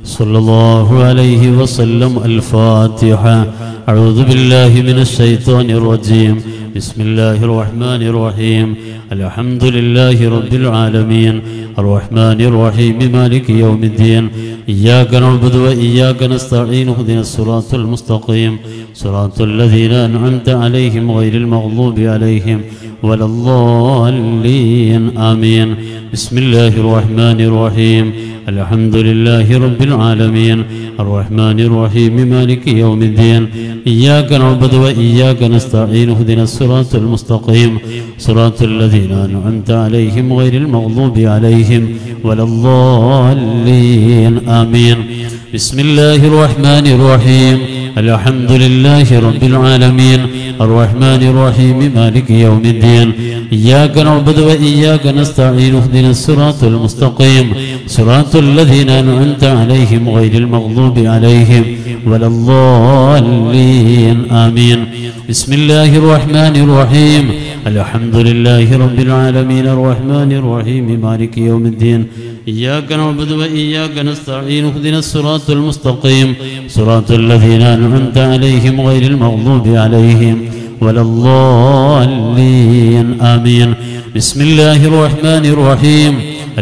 صلى الله عليه وسلم. الفاتحة. أعوذ بالله من الشيطان الرجيم. بسم الله الرحمن الرحيم. الحمد لله رب العالمين الرحمن الرحيم مالك يوم الدين. إياك نعبد وإياك نستعين. اهدنا الصراط المستقيم صراط الذين أنعمت عليهم غير المغضوب عليهم ولا الضالين. آمين. بسم الله الرحمن الرحيم. الحمد لله رب العالمين الرحمن الرحيم مالك يوم الدين. إياك نعبد وإياك نستعين. اهدنا الصراط المستقيم صراط الذين أنعمت عليهم غير المغضوب عليهم ولا الضالين. آمين. بسم الله الرحمن الرحيم. الحمد لله رب العالمين الرحمن الرحيم مالك يوم الدين. إياك نعبد وإياك نستعين. اهدنا الصراط المستقيم صراط الذين أنعمت عليهم غير المغضوب عليهم ولا الضالين. آمين. بسم الله الرحمن الرحيم. الحمد لله رب العالمين الرحمن الرحيم مالك يوم الدين. إياك نعبد وإياك نستعين. اهدنا الصراط المستقيم صراط الذين أنعمت عليهم غير المغضوب عليهم ولا الضالين. آمين. بسم الله الرحمن الرحيم.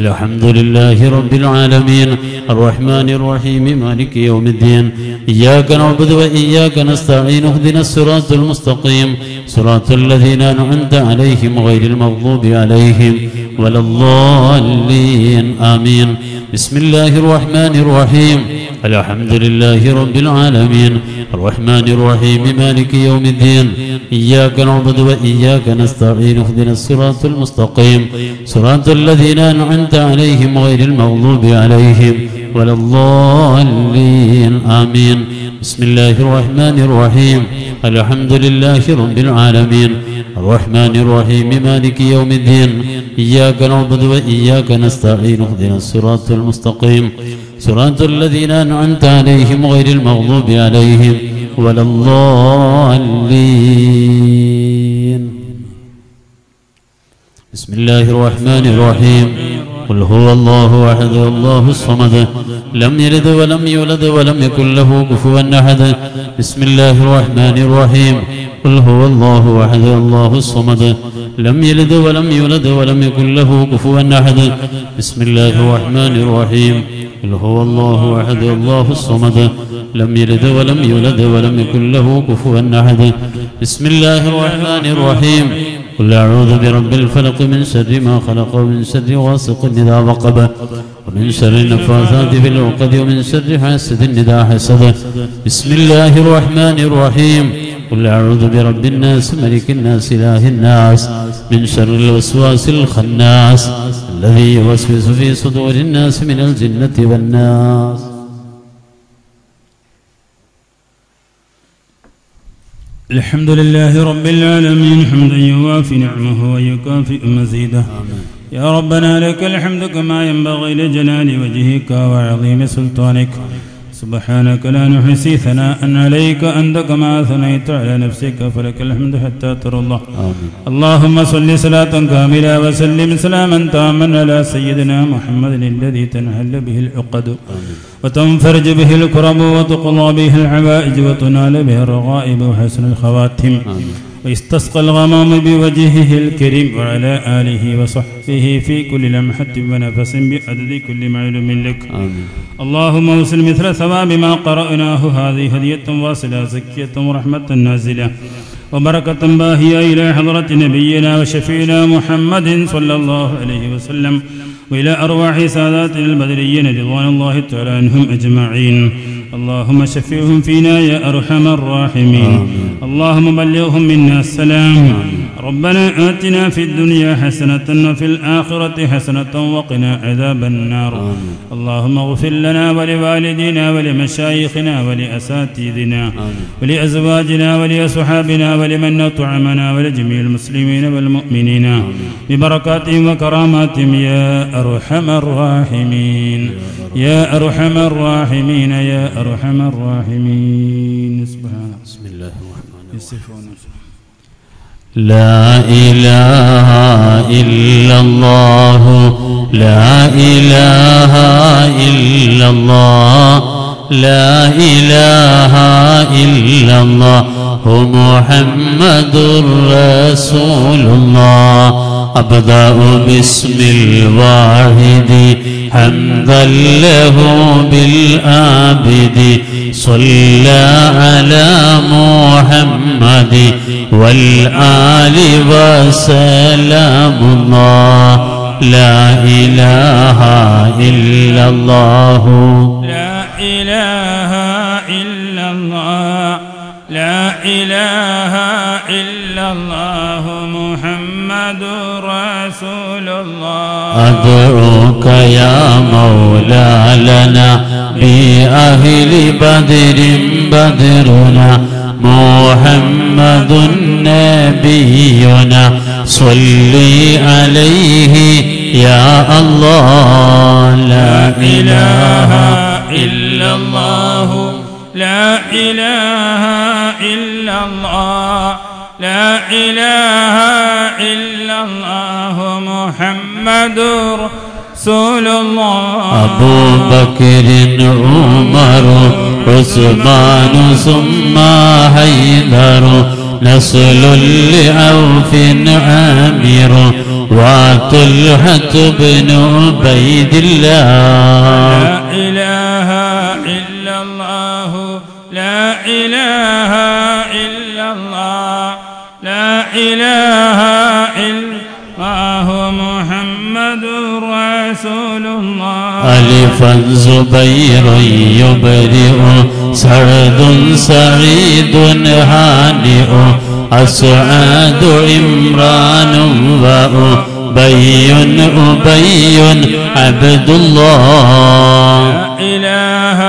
الحمد لله رب العالمين الرحمن الرحيم مالك يوم الدين. إياك نعبد وإياك نستعين. اهدنا الصراط المستقيم صراط الذين أنعمت عليهم غير المغضوب عليهم ولا الضالين. آمين. بسم الله الرحمن الرحيم. الحمد لله رب العالمين الرحمن الرحيم مالك يوم الدين. إياك نعبد وإياك نستعين. اهدنا الصراط المستقيم صراط الذين أنعمت عليهم غير المغضوب عليهم ولا الضالين. آمين. بسم الله الرحمن الرحيم. الحمد لله رب العالمين الرحمن الرحيم مالك يوم الدين. إياك نعبد وإياك نستعين. اهدنا الصراط المستقيم صراط الذين أنعمت عليهم غير المغضوب عليهم ولا الضالين. بسم الله الرحمن الرحيم. قل هو الله أحد الله الصمد لم يلد ولم يولد ولم يكن له كفوا أحد. بسم الله الرحمن الرحيم. قل هو الله أحد الله الصمد لم يلد ولم يولد ولم يكن له كفوا أحد. بسم الله الرحمن الرحيم. قل هو الله أحد الله الصمد لم يلد ولم يولد ولم يكن له كفوا أحد. بسم الله الرحمن الرحيم. قل أعوذ برب الفلق من شر ما خلق ومن شر غاسق إذا وقب ومن شر النفاثات في العقد ومن شر حاسد إذا حسد. بسم الله الرحمن الرحيم. قل أعوذ برب الناس ملك الناس إله الناس من شر الوسواس الخناس الذي يوسوس في صدور الناس من الجنة والناس. الحمد لله رب العالمين حمدا يوافي نعمه ويكافئ مزيده. يا ربنا لك الحمد كما ينبغي لجلال وجهك وعظيم سلطانك. سبحانك لا نحصي ثناء عليك أنت كما أثنيت على نفسك فلك الحمد حتى ترضى. اللهم صل صلاة كاملة وسلم سلاما تاما على سيدنا محمد الذي تنحل به العقد وتنفرج به الكرب وتقضى به العوائج وتنال به الرغائب وحسن الخواتم ويستسقى الغمام بوجهه الكريم وعلى آله وصحبه في كل لمحة ونفس بعدد كل معلوم لك. اللهم وصل مثل ثواب ما قرأناه هذه هدية واصلة زكية ورحمة نازلة وبركة باهية إلى حضرة نبينا وشفينا محمد صلى الله عليه وسلم وإلى أرواح ساداتنا البدريين رضوان الله تعالى عنهم أجمعين. اللهم شفيهم فينا يا أرحم الراحمين. اللهم بلغهم منا السلام. ربنا آتنا في الدنيا حسنة وفي الآخرة حسنة وقنا عذاب النار. اللهم اغفر لنا ولوالدينا ولمشايخنا ولأساتذتنا ولأزواجنا ولأصحابنا ولمن أطعمنا ولجميع المسلمين والمؤمنين ببركاتهم وكراماتهم يا أرحم الراحمين يا أرحم الراحمين يا أرحم الراحمين. سبحان بسم الله الرحمن الرحيم. لا إله إلا الله لا إله إلا الله لا إله إلا الله محمد رسول الله أبدأ باسم الواحد حمدا له بالآبد صلى على محمد والآل وسلام الله لا إله إلا الله لا إله إلا الله لا إله إلا الله محمد رسول الله أدعوك يا مولى لنا بأهل بدر بدرنا محمد نبينا صلي عليه يا الله لا إله إلا الله لا إله إلا الله لا إله إلا الله محمد رسول الله أبو بكر عمر عثمان ثم حيدر نسل لعوف عامر وطلحة بن عبيد الله لا إله إلا الله لا إله إلا الله لا إله إلا الله محمد رسول الله ألفا زبير يبرئ سعد سعيد هانئ أسعد عمران وأبي أبي عبد الله لا إله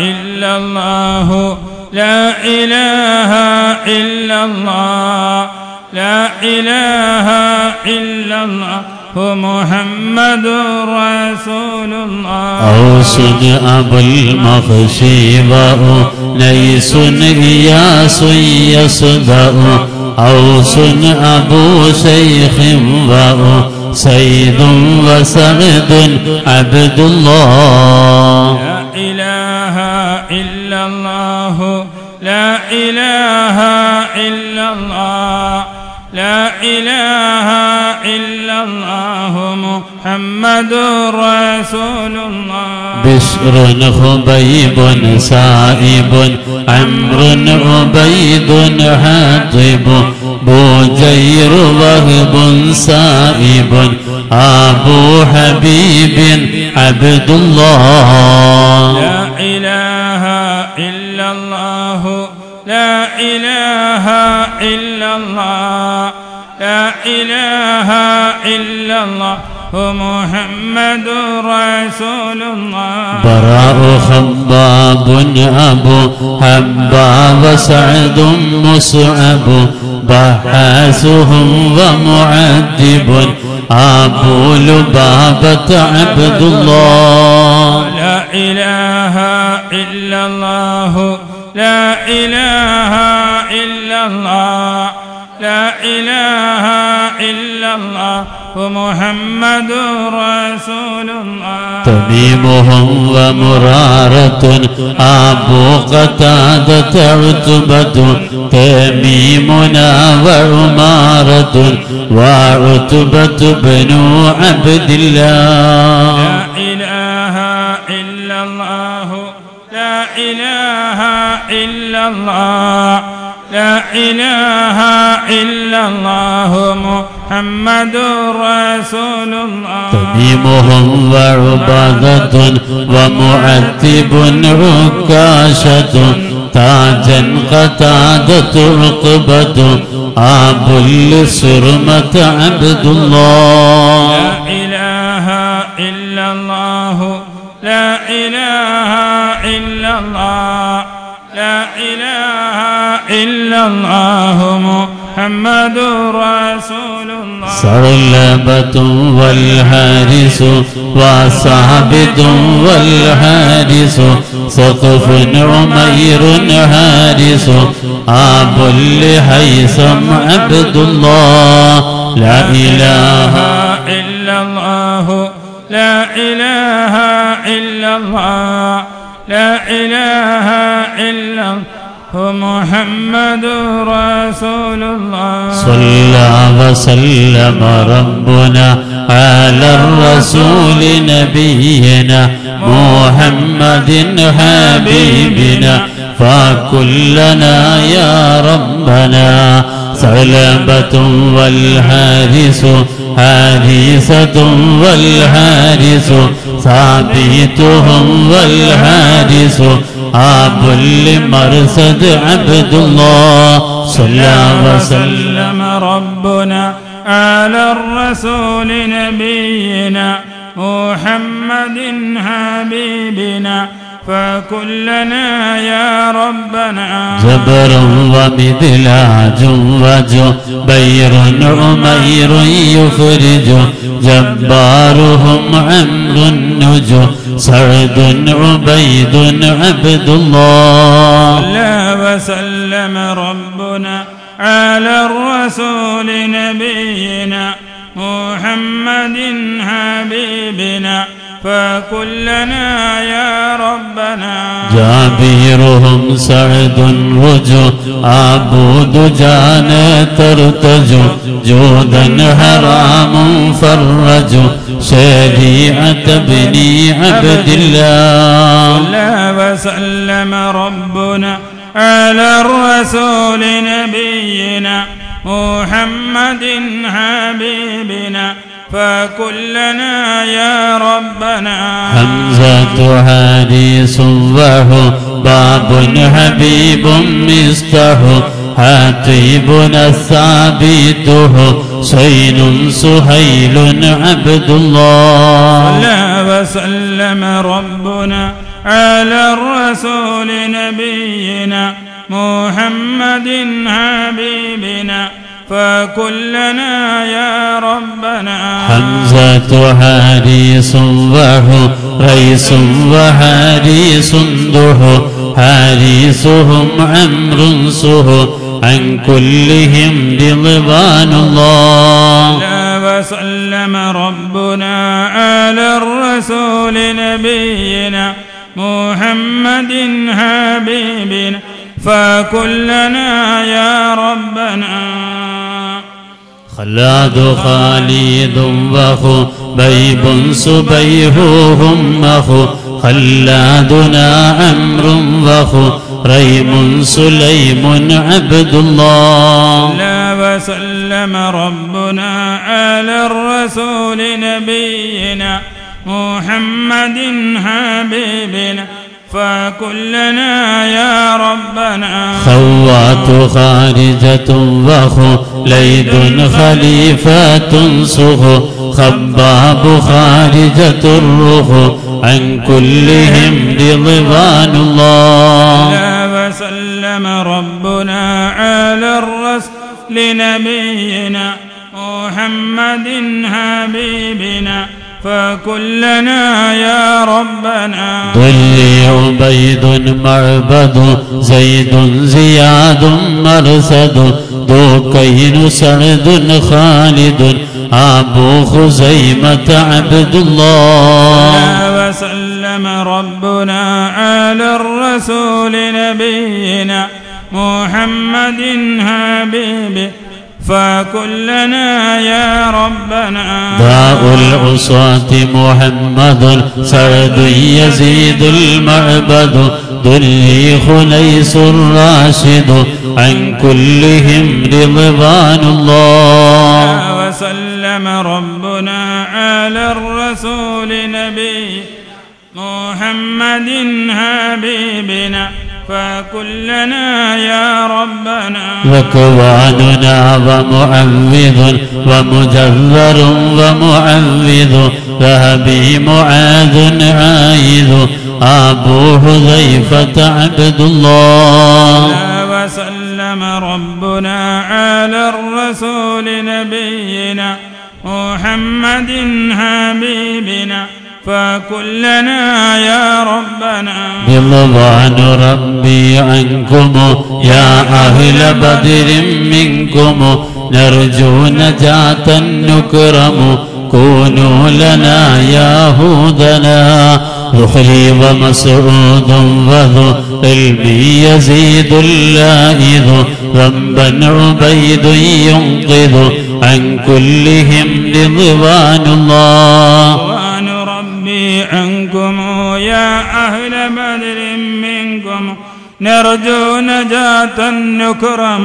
إلا الله لا إله إلا الله لا إله إلا الله محمد رسول الله أوس أبو المخشي ليس إياس يصدأ أوس أبو شيخ سيد وسعد عبد الله لا إله إلا الله لا إله إلا الله لا إله إلا الله محمد رسول الله بشر خبيب سائب عمرو عبيد حاطب بوجير وهب سائب أبو حبيب عبد الله لا إله إلا الله لا إله إلا الله لا إله إلا الله محمد رسول الله براء خباب أبو حباب سعد مصعب بحاسهم ومعذب أبو لبابة عبد الله لا إله إلا الله لا إله إلا الله لا إله إلا الله محمد رسول الله تميمهم ومرارة أبو قتادة عتبة تميمنا وعمارة وعتبة بن عبد الله لا إله إلا الله لا إله إلا الله لا إله إلا الله محمد رسول الله تميمهم وعبادة ومعتب عكاشة تاجا قتادة عقبة أبو السرمة عبد الله لا إله إلا الله لا إله إلا الله لا إله إلا الله محمد رسول الله ثعلبة والحارس وصابت والحارس سقف عمير حارس أبو لهيثم عبد الله لا إله إلا الله لا إله إلا الله لا إله إلا الله محمد رسول الله صلى وسلم ربنا على الرسول نبينا محمد حبيبنا فكلنا يا ربنا ثعلبة والحارس حارسة والحارس ثابتهم والحارس آب لمرصد عبد الله صلى وسلم ربنا على الرسول نبينا محمد حبيبنا فكلنا يا ربنا جبر ومدلاج وجبير عمير يفرج جبارهم عمرو النجو سعد عبيد عبد الله صلى وسلم ربنا على الرسول نبينا محمد حبيبنا فكلنا يا ربنا جابيرهم سعد رجو عبود جان ترتجو جودا حرام فرجو شريعة بني عبد الله صلى وسلم ربنا على الرسول نبينا محمد حبيبنا فكلنا يا ربنا حمزة حارس وحباب حبيب مستح حتيبنا الثابت حسين سهيل عبد الله صلى وسلم ربنا على الرسول نبينا محمد حبيبنا فكلنا يا ربنا حمزة حارس وحريس وحارس ضح حارسهم عمرو سه عن كلهم رضوان الله وسلم ربنا على الرسول نبينا محمد حبيبنا فكلنا يا ربنا خلاد خالد وخبيب سبيههم أخو خلادنا عمرو وخريم سليم عبد الله لا وسلم ربنا على الرسول نبينا محمد حبيبنا فكلنا يا ربنا خوات خارجة وخليد خليفة سخ خباب خارجة الرخ عن كلهم رضوان الله وسلم ربنا على الرسول نبينا محمد حبيبنا فكلنا يا ربنا ظلي عبيد معبد زيد زياد مرسد ذوكين سعد خالد أبو خزيمة عبد الله وسلم ربنا على الرسول نبينا محمد حبيبه فكلنا يا ربنا داء العصاة محمد سعد يزيد المعبد ذلي خليس الراشد عن كلهم رضوان الله وسلم ربنا على الرسول نبي محمد حبيبنا فكلنا يا ربنا وكواننا ومعوذ ومجذر ومعوذ ذهبي معاذ عايذ أبو حذيفة عبد الله وسلم ربنا على الرسول نبينا محمد حبيبنا فكلنا يا ربنا رضوان ربي عنكم يا أهل بدر منكم نرجو نجاة نكرم كونوا لنا يهودنا ذخري ومسعود وذو علم يزيد اللائذ ذنبا عبيد ينقذ عن كلهم رضوان الله. ونربي عنكم يا أهل بدر منكم نرجو نجاة نكرم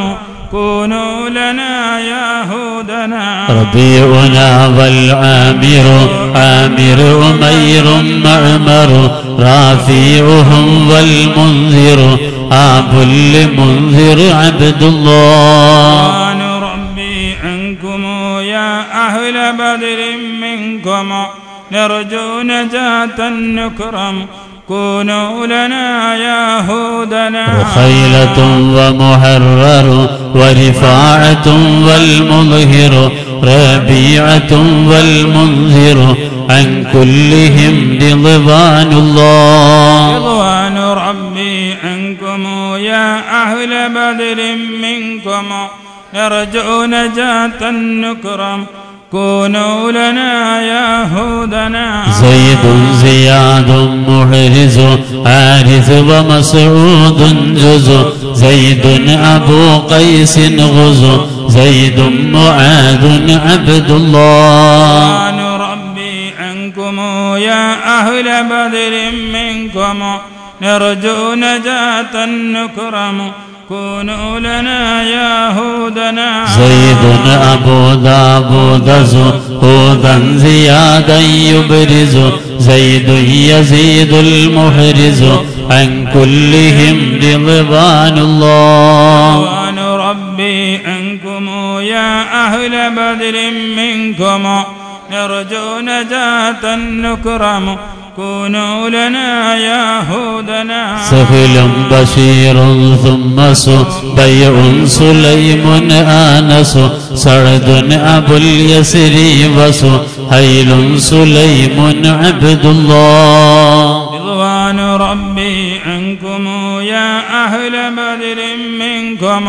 كونوا لنا يهودنا. ربيعنا والعامر عامر أمير معمر رافيعهم والمنذر آب لمنذر عبد الله. ونربي عنكم يا أهل بدر منكم نرجو نجاة نكرم كونوا لنا يهودنا. رخيلة ومحرر ورفاعة والمظهر ربيعة والمنذر عن كلهم رضوان الله. رضوان ربي عنكم يا أهل بدر منكم نرجو نجاة نكرم كونوا لنا يهودنا. زيد زياد محرز حارث ومسعود جز زيد أبو قيس غز زيد معاذ عبد الله. ونربي عنكم يا أهل بدر منكم نرجو نجاة نكرم كونوا لنا يهودنا. زيد أبو داود زهودا زيادا يبرز زيد يزيد المحرز عن كلهم رضوان الله. ونربي عنكم يا أهل بدر منكم نرجو نجاة نكرم كونوا لنا يهودنا. سهل بشير ثم بيع سليم آنس سعد أبو اليسر وسهيل سليم عبد الله. رضوان ربي عنكم يا أهل بدر منكم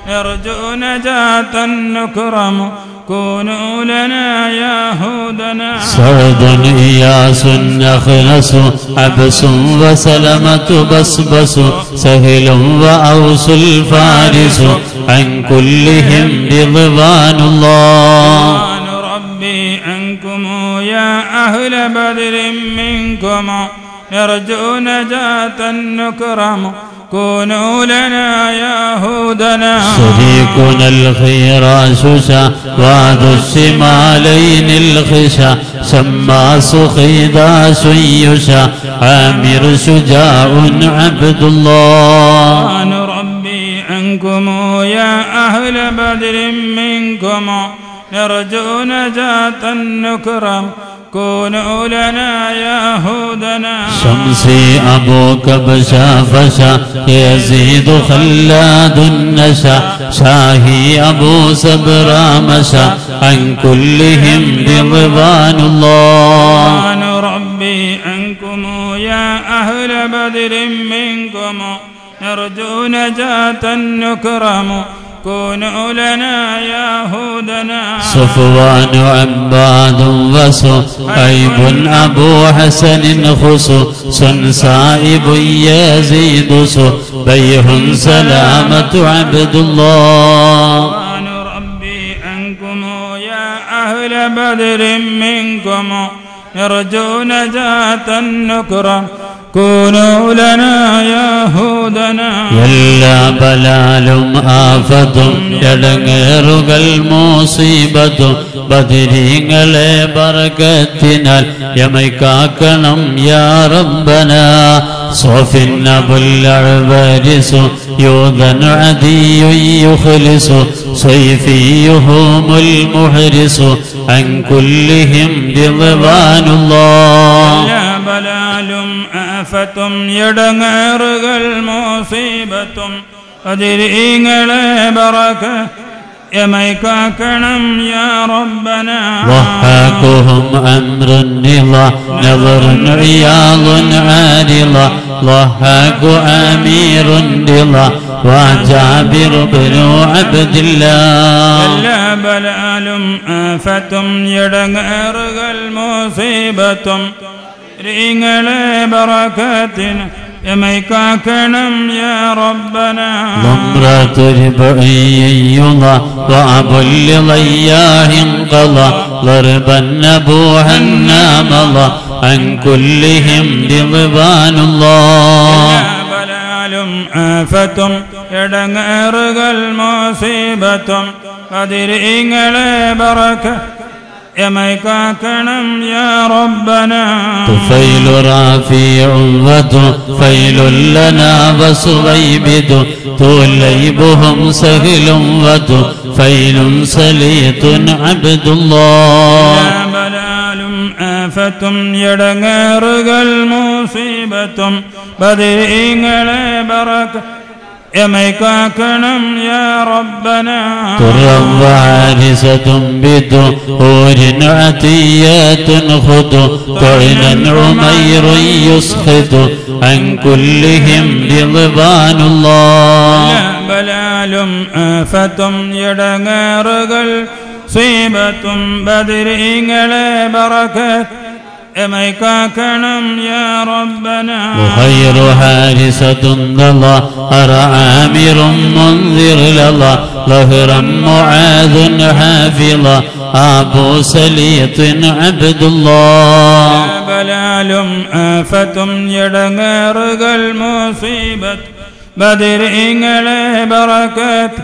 نرجو نجاة نكرم كونوا لنا يهودنا. سعد إياس نخنس عبس وسلمة بسبس سهل وأوس الفارس عن كلهم رضوان الله. ربي عنكم يا أهل بدر منكم نرجو نجاة نكرم كونوا لنا يهودنا. شريكنا الخيراش شواد الشمالين الخشا شماس خيداش يشا عامر شجاع عبد الله. ونربي عنكم يا أهل بدر منكم نرجو نجاة نكرم كونوا لنا يهودنا. شمسي أبو كبشا فشا يزيد خلاد النشا شاهي أبو سبرا مشا عن كلهم رضوان الله. ونربي عنكم يا أهل بدر منكم نرجو نجاة نكرم كونوا لنا يهودنا. صفوان عباد وصهيب أبو حسن خصو سائب يزيد بيح سلامة عبد الله. ونربي عنكم يا أهل بدر منكم نرجو نجاة نكرم كونوا لنا يهودنا. എല്ലാ ബലാലും ആഫത്തും എടങ്ങേറുകൾ മുസീബത്തും ബദരീങ്ങളെ ബറകത്തിനാൽ യമൈക്കാക്കണം യാ റബ്ബന. സോഫിൻ അബുൽ അഅ്വരിസു യൂദൻ അദിയു യുഖ്ലിസു സൈഫിയുഹുമുൽ മുഹ്രിസു അൻ കുല്ലിഹിം റിദ്വാനുല്ലാഹ്. ബലാലും ആഫത്തും എടങ്ങേറുകൾ മുസീബത്തും ബദരീങ്ങളെ ബറക എമൈക്കാക്കണം യാ റബ്ബന ضحاكهم أمر النظا نظر عياض عارضا ضحاك أمير الرضا وجابر بن عبد الله എല്ലാ ബലാലും ആഫത്തും ഇടങ്ങേറുകൾ മുസീബത്തും നിങ്ങളെ ബറകത്തിന് എമൈക്കാക്കണം യാ റബ്ബന ضمرة ربعي يضا وأبو لضياه انقضى ضربا نبوها نامضى عن كلهم رضوان الله ബലാലും ആഫത്തും ഇടങ്ങേറുകൾ മുസീബത്തും അതിരിങ്ങളെ ബറക എമൈക്കാക്കണം യാ റബ്ബന طفيل رافيع وطفيل لنا وصغيبد طليبهم سهل وطفيل سليط عبد الله ബലാലും ആഫത്തും ഇടങ്ങേറുകൾ മുസീബത്തും ബദരീങ്ങളെ ബറക എമൈക്കാക്കണം യാ റബ്ബന ترى وعارسة بدهور عتيات خذ طعنا عمير يسخط عن كلهم رضوان الله ബലാലും ആഫത്തും ഇടങ്ങേറുകൾ സീബത്തും ബദരീങ്ങളെ ബറകത്ത് എമൈക്കാക്കണം യാ റബ്ബന وخير حارسة ضلا أرى عامر منذر للا ظهرا معاذ حافظا أبو سليط عبد الله ബലാലും ആഫത്തും ഇടങ്ങേറുകൾ മുസീബത്ത് ബദരീങ്ങളെ ബറകത്ത്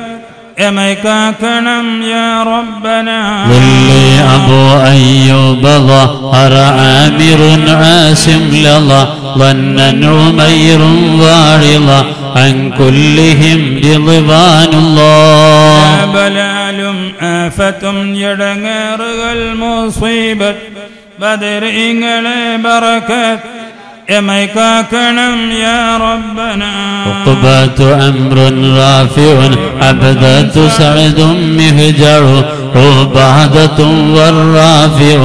എമൈക്കാക്കണം യാ റബ്ബന ظلي أبو أيوب ظهر عامر عاصم لظى ظنا عمير وارضا عن كلهم رضوان الله ബലാലും ആഫത്തും ഇടങ്ങേറുകൾ മുസീബത്ത് ബദരീങ്ങളെ ബറകത്ത് എമൈക്കാക്കണം യാ റബ്ബന عقبة أمر رافع عبدة سعد مهجر عبادة والرافع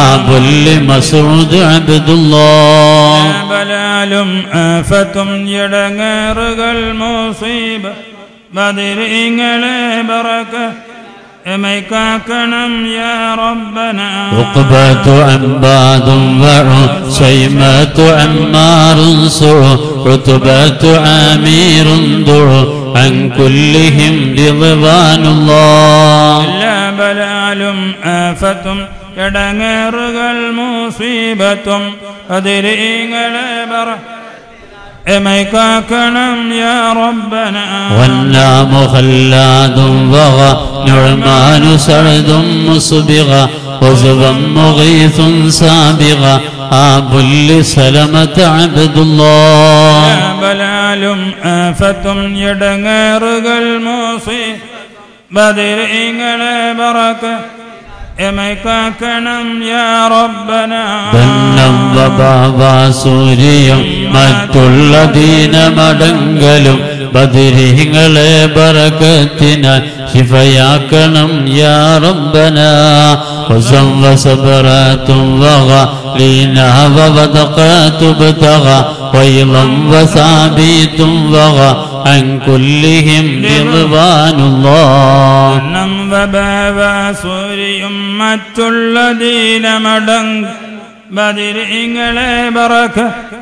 آب لمسعود عبد الله ബലാലും ആഫത്തും ഇടങ്ങേറുകൾ മുസീബത്ത് ബദരീങ്ങളെ ബറകത്ത് എമൈക്കാക്കണം യാ റബ്ബന عقبة عباد وعسيمة عمار سع عتبة عامير دع عن كلهم رضوان الله എല്ലാ ബലാലും ആഫത്തും ഇടങ്ങേറുകൾ മുസീബത്തും ബദരീങ്ങളെ ബറകത്ത് എമൈക്കാക്കണം യാ റബ്ബന والنام خلاد وغى نعمان سعد مسبغا وزبا مغيث سابغا آب لسلمة عبد الله ബലാലും ആഫത്തും ഇടങ്ങേറുകൾ മുസീബത്ത് ബദരീങ്ങളെ ബറകത്ത് എമൈക്കാക്കണം യാ റബ്ബന ബന്നം വബാബാ സൂര്യം മറ്റുള്ളദീന മടങ്കലും ബദരീങ്ങളെ ബറകത്തിനാൽ ശിഫയാക്കണം യാ റബ്ബന വസം വസബറാത്തും വഗലീനാ വവദഖാതു ബതഗ വൈളം വസാബീതും വഗ عن كلهم رضوان الله നം വബാവസൂരിയും മറ്റുള്ളദീന മടങ്ക് ബദരീങ്ങളെ ബറകത്ത്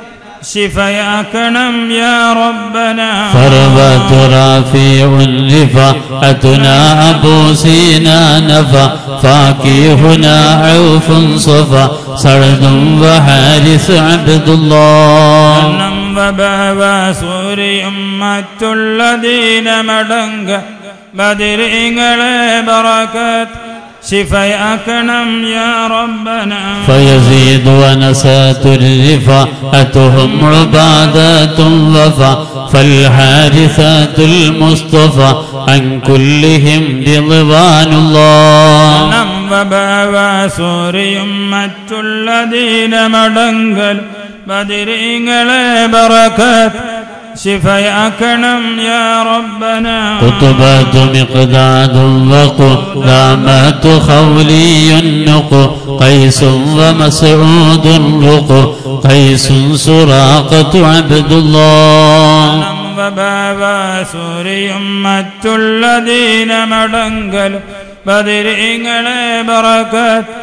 ശിഫയാക്കണം യാ റബ്ബന فروة رافع رفعتنا أبو سينا نفى فاكيهنا عوف صفا سعد وحارث عبد الله നം വബാവസൂരിയും മറ്റുള്ളദീന മടങ്ക് ബദരീങ്ങളെ ബറകത്ത് ശിഫയാക്കണം യാ റബ്ബന فيزيد ونسات الرفعتهم عبادات وفا فالحارثات المصطفى عن كلهم رضوان الله നം വബാവസൂരിയും മറ്റുള്ളദീന മടങ്കൽ ബദരീങ്ങളെ ബറകത്ത് ശിഫയാക്കണം യാ റബ്ബന قطبات مقداد وقدامات خولي النق قيس ومسعود رق قيس سراقة عبد الله സൂര്യയും മറ്റുള്ളദീന മടങ്കൽ ബദരീങ്ങളെ ബറകത്ത്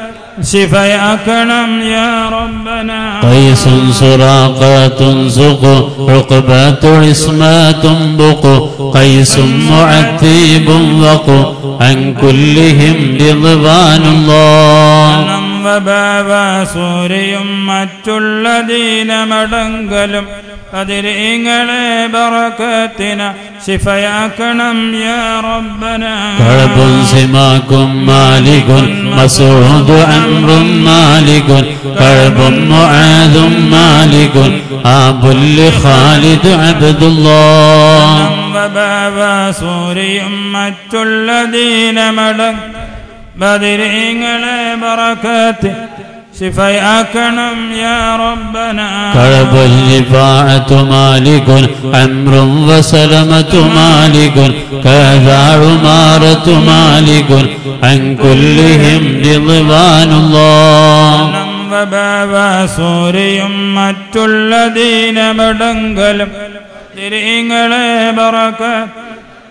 ശിഫയാക്കണം യാ റബ്ബന قيس سراقة زق عقبات عصمات بق قيس معتيب وق عن كلهم رضوان الله സൂര്യയും മറ്റുള്ളദീന മടങ്കലും ബദരീങ്ങളെ ബറകത്തിന ശിഫയാക്കണം യാ റബ്ബന كعب سماك مالك مسعود عمرو مالك كعب معاذ مالك آب لخالد عبد الله സൂര്യയും മറ്റുള്ളദീന മടങ് ബദരീങ്ങളെ ബറകത്ത് ശിഫയാക്കണം യാ റബ്ബന كعب الرفاعة مالك عمرو وسلمة مالك كذا عمارة مالك عن كلهم رضوان الله സൂര്യയും മറ്റുള്ളദീന മടങ്കലും ബദരീങ്ങളെ ബറകത്ത്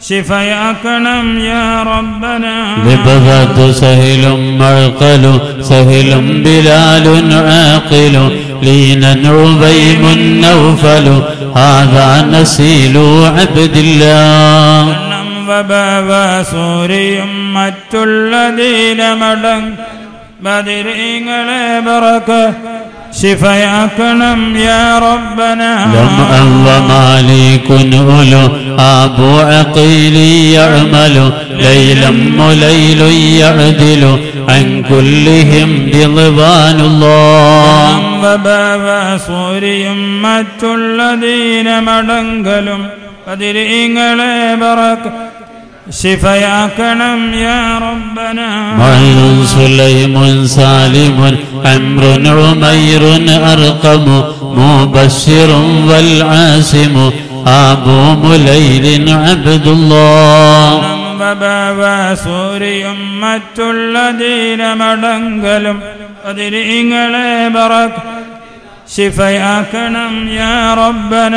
ശിഫയാക്കണം യാ റബ്ബന ببغت سهل مرقل سهل بلال عاقل لينا عبيم نوفل هذا نسيل عبد الله സൂര്യയും മറ്റുള്ളദീന മടങ് ബദരീങ്ങളെ ബറകത്ത് ശിഫയാക്കണം യാ റബ്ബന لمعا ومالك أولو أبو عقيل يعمل ليلا وليل يعدل عن كلهم رضوان الله സൂര്യയും മറ്റുള്ളദീന മടങ്കലും ബദരീങ്ങളെ ബറകത്ത് ശിഫയാക്കണം യാ റബ്ബന معن سليم سالم عمرو عمير أرقم مبشر والعاصم أبو مليل عبد الله സൂര്യയും മറ്റുള്ളദീന മടങ്കലും ബദരീങ്ങളെ ബറകത്ത് ശിഫയാക്കണം യാ റബ്ബന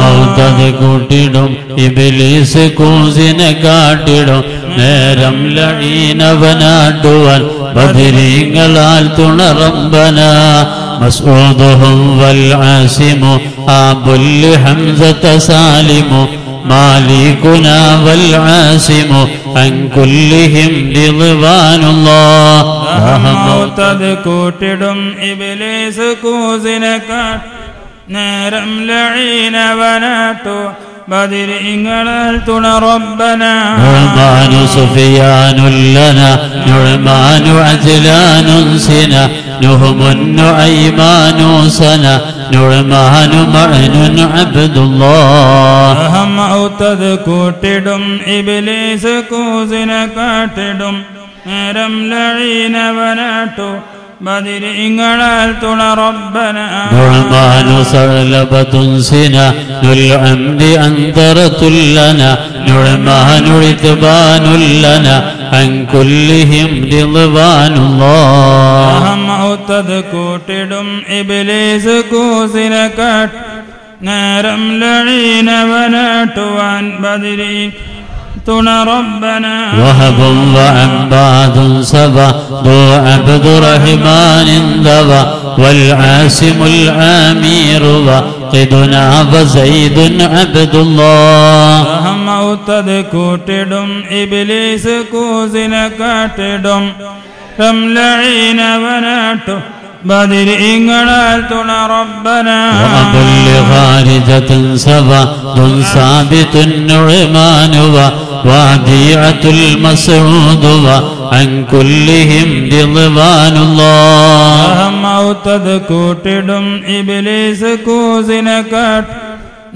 മൗതത് കൂട്ടിടും ഇബ്ലീസ് കൂസിനെ കാട്ടിടും നേരം ലഈനവനാട്ടുവാൻ ബദരീങ്ങളാൽ തുണ റബ്ബന مسعودهم والعاصم آب لحمزة سالم مالكنا والعاصم عن كلهم رضوان الله മൗതത് കൂട്ടിടും ഇബ്ലീസ് കൂസിനെ കാട്ട് നേരം ലഈനവനാട്ടു ബദരീങ്ങളാൽ തുണ റബ്ബന نعمان سفيان لنا نعمان عجلان سنا نهم نعيمان سنا نعمان معن عبد الله മൗതത് കൂട്ടിടും ഇബ്ലീസ് കൂസിനെ കാട്ടിടും നേരം ലഈനവനാട്ടു ബദരീങ്ങളാൽ തുണ റബ്ബന نعمان ثعلبة سنا العمد أنذرة لنا نعمان عتبان لنا عن كلهم رضوان الله മൗതത് കൂട്ടിടും ഇബ്ലീസ് കൂസിനെ കാട്ട് നേരം ലഈനവനാട്ടുവാൻ ബദരീ തുണ റബ്ബന وهب وعباد سبا ذو عبد رحمن ذوى والعاصم العامير وقدنا وزيد عبد الله മൗതത് കൂട്ടിടും ഇബ്ലീസ് കൂസിനെ കാട്ടിടും ലഈനവനാട്ടു ബദരീങ്ങളാൽ തുണ റബ്ബന وأبو لخارجة سبا ذو ثابت النعمان ووديعة المسعود وعن كلهم رضوان الله മൗതത് കൂട്ടിടും ഇബ്ലീസ് കൂസിനെ കാട്ട്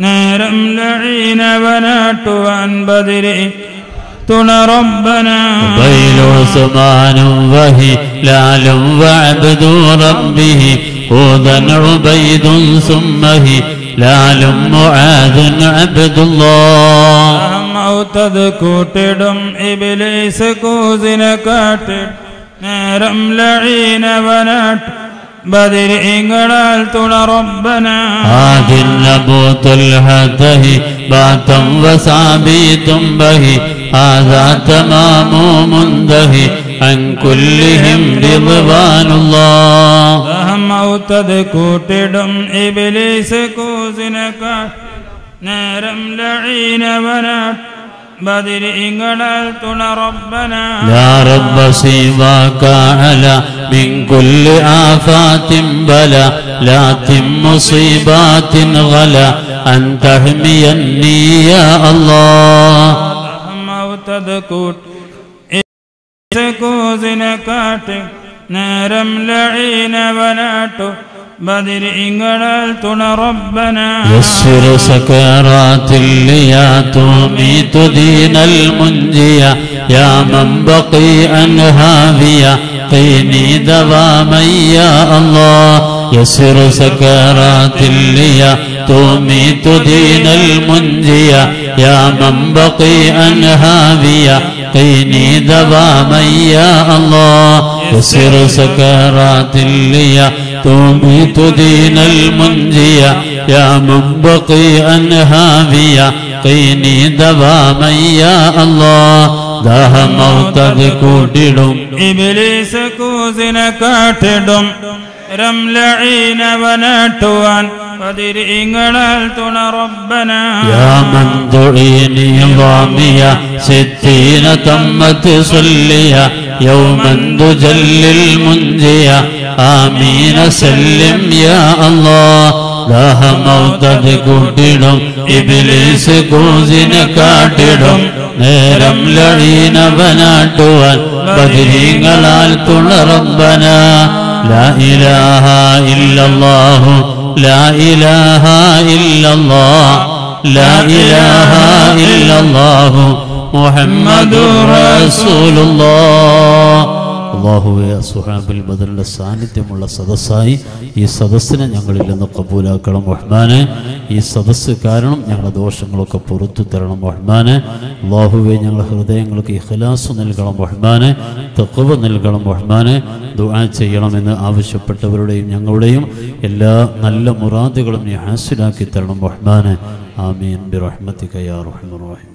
നേരം ലഈനവനാട്ടുവാൻ ബദരീ തുണ റബ്ബന بين عثمان وهلال وعبد ربه هوذا عبيد ثم ലാലും മുആദുൻ അബ്ദുല്ലാഹ് മൗതദ് കൂട്ടിടും ഇബ്ലീസ് കൂസിനെ കാട്ടി നേരം ലഈനവനാട്ട് ബദർ ഇങ്ങളാൽ തുണ റബ്ബന ആദിൻ അബൂ തുൽഹതഹി ബാതം വസാബീതും ബഹി ആദാ തമാമു മുൻദഹി അൻ കുല്ലിഹിം റിദ്വാനുല്ലാഹ് മൗതദ് കൂട്ടിടും ഇബ്ലീസ് കൂസിനെ കാട്ടി നേരം ലഈനവനാട്ട് ബദർ ഇങ്ങളാൽ തുണ റബ്ബന യാ റബ്ബ സിവാക അല മിൻ കുല്ലി ആഫാത്തിൻ ബല ലാത്തിൻ മുസീബാത്തിൻ ഗല അൻ തഹ്മിയന്നി യാ അല്ലാഹ് മൗതദ് കൂട്ടി കൂസിനെ കാട്ടി നേരം ലഈനവനാട്ടു ബദർ ഇങ്ങളാൽ തുണ റബ്ബന يسر سكرات الليا تميت دين المنجيا يا من بقي أنهابيا قيني دواما يا الله يسر سكرات الليا تميت دين المنجيا يا من بقي أنهابيا قيني دواما يا الله يسر سكرات الليا تميت دين المنجيا يا من بقي أنهابيا قيني دواما يا الله ദാഹ മൗതദ് കൂട്ടിടും ഇബ്ലീസ് കൂസിനെ കാട്ടിടും ലഈനവനാട്ടുവാൻ ബദർ ഇങ്ങളാൽ തുണ റബ്ബന യാ മൻ ദുഈനി ളാമിയ സിത്തീന തമ്മത് സുല്ലിയ യൗമൻ തുജല്ലിൽ മുൻജിയ ആമീന സല്ലിം യാ അല്ലാഹ് ദാഹ മൗതദ് കൂട്ടിടും ഇബ്ലീസ് കൂസിനെ കാട്ടിടും നേരം ലഈനവനാട്ടുവാൻ ബദരീങ്ങളാൽ തുണ റബ്ബന ലാ ഇലാഹ ഇല്ലല്ലാഹു ലാ ഇലാഹ ഇല്ലല്ലാഹ് ലാ ഇലാഹ ഇല്ലല്ലാഹു മുഹമ്മദുർ റസൂലുള്ളാഹ് അല്ലാഹുവേ സുഹാബിൽ ബദറിന്റെ സാന്നിധ്യമുള്ള സദസ്സായി ഈ സദസ്സിനെ ഞങ്ങളിൽ നിന്ന് കബൂലാക്കണം റഹ്മാനെ ഈ സദസ്സ് കാരണം ഞങ്ങളുടെ ദോഷങ്ങളൊക്കെ പുറത്തു തരണം റഹ്മാനെ അല്ലാഹുവേ ഞങ്ങളുടെ ഹൃദയങ്ങൾക്ക് ഇഖ്ലാസ് നൽകണം റഹ്മാനെ തഖ്വ നൽകണം റഹ്മാനെ ദുആ ചെയ്യണമെന്ന് ആവശ്യപ്പെട്ടവരുടെയും ഞങ്ങളുടെയും എല്ലാ നല്ല മുറാദുകളും നീ ഹാസിലാക്കി തരണം റഹ്മാനെ ആമീൻ ബിറഹ്മതിക യാ അർഹമർ റഹീം